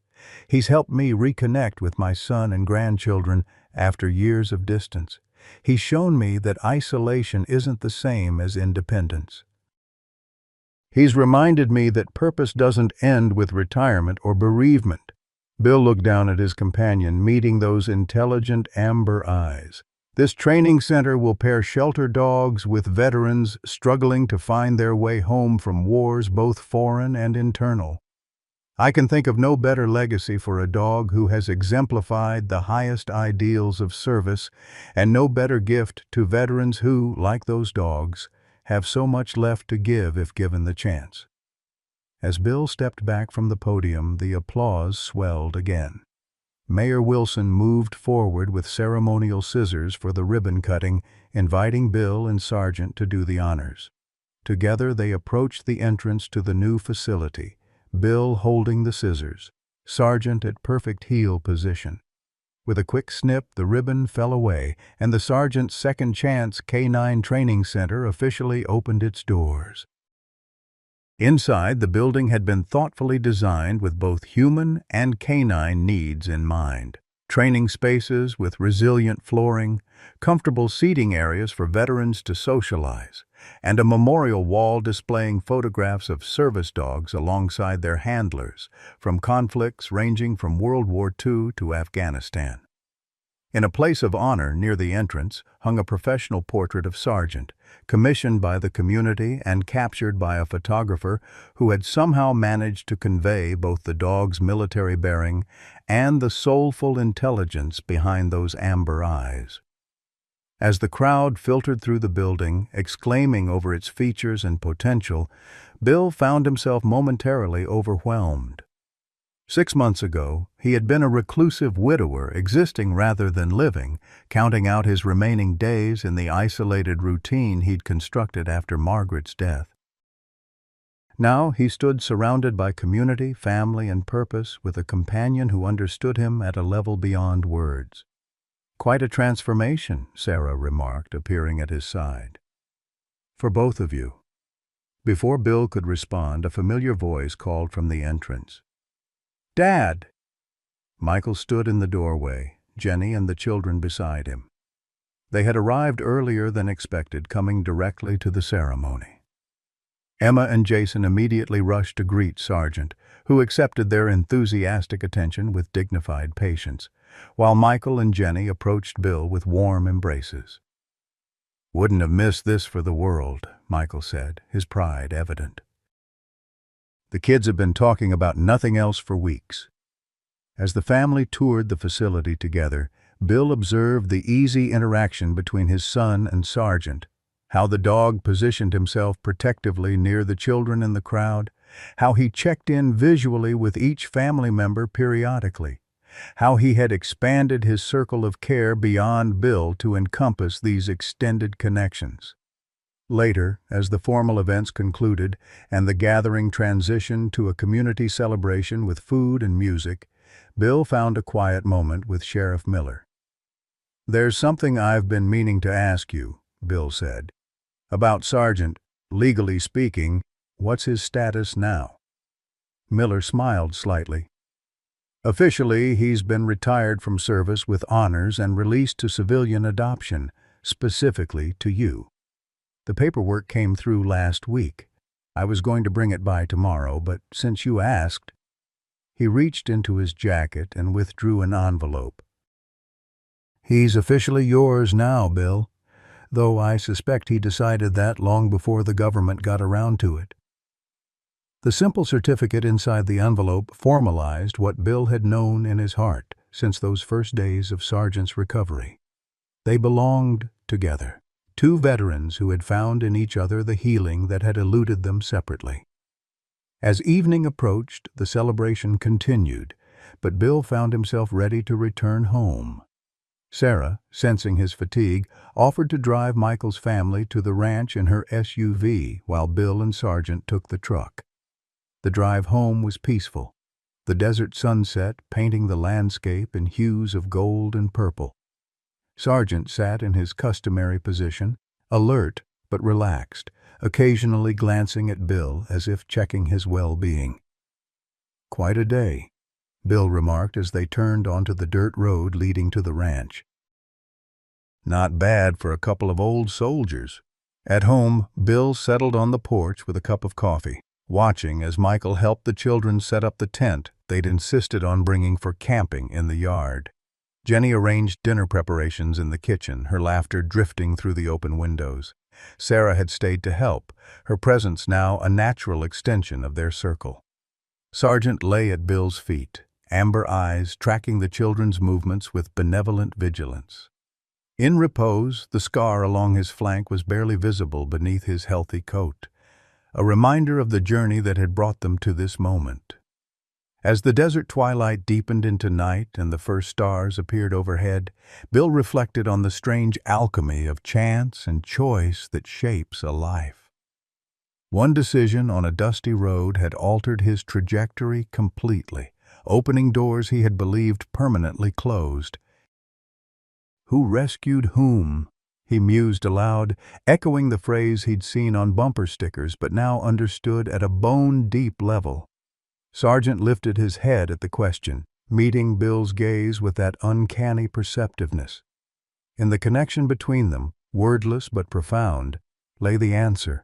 He's helped me reconnect with my son and grandchildren after years of distance. He's shown me that isolation isn't the same as independence. He's reminded me that purpose doesn't end with retirement or bereavement." Bill looked down at his companion, meeting those intelligent amber eyes. "This training center will pair shelter dogs with veterans struggling to find their way home from wars both foreign and internal. I can think of no better legacy for a dog who has exemplified the highest ideals of service, and no better gift to veterans who, like those dogs, have so much left to give if given the chance." As Bill stepped back from the podium, the applause swelled again. Mayor Wilson moved forward with ceremonial scissors for the ribbon cutting, inviting Bill and Sergeant to do the honors. Together they approached the entrance to the new facility, Bill holding the scissors, Sergeant at perfect heel position. With a quick snip, the ribbon fell away, and the Sergeant's Second Chance K9 Training Center officially opened its doors. Inside, the building had been thoughtfully designed with both human and canine needs in mind. Training spaces with resilient flooring, comfortable seating areas for veterans to socialize, and a memorial wall displaying photographs of service dogs alongside their handlers from conflicts ranging from World War II to Afghanistan. In a place of honor near the entrance hung a professional portrait of Sergeant, commissioned by the community and captured by a photographer who had somehow managed to convey both the dog's military bearing and the soulful intelligence behind those amber eyes. As the crowd filtered through the building, exclaiming over its features and potential, Bill found himself momentarily overwhelmed. 6 months ago, he had been a reclusive widower, existing rather than living, counting out his remaining days in the isolated routine he'd constructed after Margaret's death. Now he stood surrounded by community, family, and purpose, with a companion who understood him at a level beyond words. "Quite a transformation," Sarah remarked, appearing at his side. "For both of you." Before Bill could respond, a familiar voice called from the entrance. "Dad!" Michael stood in the doorway, Jenny and the children beside him. They had arrived earlier than expected, coming directly to the ceremony. Emma and Jason immediately rushed to greet Sergeant, who accepted their enthusiastic attention with dignified patience, while Michael and Jenny approached Bill with warm embraces. "Wouldn't have missed this for the world," Michael said, his pride evident. The kids have been talking about nothing else for weeks. As the family toured the facility together, Bill observed the easy interaction between his son and Sergeant, how the dog positioned himself protectively near the children in the crowd, how he checked in visually with each family member periodically, how he had expanded his circle of care beyond Bill to encompass these extended connections. Later, as the formal events concluded and the gathering transitioned to a community celebration with food and music, Bill found a quiet moment with Sheriff Miller. "There's something I've been meaning to ask you," Bill said. "About Sergeant. Legally speaking, what's his status now?" Miller smiled slightly. "Officially, he's been retired from service with honors and released to civilian adoption, specifically to you. The paperwork came through last week. I was going to bring it by tomorrow, but since you asked—" He reached into his jacket and withdrew an envelope. "He's officially yours now, Bill, though I suspect he decided that long before the government got around to it." The simple certificate inside the envelope formalized what Bill had known in his heart since those first days of Sargent's recovery. They belonged together, two veterans who had found in each other the healing that had eluded them separately. As evening approached, the celebration continued, but Bill found himself ready to return home. Sarah, sensing his fatigue, offered to drive Michael's family to the ranch in her SUV while Bill and Sargent took the truck. The drive home was peaceful, the desert sunset painting the landscape in hues of gold and purple. Sargent sat in his customary position, alert but relaxed, occasionally glancing at Bill as if checking his well-being. "Quite a day," Bill remarked as they turned onto the dirt road leading to the ranch. "Not bad for a couple of old soldiers." At home, Bill settled on the porch with a cup of coffee, watching as Michael helped the children set up the tent they'd insisted on bringing for camping in the yard. Jenny arranged dinner preparations in the kitchen, her laughter drifting through the open windows. Sarah had stayed to help, her presence now a natural extension of their circle. Sargent lay at Bill's feet, amber eyes tracking the children's movements with benevolent vigilance. In repose, the scar along his flank was barely visible beneath his healthy coat, a reminder of the journey that had brought them to this moment. As the desert twilight deepened into night and the first stars appeared overhead, Bill reflected on the strange alchemy of chance and choice that shapes a life. One decision on a dusty road had altered his trajectory completely, opening doors he had believed permanently closed. "Who rescued whom?" he mused aloud, echoing the phrase he'd seen on bumper stickers but now understood at a bone-deep level. Sargent lifted his head at the question, meeting Bill's gaze with that uncanny perceptiveness. In the connection between them, wordless but profound, lay the answer.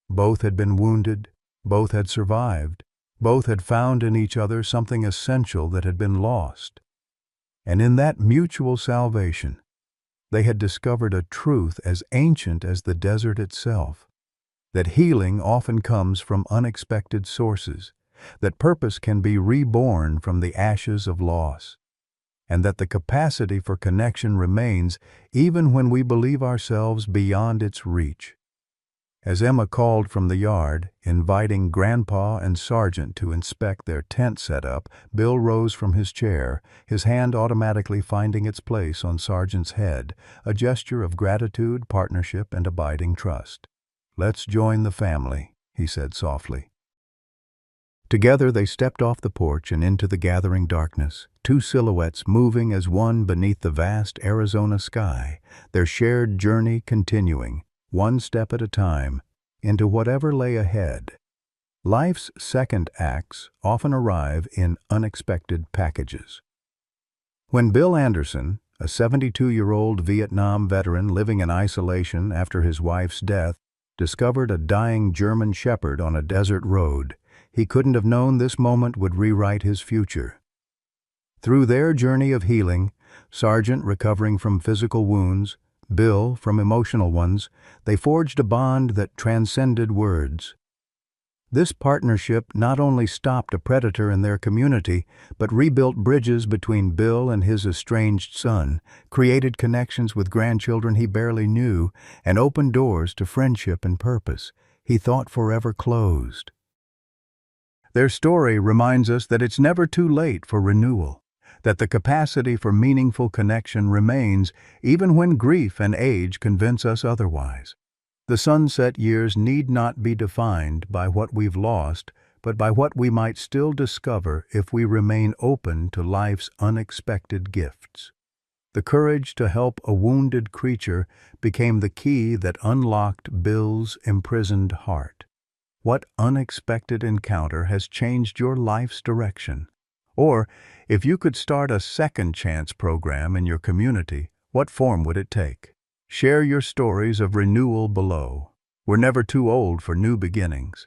Both had been wounded, both had survived, both had found in each other something essential that had been lost. And in that mutual salvation, they had discovered a truth as ancient as the desert itself, that healing often comes from unexpected sources, that purpose can be reborn from the ashes of loss, and that the capacity for connection remains even when we believe ourselves beyond its reach. As Emma called from the yard, inviting Grandpa and Sargent to inspect their tent setup, Bill rose from his chair, his hand automatically finding its place on Sargent's head, a gesture of gratitude, partnership, and abiding trust. "Let's join the family," he said softly. Together they stepped off the porch and into the gathering darkness, two silhouettes moving as one beneath the vast Arizona sky, their shared journey continuing, one step at a time, into whatever lay ahead. Life's second acts often arrive in unexpected packages. When Bill Anderson, a 72-year-old Vietnam veteran living in isolation after his wife's death, discovered a dying German shepherd on a desert road, he couldn't have known this moment would rewrite his future. Through their journey of healing, Sargent recovering from physical wounds, Bill from emotional ones, they forged a bond that transcended words. This partnership not only stopped a predator in their community, but rebuilt bridges between Bill and his estranged son, created connections with grandchildren he barely knew, and opened doors to friendship and purpose he thought forever closed. Their story reminds us that it's never too late for renewal, that the capacity for meaningful connection remains even when grief and age convince us otherwise. The sunset years need not be defined by what we've lost, but by what we might still discover if we remain open to life's unexpected gifts. The courage to help a wounded creature became the key that unlocked Bill's imprisoned heart. What unexpected encounter has changed your life's direction? Or, if you could start a second chance program in your community, what form would it take? Share your stories of renewal below. We're never too old for new beginnings.